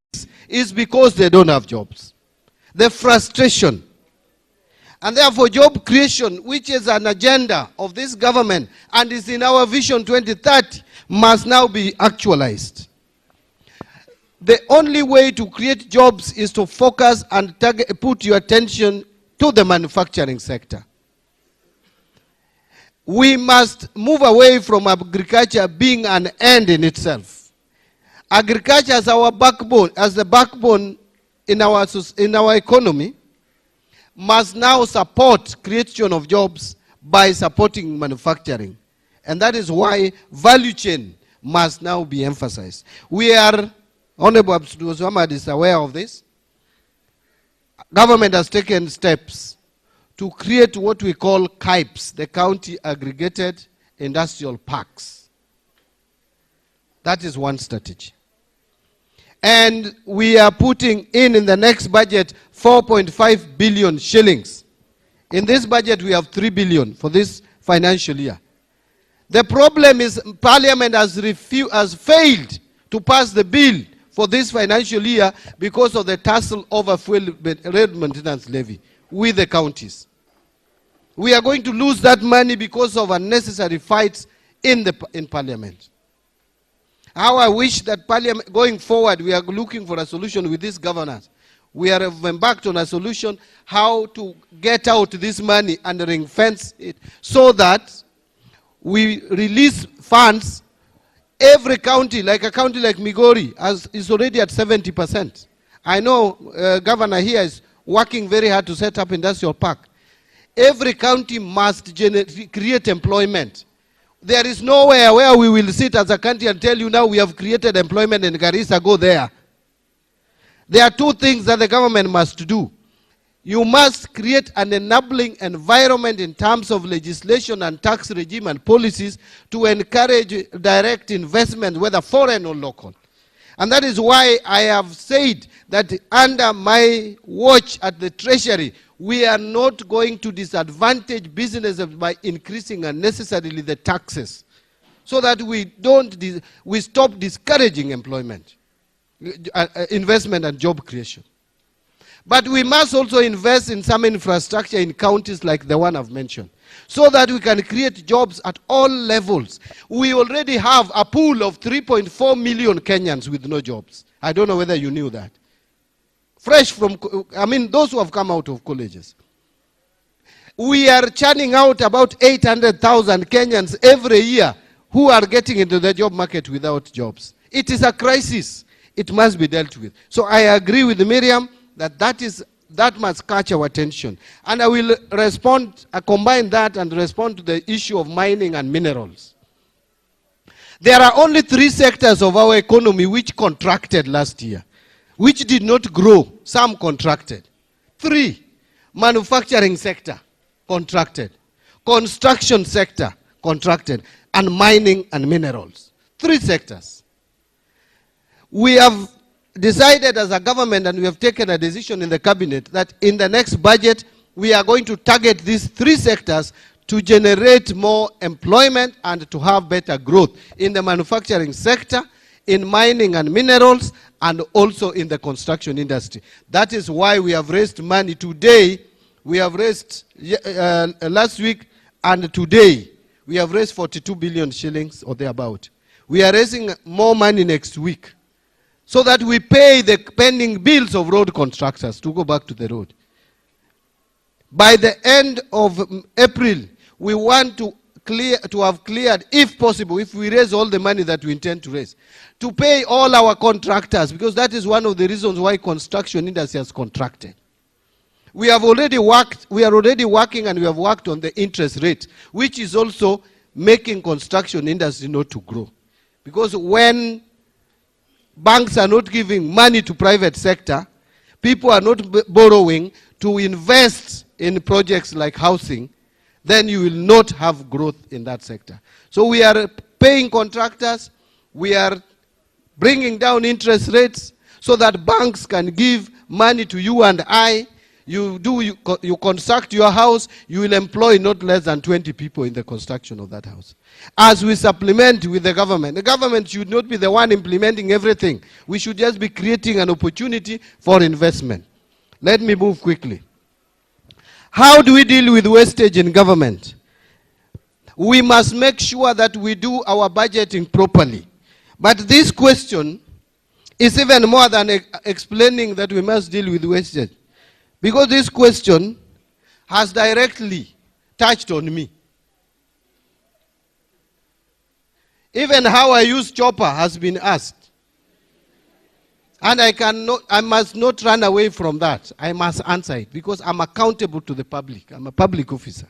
is because they don't have jobs. The frustration. And therefore, job creation, which is an agenda of this government and is in our Vision 2030, must now be actualized. The only way to create jobs is to focus and put your attention to the manufacturing sector. We must move away from agriculture being an end in itself. Agriculture as our backbone, as the backbone in our economy, must now support creation of jobs by supporting manufacturing. And that is why value chain must now be emphasized. We are, Honorable Abdul Samad is aware of this. Government has taken steps to create what we call CAIPs, the County Aggregated Industrial Parks. That is one strategy. And we are putting in the next budget 4.5 billion shillings. In this budget, we have 3 billion for this financial year. The problem is Parliament has failed to pass the bill for this financial year because of the tussle over fuel road maintenance levy with the counties. We are going to lose that money because of unnecessary fights in Parliament. How I wish that Parliament, going forward, we are looking for a solution with these governors. We have embarked on a solution how to get out this money and ring fence it so that we release funds. Every county, like a county like Migori, is already at 70%. I know governor here is working very hard to set up industrial park. Every county must create employment. There is nowhere where we will sit as a country and tell you now we have created employment in Garissa, go there. There are two things that the government must do. You must create an enabling environment in terms of legislation and tax regime and policies to encourage direct investment, whether foreign or local. And that is why I have said that under my watch at the Treasury, we are not going to disadvantage businesses by increasing unnecessarily the taxes so that we stop discouraging employment, investment and job creation. But we must also invest in some infrastructure in counties like the one I've mentioned, so that we can create jobs at all levels. We already have a pool of 3.4 million Kenyans with no jobs. I don't know whether you knew that. Fresh from, those who have come out of colleges. We are churning out about 800,000 Kenyans every year who are getting into the job market without jobs. It is a crisis. It must be dealt with. So I agree with Miriam that must catch our attention. And I will combine that and respond to the issue of mining and minerals. There are only 3 sectors of our economy which contracted last year, which did not grow. Some contracted. 3, manufacturing sector, contracted. Construction sector, contracted. And mining and minerals. 3 sectors. We have decided as a government, and we have taken a decision in the cabinet, that in the next budget, we are going to target these 3 sectors to generate more employment and to have better growth in the manufacturing sector, in mining and minerals, and also in the construction industry. That is why we have raised money today. We have raised last week and today, we have raised 42 billion shillings or thereabout. We are raising more money next week, so that we pay the pending bills of road contractors to go back to the road. By the end of April, we want to have cleared, if possible, if we raise all the money that we intend to raise, to pay all our contractors, because that is one of the reasons why construction industry has contracted. We are already working, and we have worked on the interest rate, which is also making construction industry not to grow. Because when banks are not giving money to private sector, people are not borrowing to invest in projects like housing, then you will not have growth in that sector. So we are paying contractors, we are bringing down interest rates so that banks can give money to you and I. You construct your house, you will employ not less than 20 people in the construction of that house. As we supplement with the government should not be the one implementing everything. We should just be creating an opportunity for investment. Let me move quickly. How do we deal with wastage in government? We must make sure that we do our budgeting properly. But this question is even more than explaining that we must deal with wastage. Because this question has directly touched on me. Even how I use chopper has been asked. And I must not run away from that. I must answer it because I'm accountable to the public. I'm a public officer.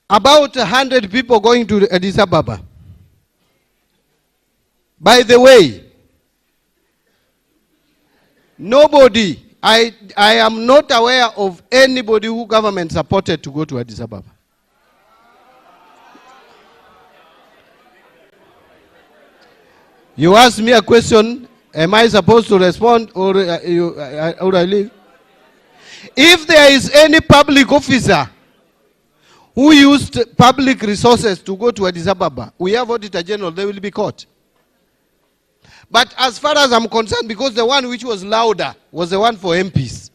About 100 people going to Addis Ababa. By the way, nobody, I am not aware of anybody who government supported to go to Addis Ababa. You asked me a question, am I supposed to respond or I leave? If there is any public officer who used public resources to go to Addis Ababa, we have Auditor General, they will be caught. But as far as I'm concerned, because the one which was louder was the one for MPs,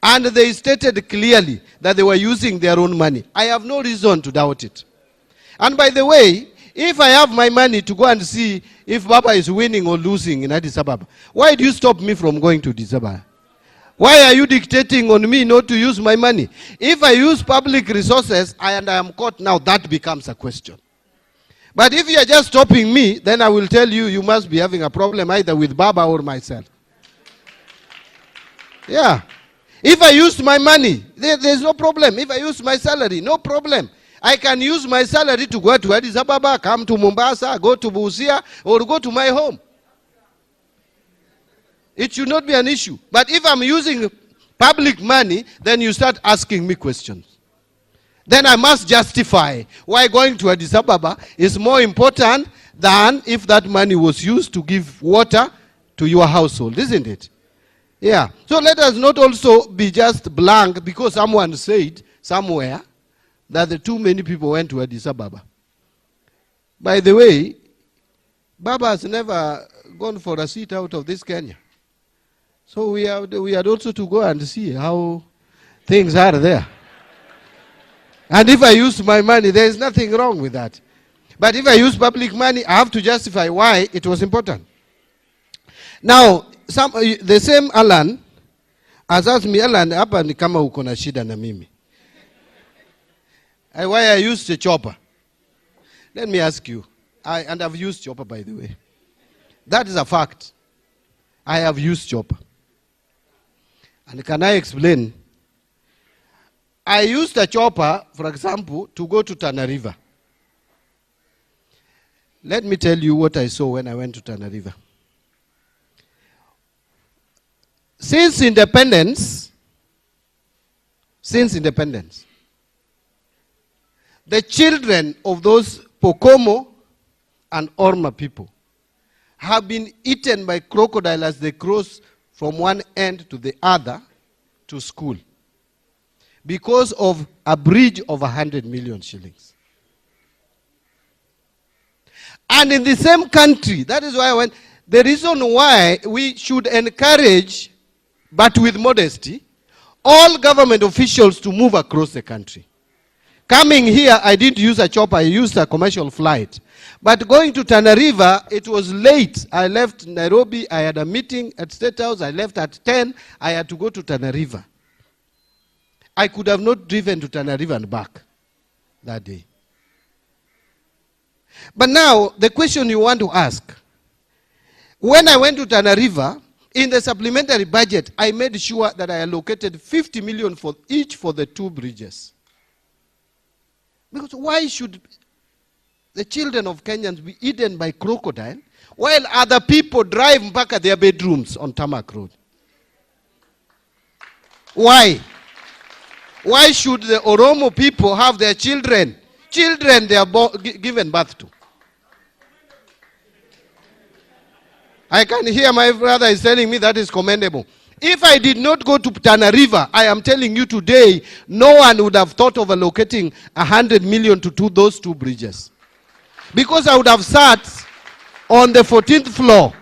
and they stated clearly that they were using their own money, I have no reason to doubt it. And by the way, if I have my money to go and see if Baba is winning or losing in Addis Ababa, why do you stop me from going to Addis Ababa? Why are you dictating on me not to use my money? If I use public resources and I am caught now, that becomes a question. But if you are just stopping me, then I will tell you, you must be having a problem either with Baba or myself. Yeah. If I use my money, there's no problem. If I use my salary, no problem. I can use my salary to go to Addis Ababa, come to Mombasa, go to Busia, or go to my home. It should not be an issue. But if I'm using public money, then you start asking me questions. Then I must justify why going to Addis Ababa is more important than if that money was used to give water to your household, isn't it? Yeah. So let us not also be just blank because someone said somewhere that too many people went to Addis Ababa. By the way, Baba has never gone for a seat out of this Kenya. So we had also to go and see how things are there. And if I use my money, there is nothing wrong with that. But if I use public money, I have to justify why it was important. Now, the same Alan has asked me, Alan, hapa ni kama uko na shida na mimi. Why I used a chopper? Let me ask you. And I've used chopper, by the way. That is a fact. I have used chopper. And can I explain? I used a chopper, for example, to go to Tana River. Let me tell you what I saw when I went to Tana River. Since independence, the children of those Pokomo and Orma people have been eaten by crocodile as they cross from one end to the other to school because of a bridge of 100 million shillings. And in the same country, that is why I went, the reason why we should encourage, but with modesty, all government officials to move across the country. Coming here, I didn't use a chopper, I used a commercial flight. But going to Tana River, it was late. I left Nairobi, I had a meeting at State House, I left at 10, I had to go to Tana River. I could have not driven to Tana River and back that day. But now, the question you want to ask, when I went to Tana River, in the supplementary budget, I made sure that I allocated 50 million for each for the 2 bridges. Because why should the children of Kenyans be eaten by crocodile while other people drive back at their bedrooms on Tarmac Road? Why? Why should the Oromo people have their children they are given birth to? I can hear my brother is telling me that is commendable. If I did not go to Tana River, I am telling you today, no one would have thought of allocating 100 million to those 2 bridges. Because I would have sat on the 14th floor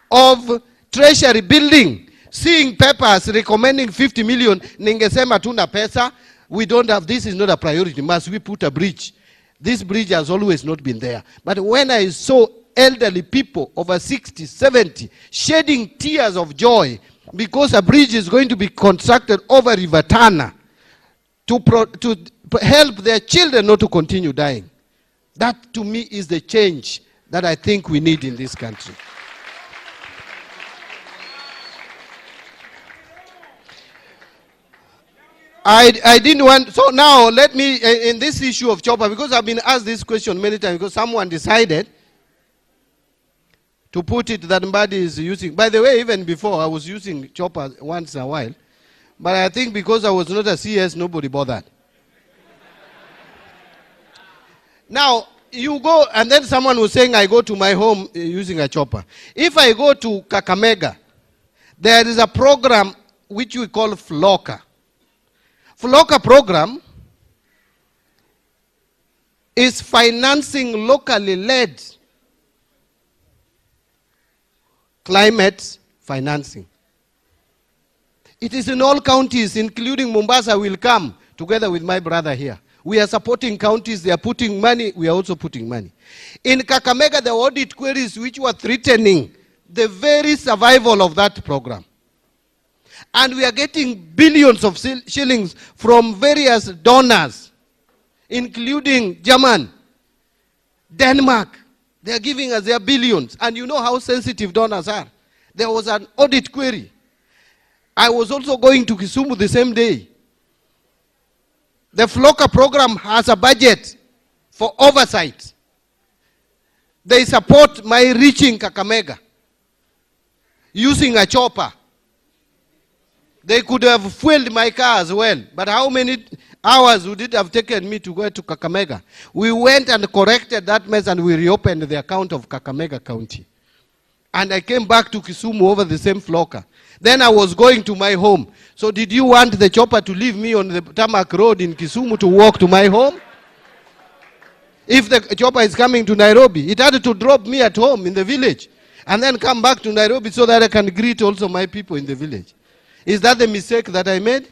of Treasury building, seeing papers recommending 50 million, ningesema tuna pesa, we don't have, this is not a priority, must we put a bridge? This bridge has always not been there. But when I saw elderly people over 60, 70, shedding tears of joy because a bridge is going to be constructed over River Tana to help their children not to continue dying. That to me is the change that I think we need in this country. I didn't want, so now let me, in this issue of chopper, because I've been asked this question many times, because someone decided to put it that Mbadi is using. By the way, even before, I was using chopper once in a while. But I think because I was not a CS, nobody bothered. Now, you go, and then someone was saying, I go to my home using a chopper. If I go to Kakamega, there is a program which we call FLOCA. FLOCA program is financing locally led climate financing. It is in all counties, including Mombasa will come together with my brother here. We are supporting counties, they are putting money, we are also putting money. In Kakamega, the audit queries which were threatening the very survival of that program. And we are getting billions of shillings from various donors, including German, Denmark. They are giving us their billions. And you know how sensitive donors are. There was an audit query. I was also going to Kisumu the same day. The FLOCA program has a budget for oversight. They support my reaching Kakamega using a chopper. They could have fueled my car as well. But how many hours would it have taken me to go to Kakamega? We went and corrected that mess and we reopened the account of Kakamega County. And I came back to Kisumu over the same FLOCA. Then I was going to my home. So did you want the chopper to leave me on the Tarmac Road in Kisumu to walk to my home? If the chopper is coming to Nairobi, it had to drop me at home in the village and then come back to Nairobi so that I can greet also my people in the village. Is that the mistake that I made?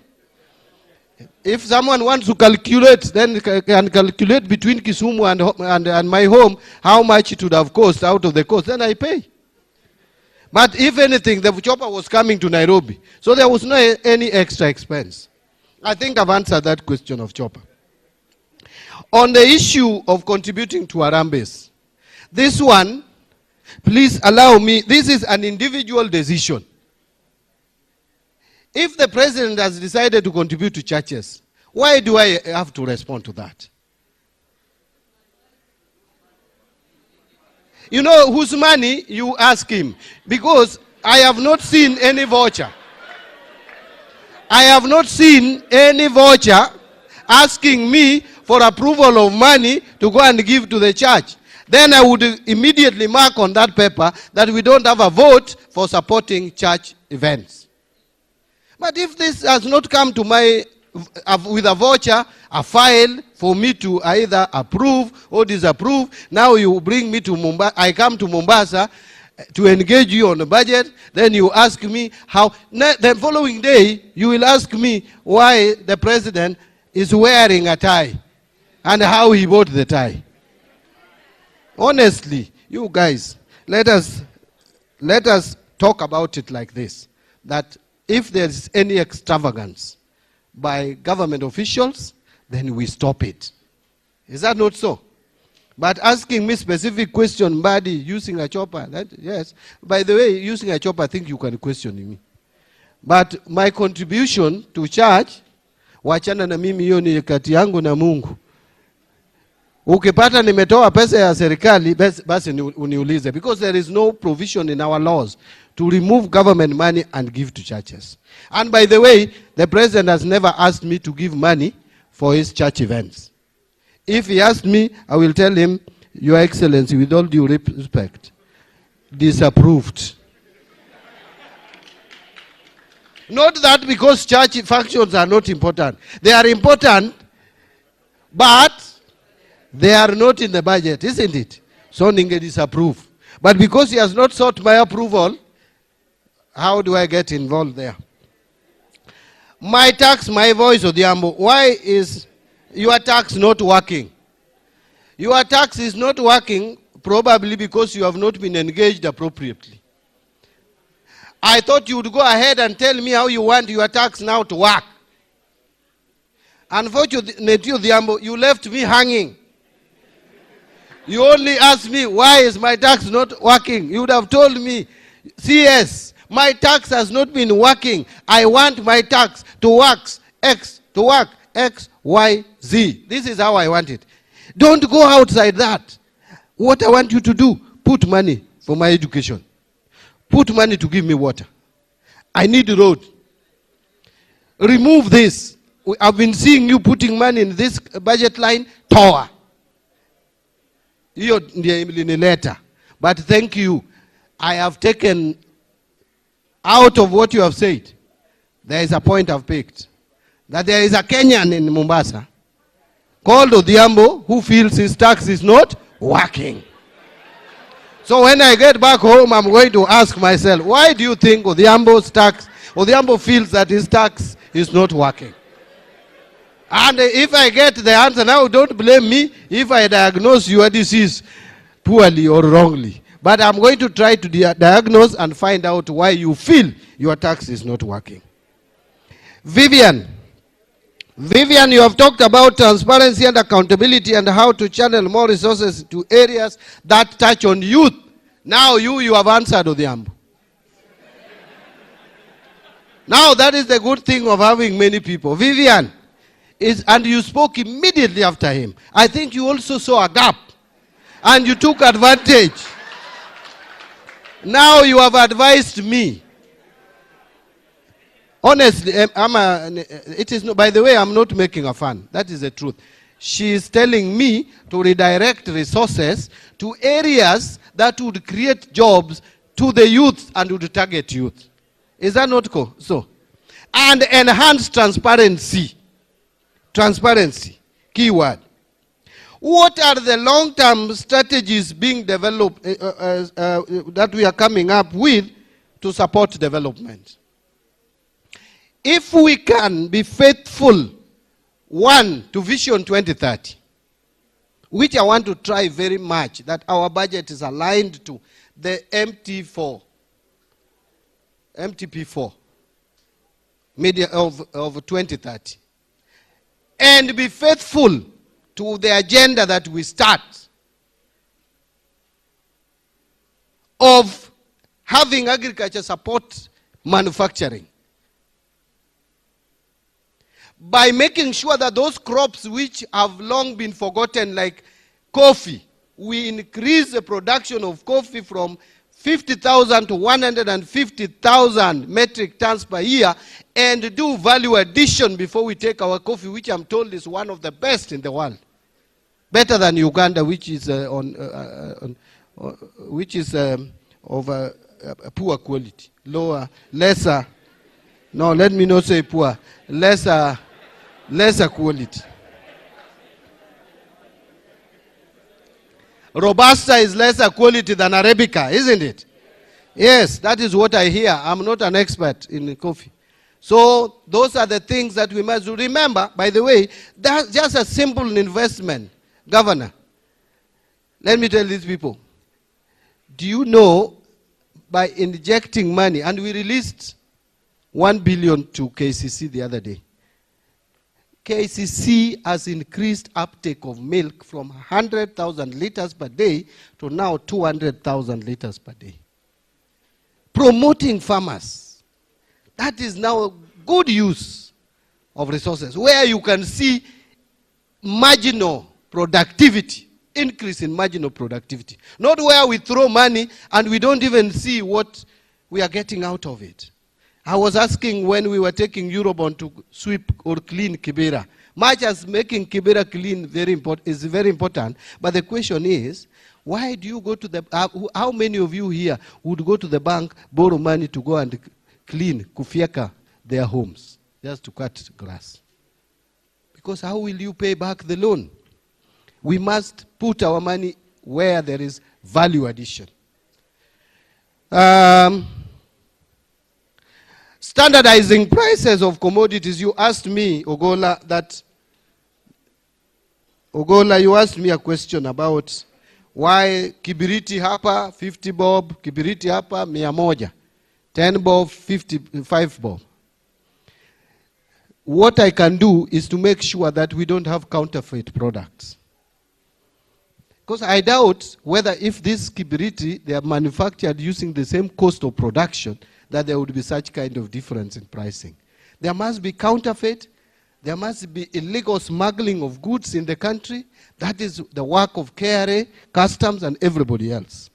If someone wants to calculate, then can calculate between Kisumu and my home how much it would have cost out of the cost, then I pay. But if anything, the chopper was coming to Nairobi, so there was no any extra expense. I think I've answered that question of chopper. On the issue of contributing to Harambes, this one, please allow me, this is an individual decision. If the president has decided to contribute to churches, why do I have to respond to that? You know whose money, you ask him. Because I have not seen any voucher. I have not seen any voucher asking me for approval of money to go and give to the church. Then I would immediately mark on that paper that we don't have a vote for supporting church events. But if this has not come to my, with a voucher, a file for me to either approve or disapprove, now you bring me to Mombasa, I come to Mombasa to engage you on the budget, then you ask me how, the following day you will ask me why the president is wearing a tie and how he bought the tie. Honestly, you guys, let us talk about it like this, that if there is any extravagance by government officials, then we stop it. Is that not so? But asking me specific question, Mbadi, using a chopper, that, yes. By the way, using a chopper, I think you can question me. But my contribution to church, wachana na mimi hiyo ni kati yangu na Mungu. Ukipata nimetoa pesa ya serikali, basi uniulize. Because there is no provision in our laws to remove government money and give to churches. And by the way, the president has never asked me to give money for his church events. If he asked me, I will tell him, Your Excellency, with all due respect, disapproved. Not that because church functions are not important. They are important, but they are not in the budget, isn't it? So Ninge disapprove. But because he has not sought my approval, how do I get involved there? My tax, my voice, Odhiambo, why is your tax not working? Your tax is not working probably because you have not been engaged appropriately. I thought you would go ahead and tell me how you want your tax now to work. Unfortunately, Odhiambo, you left me hanging. You only asked me, why is my tax not working? You would have told me, CS, my tax has not been working. I want my tax to work X, Y, Z. This is how I want it. Don't go outside that. What I want you to do, put money for my education. Put money to give me water. I need a road. Remove this. I've been seeing you putting money in this budget line, tower. Hiyo ndiye ilinileta. But thank you. I have taken out of what you have said. There is a point I've picked. That there is a Kenyan in Mombasa called Odhiambo who feels his tax is not working. So when I get back home, I'm going to ask myself, why do you think Odhiambo feels that his tax is not working? And if I get the answer now, don't blame me if I diagnose your disease poorly or wrongly. But I'm going to try to diagnose and find out why you feel your tax is not working. Vivian, you have talked about transparency and accountability and how to channel more resources to areas that touch on youth. Now you have answered Odhiambo. Now that is the good thing of having many people. Vivian, and you spoke immediately after him. I think you also saw a gap and you took advantage. Now you have advised me. Honestly, it is by the way, I'm not making a fun. That is the truth. She is telling me to redirect resources to areas that would create jobs to the youth and would target youth. Is that not so? And enhance transparency. Transparency, keyword. What are the long-term strategies being developed that we are coming up with to support development? If we can be faithful, one, to Vision 2030, which I want to try very much, that our budget is aligned to the MTP4, media of 2030, and be faithful to the agenda that we start of having agriculture support manufacturing, by making sure that those crops which have long been forgotten, like coffee, we increase the production of coffee from 50,000 to 150,000 metric tons per year, and do value addition before we take our coffee, which I'm told is one of the best in the world, better than Uganda, which is of a poor quality, lesser. No, let me not say poor, lesser quality. Robusta is lesser quality than Arabica, isn't it? Yes, that is what I hear. I'm not an expert in coffee. So those are the things that we must do. Remember, by the way, that's just a simple investment. Governor, let me tell these people, do you know, by injecting money, and we released 1 billion to KCC the other day. KCC has increased uptake of milk from 100,000 liters per day to now 200,000 liters per day. Promoting farmers. That is now a good use of resources, where you can see marginal productivity, increase in marginal productivity. Not where we throw money and we don't even see what we are getting out of it. I was asking when we were taking Eurobond to sweep or clean Kibera. Much as making Kibera clean is very important, but the question is, why do you go to the, how many of you here would go to the bank, borrow money to go and clean, kufieka their homes, just to cut grass? Because how will you pay back the loan? We must put our money where there is value addition. Standardizing prices of commodities. You asked me, Ogola, you asked me a question about why kibiriti hapa 50 bob, kibiriti hapa 100, 10 bob, 55 bob. What I can do is to make sure that we don't have counterfeit products. Because I doubt whether if this kibiriti, they are manufactured using the same cost of production, that there would be such kind of difference in pricing. There must be counterfeit. There must be illegal smuggling of goods in the country. That is the work of KRA, customs, and everybody else.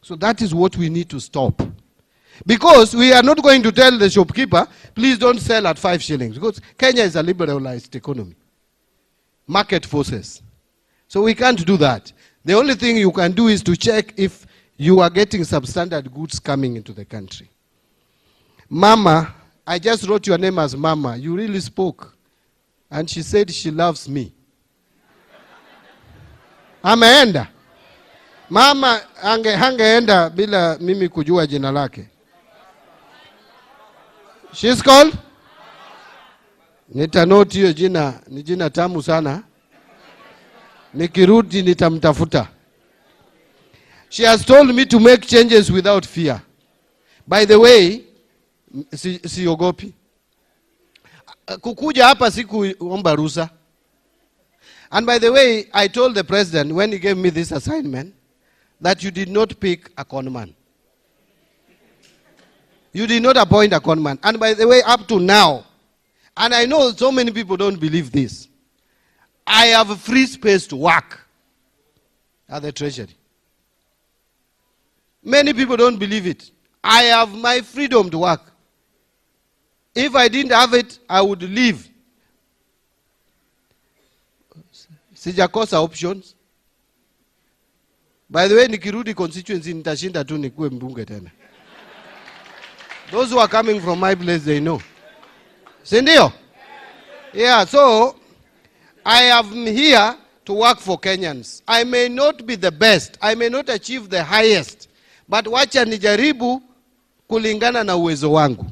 So that is what we need to stop. Because we are not going to tell the shopkeeper, please don't sell at 5 shillings. Because Kenya is a liberalized economy. Market forces. So we can't do that. The only thing you can do is to check if you are getting substandard goods coming into the country. Mama, I just wrote your name as Mama. You really spoke. And she said she loves me. Ameenda. Mama hangeenda bila mimi kujua jina lake. She's called? Nitanoti hiyo jina, ni jina tamu sana. Nikirudi nitamtafuta. She has told me to make changes without fear. By the way, siogopi. Kukuja hapa sikuomba ruhusa. And by the way, I told the president when he gave me this assignment that you did not pick a conman. You did not appoint a conman. And by the way, up to now, and I know so many people don't believe this, I have a free space to work at the treasury. Many people don't believe it. I have my freedom to work. If I didn't have it, I would leave. Sijakosa options. By the way, nikirudi constituency nitashinda tu nikuwe mbunge tena. Those who are coming from my place, they know. Sindio? Yeah, so I am here to work for Kenyans. I may not be the best, I may not achieve the highest, but wacha nijaribu kulingana na uwezo wangu.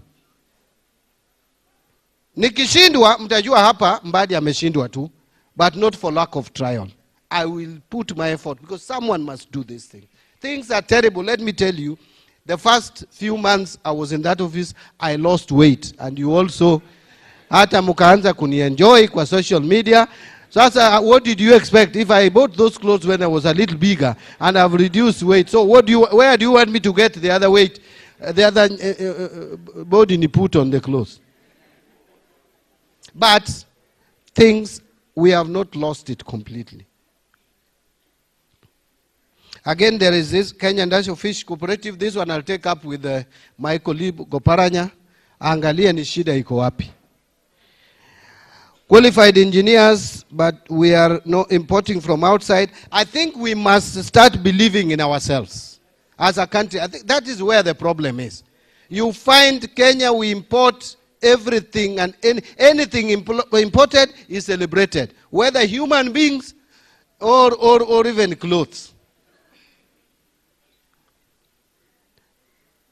Nikishindwa, mtajua hapa Mbadi ameshindwa tu, but not for lack of trial. I will put my effort because someone must do this thing. Things are terrible. Let me tell you, the first few months I was in that office, I lost weight. And you also, hata mukaanza kuni-enjoy kwa social media. Sasa, what did you expect if I bought those clothes when I was a little bigger and I've reduced weight? So where do you want me to get the other weight, the other body ni put on the clothes? But things, we have not lost it completely. Again, there is this Kenya National Fish Cooperative. This one I'll take up with my colleague Goparanya. Angalia ni shida iko wapi. Qualified engineers, but we are not importing from outside. I think we must start believing in ourselves as a country. I think that is where the problem is. You find Kenya, we import everything, and anything imported is celebrated, whether human beings or even clothes.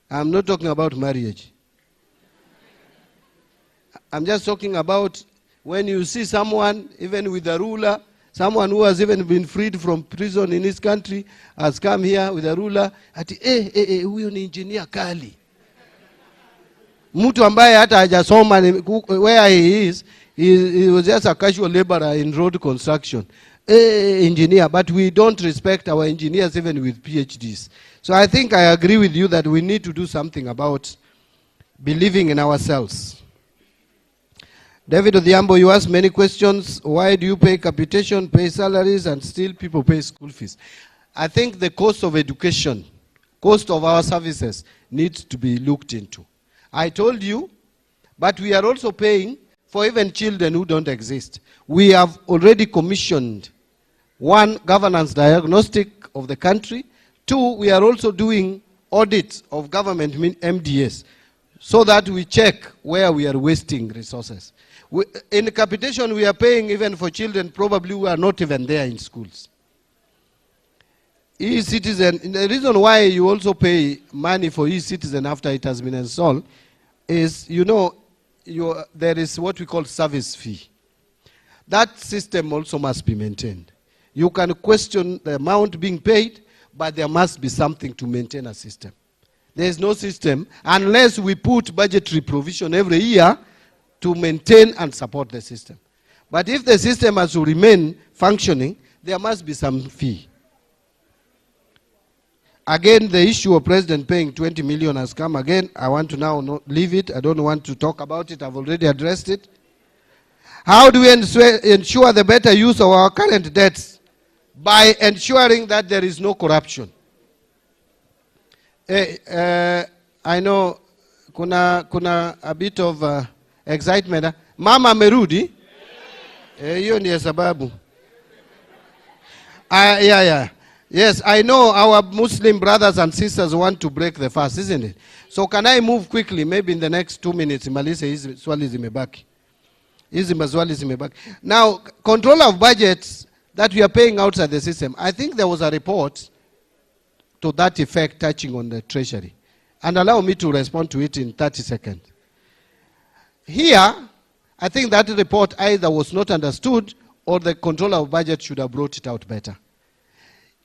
I'm not talking about marriage. I'm just talking about when you see someone, even with a ruler, someone who has even been freed from prison in his country, has come here with a ruler, ati huyo ni engineer kali. Mtu ambaye hata hajasoma where he is, he was just a casual laborer in road construction. Engineer, but we don't respect our engineers even with PhDs. So I think I agree with you that we need to do something about believing in ourselves. David Odhiambo, you asked many questions. Why do you pay capitation, pay salaries, and still people pay school fees? I think the cost of education, cost of our services needs to be looked into. I told you, but we are also paying for even children who don't exist. We have already commissioned one, governance diagnostic of the country. Two, we are also doing audits of government MDS so that we check where we are wasting resources. In capitation, we are paying even for children probably who are not even there in schools. E-citizen, the reason why you also pay money for e-citizen after it has been installed is, you know, there is what we call service fee. That system also must be maintained. You can question the amount being paid, but there must be something to maintain a system. There is no system unless we put budgetary provision every year to maintain and support the system. But if the system has to remain functioning, there must be some fee. Again, the issue of President paying 20 million has come again. I want to now not leave it. I don't want to talk about it. I've already addressed it. How do we ensure the better use of our current debts? By ensuring that there is no corruption. I know kuna a bit of excitement. Mama merudi? Hiyo ndiyo sababu. Yes, I know our Muslim brothers and sisters want to break the fast, isn't it? So can I move quickly, maybe in the next 2 minutes, Malise hizi swali zimebaki. Hizi maswali zimebaki. Now, control of budgets that we are paying outside the system. I think there was a report to that effect touching on the treasury. And allow me to respond to it in 30 seconds. Here, I think that report either was not understood or the controller of budget should have brought it out better.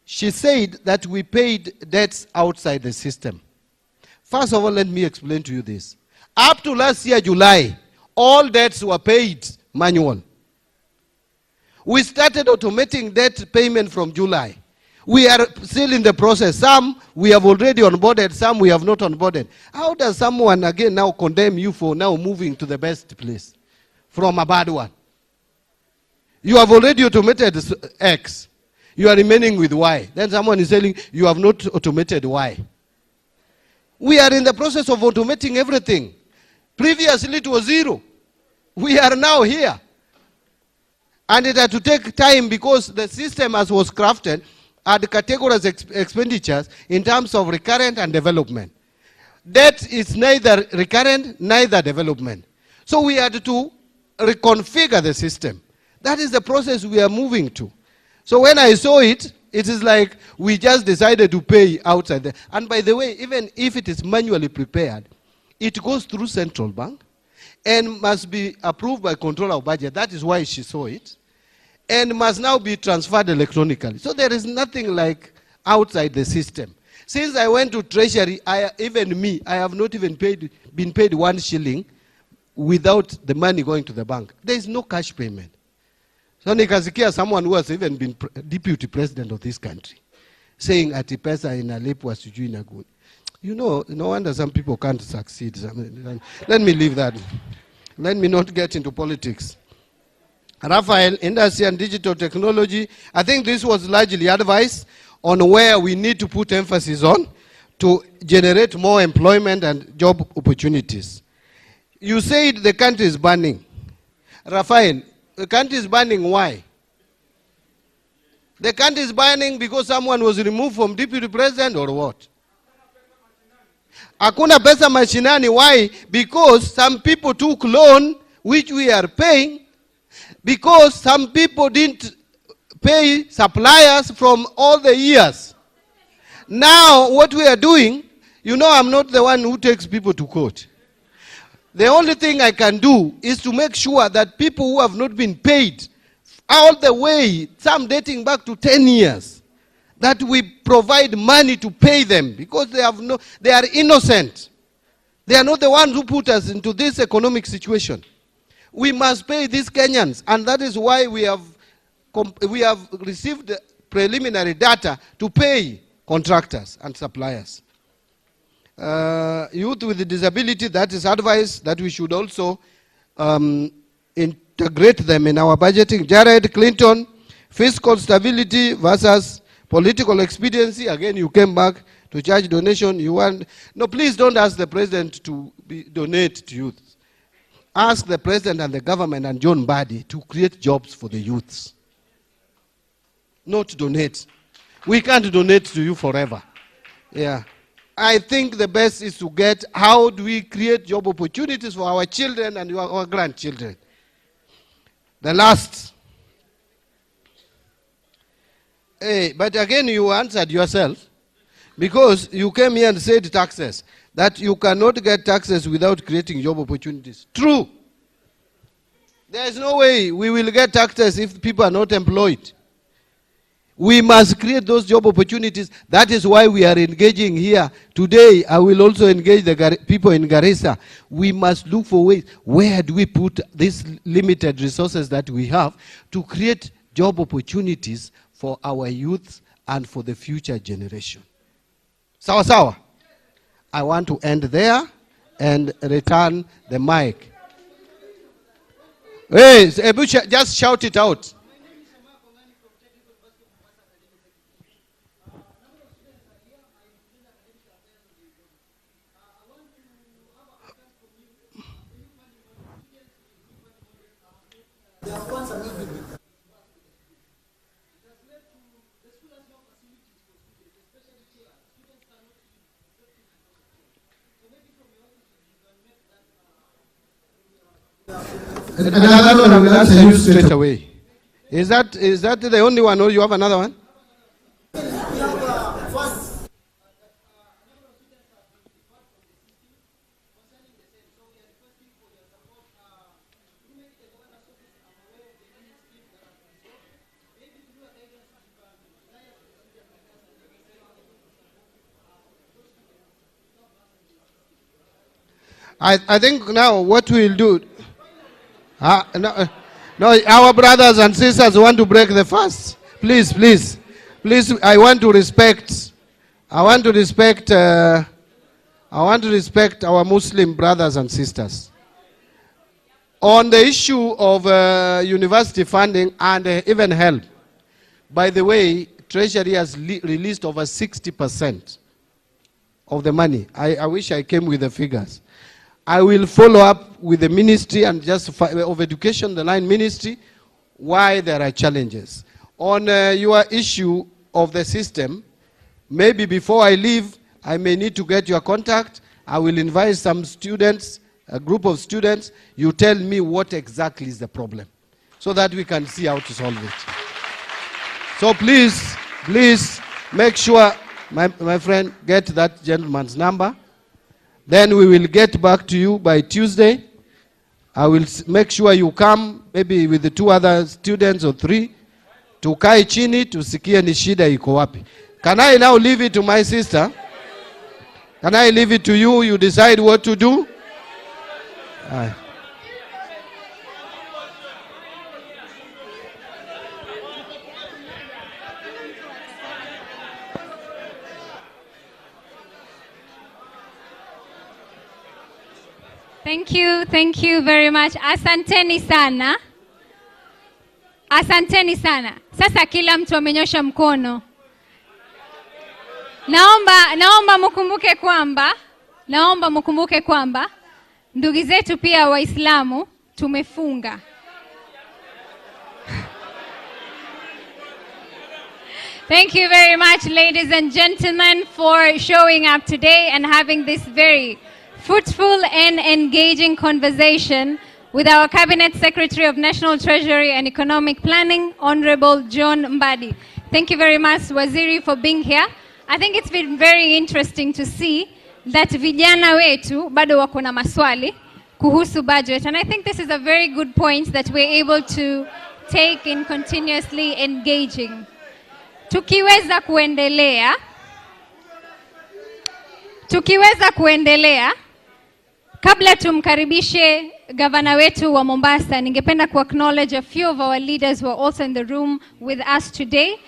She said that we paid debts outside the system. First of all, let me explain to you this. Up to last year, July, all debts were paid manual. We started automating debt payment from July. We are still in the process. Some we have already onboarded, some we have not onboarded. How does someone again now condemn you for now moving to the best place from a bad one? You have already automated X. You are remaining with Y. Then someone is telling you have not automated Y. We are in the process of automating everything. Previously it was 0. We are now here. And it had to take time because the system as was crafted had categorized expenditures in terms of recurrent and development. Debt is neither recurrent, neither development. So we had to reconfigure the system. That is the process we are moving to. So when I saw it, it is like we just decided to pay outside there. And by the way, even if it is manually prepared, it goes through central bank and must be approved by controller of budget. That is why she saw it. And must now be transferred electronically. So there is nothing like outside the system. Since I went to Treasury, even me, I have not even been paid 1 shilling without the money going to the bank. There is no cash payment. So nikasikia someone who has even been deputy president of this country saying ati pesa inalipwa sijui na good. You know, no wonder some people can't succeed. Let me leave that. Let me not get into politics. Raphael, industry and digital technology. I think this was largely advice on where we need to put emphasis on to generate more employment and job opportunities. You said the country is burning. Raphael, the country is burning, why? The country is burning because someone was removed from deputy president or what? Hakuna pesa mashinani, why? Because some people took loan which we are paying, because some people didn't pay suppliers from all the years. Now what we are doing, you know, I'm not the one who takes people to court. The only thing I can do is to make sure that people who have not been paid all the way, some dating back to 10 years, that we provide money to pay them because they are innocent. They are not the ones who put us into this economic situation. We must pay these Kenyans, and that is why we have received preliminary data to pay contractors and suppliers. Youth with disability, that is advice that we should also integrate them in our budgeting. Jared Clinton, fiscal stability versus political expediency. Again, you came back to charge donation. You want, no, please don't ask the president to donate to youth. Ask the president and the government and John Mbadi to create jobs for the youths. Not donate. We can't donate to you forever. Yeah. I think the best is to get how do we create job opportunities for our children and our grandchildren. The last. Hey, but again you answered yourself because you came here and said taxes, that you cannot get taxes without creating job opportunities. True. There is no way we will get taxes if people are not employed. We must create those job opportunities. That is why we are engaging here. Today, I will also engage the people in Garissa. We must look for ways, where do we put these limited resources that we have to create job opportunities for our youth and for the future generation. Sawa sawa. I want to end there and return the mic. Hey, just shout it out. And another one I will answer you straight away. Is that the only one, or you have another one? I think now what we'll do, no, our brothers and sisters want to break the fast. Please, please, please. I want to respect our Muslim brothers and sisters. On the issue of university funding and even help, by the way, Treasury has released over 60% of the money. I wish I came with the figures. I will follow up with the Ministry and of Education, the line ministry, why there are challenges. On your issue of the system, maybe before I leave, I may need to get your contact. I will invite some students, a group of students. You tell me what exactly is the problem so that we can see how to solve it. So please make sure, my friend, get that gentleman's number. Then we will get back to you by Tuesday. I will make sure you come, maybe with the 2 other students or 3, tukae chini tusikie ni shida iko wapi. Can I now leave it to my sister? Can I leave it to you? You decide what to do? Aye. Thank you very much. Asanteni sana. Asanteni sana. Sasa kila mtu amenyosha mkono. Naomba mkumbuke kwamba ndugu zetu pia Waislamu tumefunga. Thank you very much, ladies and gentlemen, for showing up today and having this very fruitful and engaging conversation with our Cabinet Secretary of National Treasury and Economic Planning, Honorable John Mbadi. Thank you very much, Waziri, for being here. I think it's been very interesting to see that vijana wetu bado wako na maswali kuhusu budget. And I think this is a very good point that we're able to take in continuously engaging. Tukiweza kuendelea, kabla tumkaribishe gavana wetu wa Mombasa, ningependa acknowledge a few of our leaders who are also in the room with us today.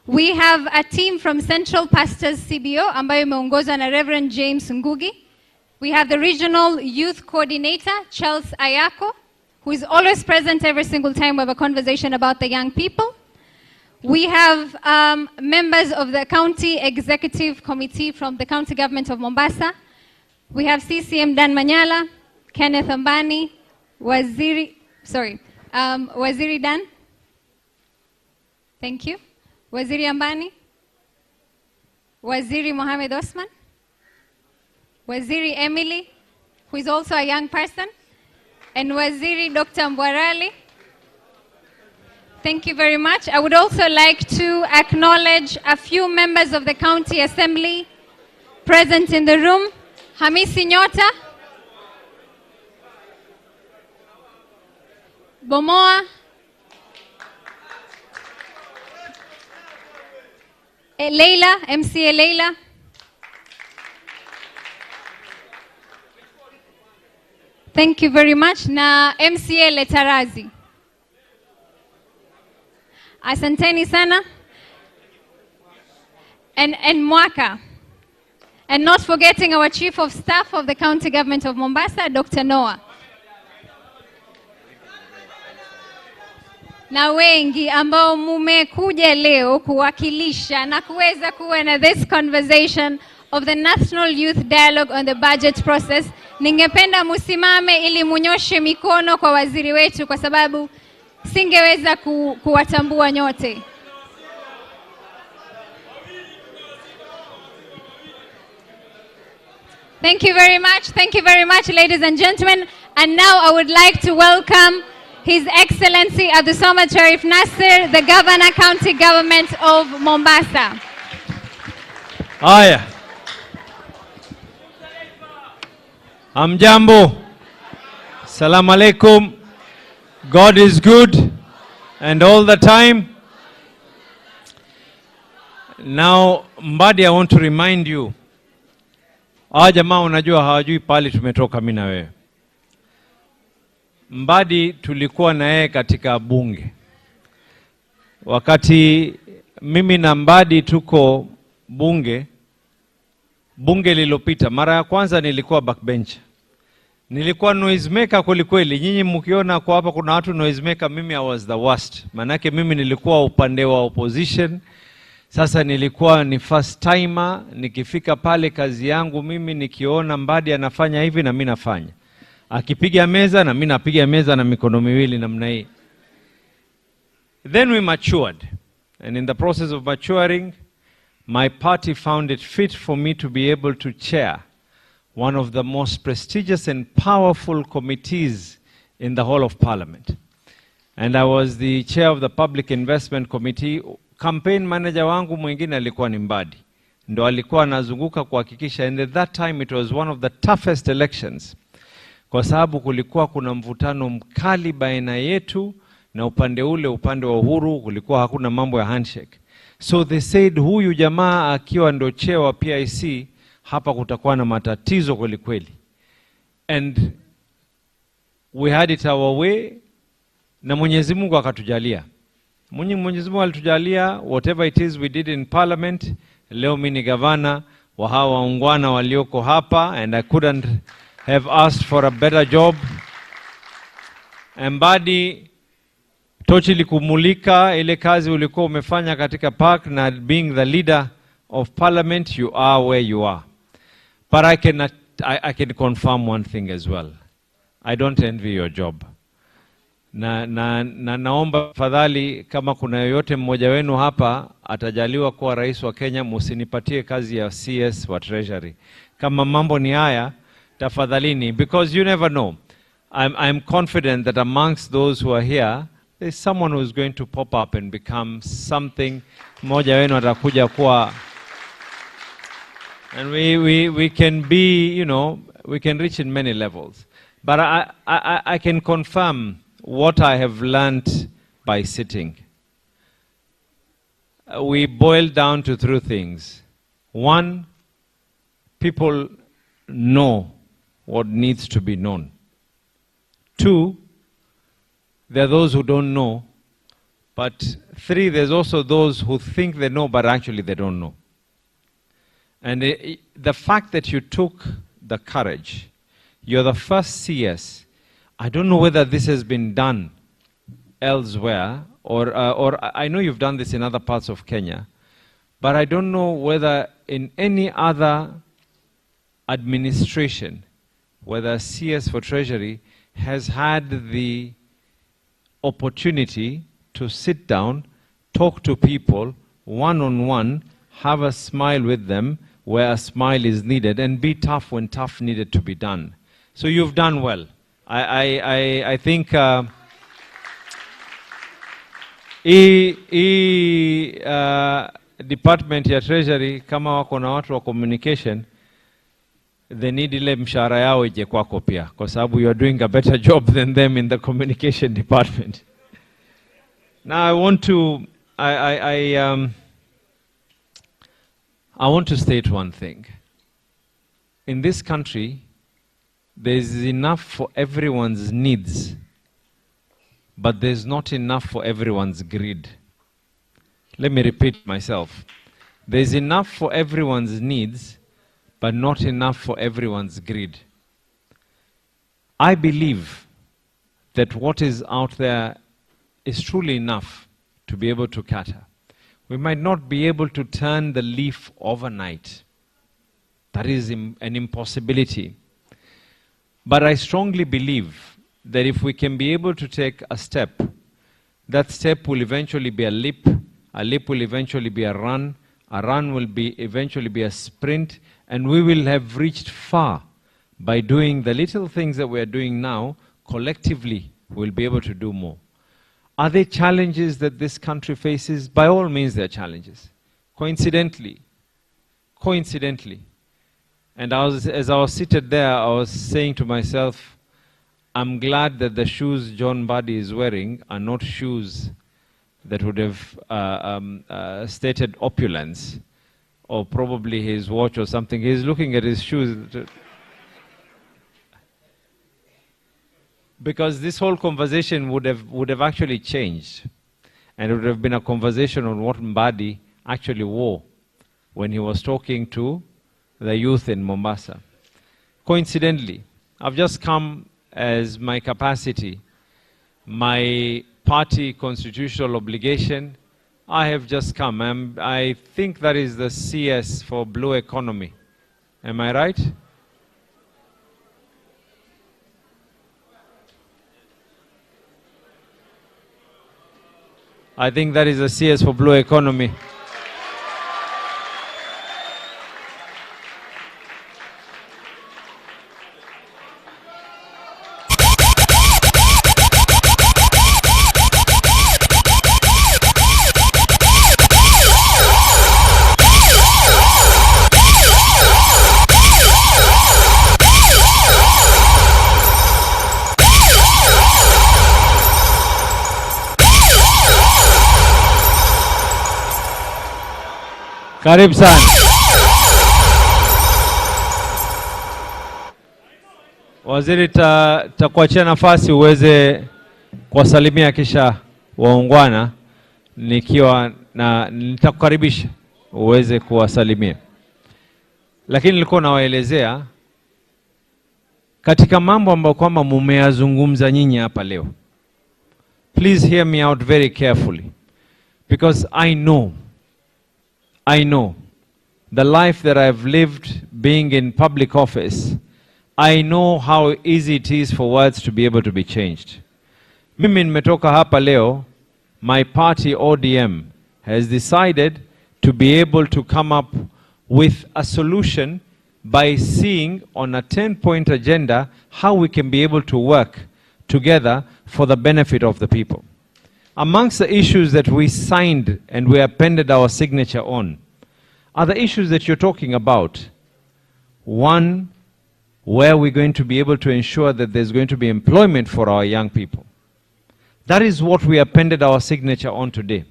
We have a team from Central Pastors CBO, ambayo imeongozwa na Reverend James Ngugi. We have the Regional Youth Coordinator, Charles Ayako, who is always present every single time we have a conversation about the young people. We have members of the County Executive Committee from the County Government of Mombasa. We have CCM Dan Manyala, Kenneth Mbadi, Waziri Dan. Thank you. Waziri Mbadi, Waziri Mohamed Osman, Waziri Emily, who is also a young person, and Waziri Dr. Mbwarali. Thank you very much. I would also like to acknowledge a few members of the County Assembly present in the room. Hamisi Nyota, Bomoa, Leila, MCA Leila, thank you very much, na MCA Letarazi. Asanteni sana. And Mwaka. And not forgetting our Chief of Staff of the County Government of Mombasa, Dr. Noah. Na wengi ambao mumekuja leo kuwakilisha na kuweza kuwa na this conversation of the National Youth Dialogue on the budget process. Ningependa musimame ili munyoshe mikono kwa waziri wetu kwa sababu singeweza kuwatambua nyote. Thank you very much, ladies and gentlemen. And now I would like to welcome His Excellency Abdulsamad Sharif Nasser, the Governor, County Government of Mombasa. Haya. Hamjambo. Assalamu alaikum. God is good and all the time. Now, Mbadi, I want to remind you, hawa jamaa unajua hawajui pali tumetoka mimi na wewe. Mbadi tulikuwa na yeye katika bunge. Wakati mimi na Mbadi tuko bunge lililopita, mara ya kwanza nilikuwa backbencher. Nilikuwa noisemaker kweli. Nyinyi mkiona kwa hapa kuna watu noisemaker, mimi I was the worst. Manake mimi nilikuwa upande wa opposition. Sasa nilikuwa ni first timer, nikifika pale kazi yangu mimi nikiona Mbadi anafanya hivi na mimi nafanya. Akipiga meza na mimi napiga meza na mikono miwili namna hii. Then we matured. And in the process of maturing, my party found it fit for me to be able to chair one of the most prestigious and powerful committees in the whole of Parliament. And I was the chair of the Public Investment Committee, campaign manager wangu mwingine alikuwa ni Mbadi. Ndo alikuwa anazunguka kuhakikisha, and at that time it was one of the toughest elections. Kwa sababu kulikuwa kuna mvutano mkali baina yetu na upande wa Uhuru, kulikuwa hakuna mambo ya handshake. So they said huyu jamaa akiwa ndo chair wa PIC, hapa kutakuwa na matatizo kweli kweli. And we had it our way, na Mwenyezi Mungu akatujalia. Mwenyezi Mungu alitujalia, whatever it is we did in parliament. Leo mimi ni gavana wa hawa waungwana walioko hapa, and I couldn't have asked for a better job. Mbadi, tochi likumulika ile kazi ulikuwa umefanya katika park, na being the leader of parliament, you are where you are. But I can confirm one thing as well. I don't envy your job. Naomba fadhali, kama kuna yoyote mmoja wenu hapa atajaliwa kuwa rais wa Kenya, musinipatie kazi ya CS wa Treasury. Kama mambo ni haya, tafadhalini, because you never know. I'm confident that amongst those who are here, there's someone who is going to pop up and become something. Mmoja wenu atakuja kuwa, and we can be, you know, we can reach in many levels. But I can confirm what I have learned by sitting. We boil down to 3 things. 1, people know what needs to be known. 2, there are those who don't know. But 3, there's also those who think they know, but actually they don't know. And the fact that you took the courage, you're the first CS. I don't know whether this has been done elsewhere, or I know you've done this in other parts of Kenya, but I don't know whether in any other administration, whether CS for Treasury has had the opportunity to sit down, talk to people one-on-one, have a smile with them where a smile is needed, and be tough when tough needed to be done. So you've done well. I think department ya Treasury, kama wako na watu wa communication, they need ile mshahara yao ije kwako pia, kwa sababu you are doing a better job than them in the communication department. Now I want to state one thing. In this country, there's enough for everyone's needs, but there's not enough for everyone's greed. Let me repeat myself. There's enough for everyone's needs, but not enough for everyone's greed. I believe that what is out there is truly enough to be able to cater. We might not be able to turn the leaf overnight. That is an impossibility. But I strongly believe that if we can be able to take a step, that step will eventually be a leap will eventually be a run will eventually be a sprint, and we will have reached far by doing the little things that we are doing now. Collectively, we'll be able to do more. Are there challenges that this country faces? By all means, there are challenges. Coincidentally, and as I was seated there, I was saying to myself, I'm glad that the shoes John Mbadi is wearing are not shoes that would have stated opulence, or probably his watch or something. He's looking at his shoes. Because this whole conversation would have actually changed. And it would have been a conversation on what Mbadi actually wore when he was talking to the youth in Mombasa. Coincidentally, I've just come as my capacity, my party constitutional obligation. I have just come. I think that is the CS for Blue Economy. Am I right? I think that is the CS for Blue Economy. Karibu sana. Waziri, takuachia nafasi uweze kuwasalimia kisha waungwana, nitakukaribisha uweze kuwasalimia. Lakini nilikuwa nawaelezea katika mambo ambayo kwamba mumeyazungumza nyinyi hapa leo. Please hear me out very carefully, because I know the life that I've lived being in public office. I know how easy it is for words to be able to be changed. Mimi nimetoka hapa leo, my party ODM has decided to be able to come up with a solution by seeing on a 10-point agenda how we can be able to work together for the benefit of the people. Amongst the issues that we signed and we appended our signature on are the issues that you're talking about. One, where we're going to be able to ensure that there's going to be employment for our young people. That is what we appended our signature on today.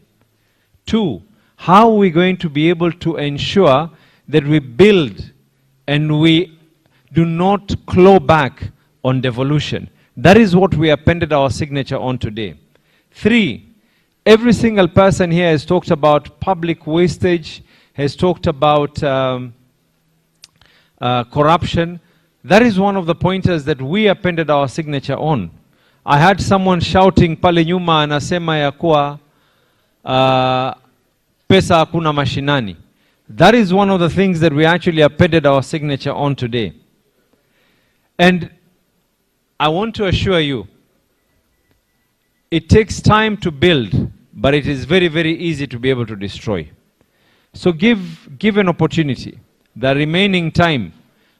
Two, how are we going to be able to ensure that we build and we do not claw back on devolution? That is what we appended our signature on today. Three, every single person here has talked about public wastage, has talked about corruption. That is one of the pointers that we appended our signature on. I had someone shouting pale nyuma anasema ya kuwa pesa hakuna mashinani. That is one of the things that we actually appended our signature on today. And I want to assure you, it takes time to build, but it is very, very easy to be able to destroy. So give an opportunity. The remaining time,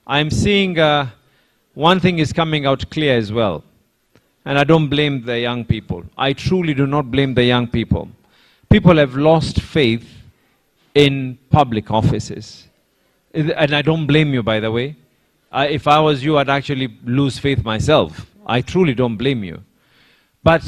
I'm seeing one thing is coming out clear as well. And I don't blame the young people. I truly do not blame the young people. People have lost faith in public offices. And I don't blame you, by the way. If I was you, I'd actually lose faith myself. I truly don't blame you. But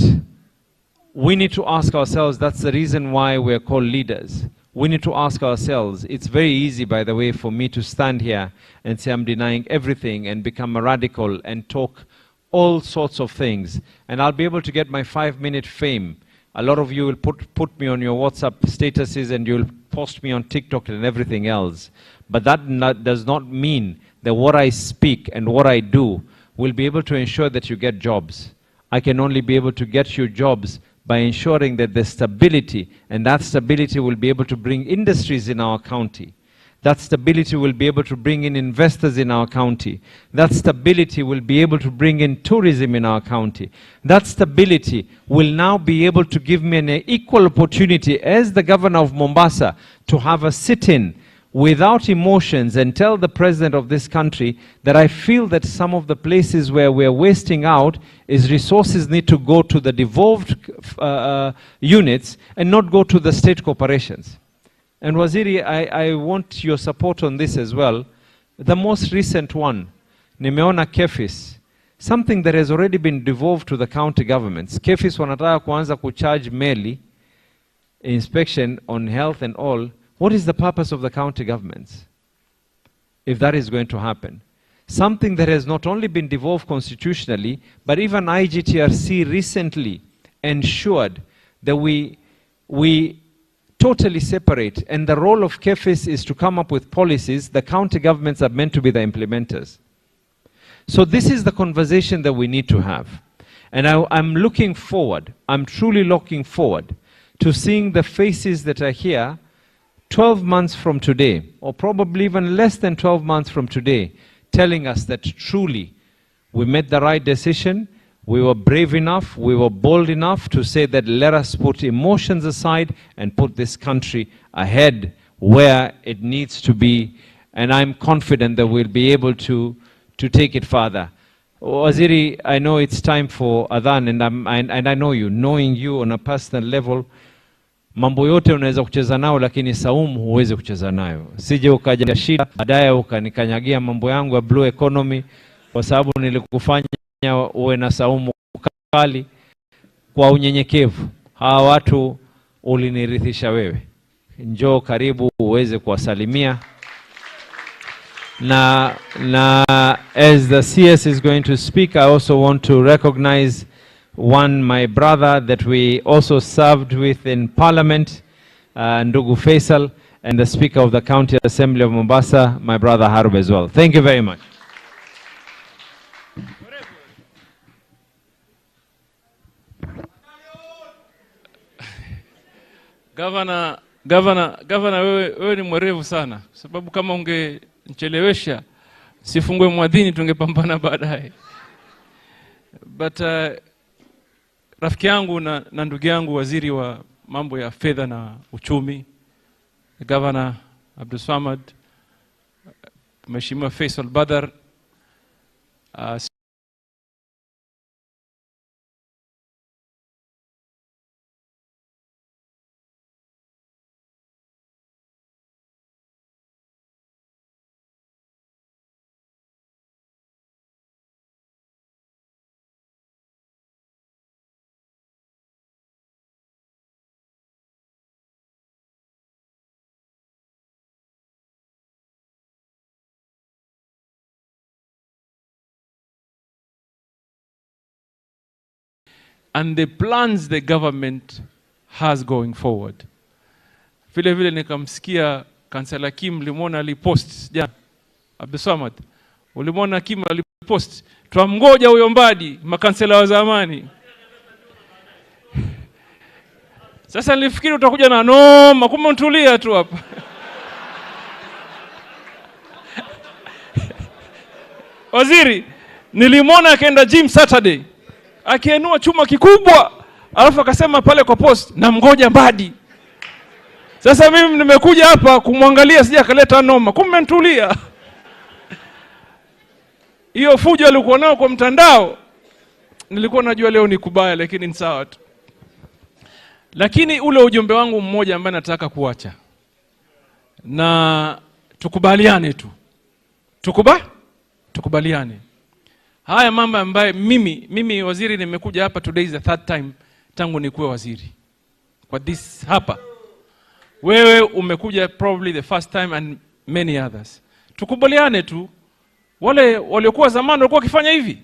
we need to ask ourselves, that's the reason why we're called leaders. We need to ask ourselves, it's very easy, by the way, for me to stand here and say I'm denying everything and become a radical and talk all sorts of things. And I'll be able to get my 5-minute fame. A lot of you will put me on your WhatsApp statuses and you'll post me on TikTok and everything else. But that does not mean that what I speak and what I do will be able to ensure that you get jobs. I can only be able to get you jobs by ensuring that there's stability, and that stability will be able to bring industries in our county. That stability will be able to bring in investors in our county. That stability will be able to bring in tourism in our county. That stability will now be able to give me an equal opportunity as the governor of Mombasa to have a sit-in without emotions and tell the president of this country that I feel that some of the places where we're wasting out is resources need to go to the devolved units and not go to the state corporations. And Waziri, I want your support on this as well. The most recent one, nimeona KEFIS, something that has already been devolved to the county governments. KEFIS wanataka kuanza kucharge meli inspection on health and all. What is the purpose of the county governments if that is going to happen? Something that has not only been devolved constitutionally, but even IGTRC recently ensured that we totally separate, and the role of KEFIS is to come up with policies. The county governments are meant to be the implementers. So this is the conversation that we need to have. And I'm looking forward, I'm truly looking forward to seeing the faces that are here 12 months from today, or probably even less than 12 months from today, telling us that truly we made the right decision, we were brave enough, we were bold enough to say that let us put emotions aside and put this country ahead where it needs to be. And I'm confident that we'll be able to take it further. Waziri, I know it's time for Adhan, and I know you, knowing you on a personal level, mambo yote unaweza kucheza nao, lakini saumu huwezi kucheza nayo. Sije ukaja shida baadaye ukanikanyagia mambo yangu ya blue economy, kwa sababu nilikufanya uwe na saumu kali kwa unyenyekevu. Hawa watu ulinirithisha wewe. njoo karibu uweze kuwasalimia. Na as the CS is going to speak, I also want to recognize my brother that we also served with in Parliament, Ndugu Fiscal, and the Speaker of the County Assembly of Mombasa, my brother Harub as well. Thank you very much. Governor, wewe ni mwerevu sana, sababu kama ungechelewesha sifungue mwadhini tungepambana baadaye. But rafiki yangu na ndugu yangu waziri wa mambo ya fedha na uchumi, Governor Abdul Swamad, Mheshimiwa Faisal Badar, and the plans the government has going forward. Vile nikamsikia Kansela Kim Limona alipost jana. Abdul Swamad, ulimwona Kim alipost, twamngoja huyo Mbadi, makansela wa zamani. Sasa nilifikiri utakuja na noma, kumbe mtulia tu hapa. Waziri, nilimwona akaenda gym Saturday, akiinua chuma kikubwa, alafu akasema pale kwa post, na mngoja Mbadi. Sasa mimi nimekuja hapa kumwangalia, sija kaleta noma, kumbe ntulia. Hiyo fujo alikuwa nao kwa mtandao, nilikuwa najua leo ni kubaya, lakini ni sawa tu. Lakini ule ujumbe wangu mmoja ambaye nataka kuacha, na tukubaliane tu, tukubaliane. Haya mambo ambaye mimi waziri nimekuja hapa, today is the third time tangu nikuwe waziri kwa this hapa. Wewe umekuja probably the first time and many others. Tukubaliane tu, wale waliokuwa zamani walikuwa wakifanya hivi,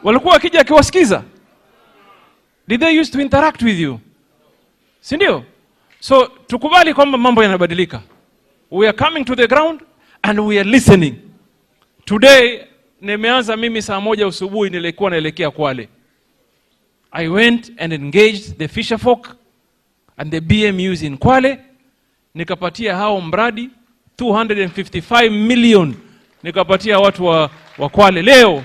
walikuwa wakija akiwasikiza. Did they used to interact with you? Si ndio? So tukubali kwamba mambo yanabadilika. We are coming to the ground and we are listening. Today nimeanza mimi saa 1 asubuhi, nilikuwa naelekea Kwale. I went and engaged the fisher folk and the BMUs in Kwale. Nikapatia hao mradi 255 million, nikapatia watu wa Kwale. Leo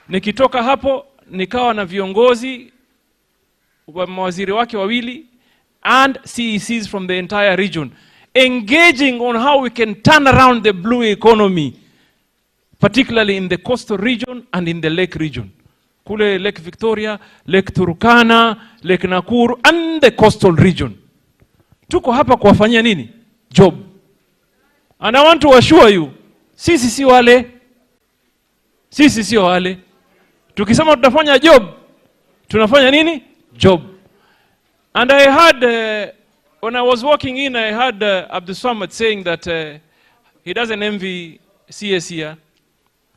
nikitoka hapo nikawa na viongozi wa mawaziri wake wawili and CECs from the entire region engaging on how we can turn around the blue economy, particularly in the coastal region and in the lake region. Kule Lake Victoria, Lake Turkana, Lake Nakuru and the coastal region. Tuko hapa kuwafanyia nini? Job. And I want to assure you, sisi si wale. Tukisema tutafanya job, tunafanya nini? Job. And I heard, when I was walking in, I heard Abdul Swamad saying that he doesn't envy CS here.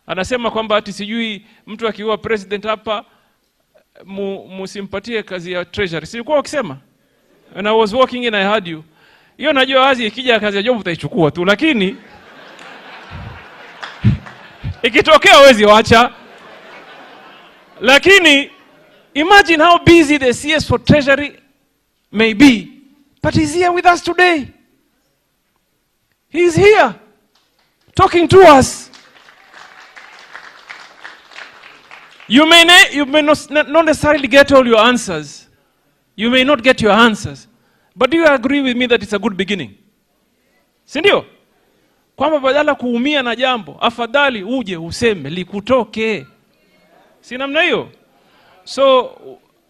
Anasema kwamba ati sijui mtu akiwa president hapa musimpatie kazi ya treasury. Silikuwa ukisema? When I was walking in, I heard you. Hiyo najua wazi ikija kazi ya job utaichukua tu, lakini ikitokea huwezi wacha. Lakini imagine how busy the CS for treasury may be, but he's here with us today. He's here talking to us. You may not necessarily get all your answers. You may not get your answers. But do you agree with me that it's a good beginning? Sindio? Kwamba badala kuumia na jambo, afadhali uje useme likutoke. Si namna hiyo? So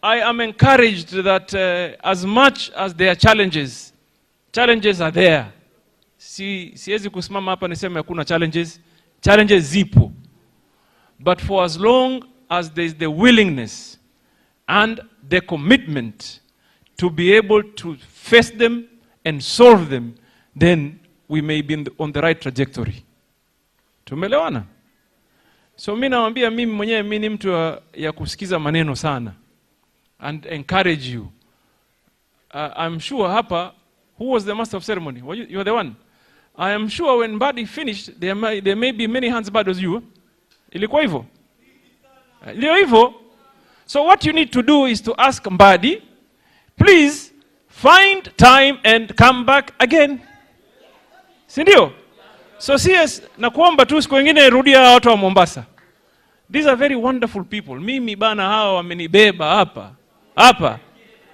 I am encouraged that as much as there are challenges are there. Siwezi kusimama hapa niseme hakuna challenges. Challenges zipo. But for as long as there is the willingness and the commitment to be able to face them and solve them, then we may be on the right trajectory. Tumeelewana? So mimi nawaambia mimi mwenyewe mimi ni mtu ya kusikiza maneno sana and encourage you. I'm sure hapa, who was the master of ceremony? You are the one. I am sure when Mbadi finished, there may be many hands bad as you. Ilikuwa hivyo? Ndio hivyo. So what you need to do is to ask Mbadi, please find time and come back again. Si ndio? So CS, nakuomba tu siku nyingine rudia watu wa Mombasa. These are very wonderful people. Mimi bana hawa wamenibeba hapa. Hapa.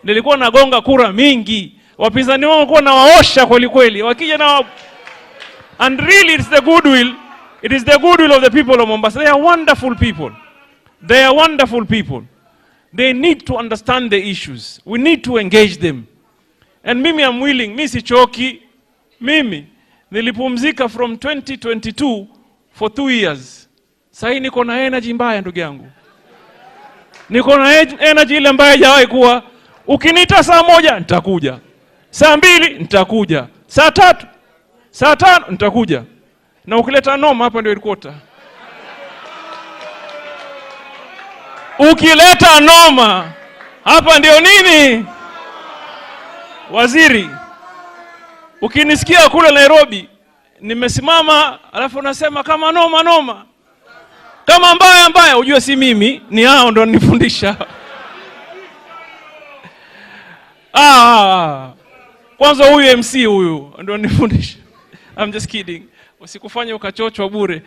Nilikuwa nagonga kura mingi. Wapinzani wangu kwa nawaosha kweli kweli. Wakija na and really it's the goodwill. It is the goodwill of the people of Mombasa. They are wonderful people. They are wonderful people. They need to understand the issues. We need to engage them. And mimi I'm willing. Mimi sichoki. Mimi nilipumzika from 2022 for 2 years. Sasa niko na energy mbaya ndugu yangu. Niko na energy ile mbaya haijawahi kuwa. Ukiniita saa 1 nitakuja. Saa 2 nitakuja. Saa 3, saa 5 nitakuja. Na ukileta noma hapa ndio headquarter. Ukileta noma hapa ndio nini? Waziri, ukinisikia kule Nairobi nimesimama alafu nasema kama noma kama mbaya ujue si mimi, ni hao ndo nifundisha. Kwanza huyu MC huyu ndo nifundisha. I'm just kidding. Usikufanye ukachochwa bure.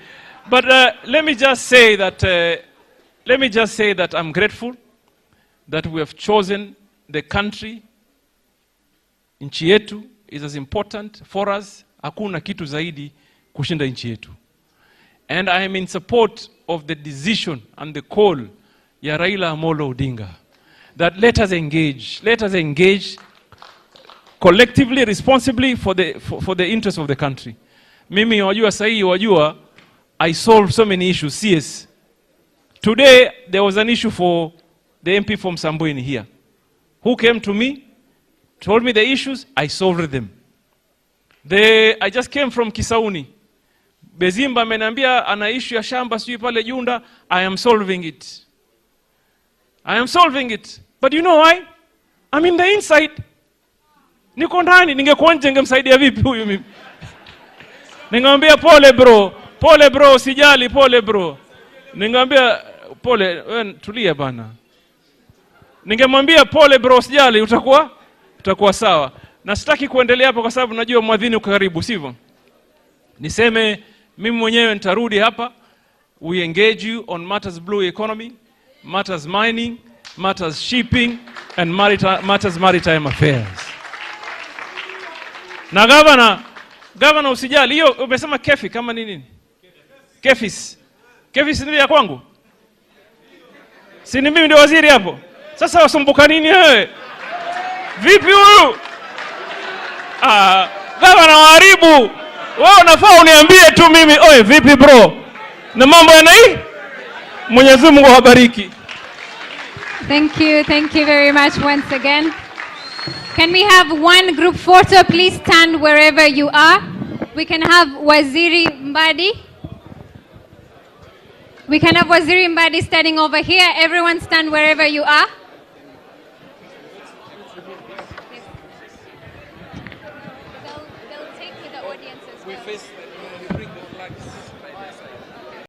But let me just say that I'm grateful that we have chosen the country. Nchi yetu is as important for us. Hakuna kitu zaidi kushinda nchi yetu. And I am in support of the decision and the call ya Raila Amolo Odinga that let us engage collectively, responsibly for the interest of the country. Mimi wajua sahi wajua I solved so many issues. CS. Today there was an issue for the MP from Sambweni here who came to me, told me the issues, I solved them. I just came from Kisauni. Bezimba ameniambia ana issue ya shamba sijui pale Junda, I am solving it. But you know why? I'm in the inside. Niko ndani, ningekuwa nje ningemsaidia vipi huyu mimi? Ningemwambia pole bro, usijali, pole bro. Ningemwambia pole, wewe tulia bana. Ningemwambia pole bro, usijali, utakuwa sawa. Na sitaki kuendelea hapa kwa sababu najua mwadhini uko karibu, sivyo? Niseme mimi mwenyewe nitarudi hapa. We engage you on matters blue economy, matters mining, matters shipping and matters maritime affairs. Na governor usijali, hiyo umesema kefi kama nini? Kefis ndio ya kwangu. Si ni mimi ndio waziri hapo. Sasa wasumbuka nini wewe? Vipi huyu? Governor waharibu. Wewe unafaa uniambie tu mimi, oe vipi bro? Na mambo yana hii? Mwenyezi Mungu awabariki. Thank you very much once again. Can we have one group photo? Please stand wherever you are. We can have Waziri Mbadi. We can have Waziri Mbadi standing over here. Everyone stand wherever you are.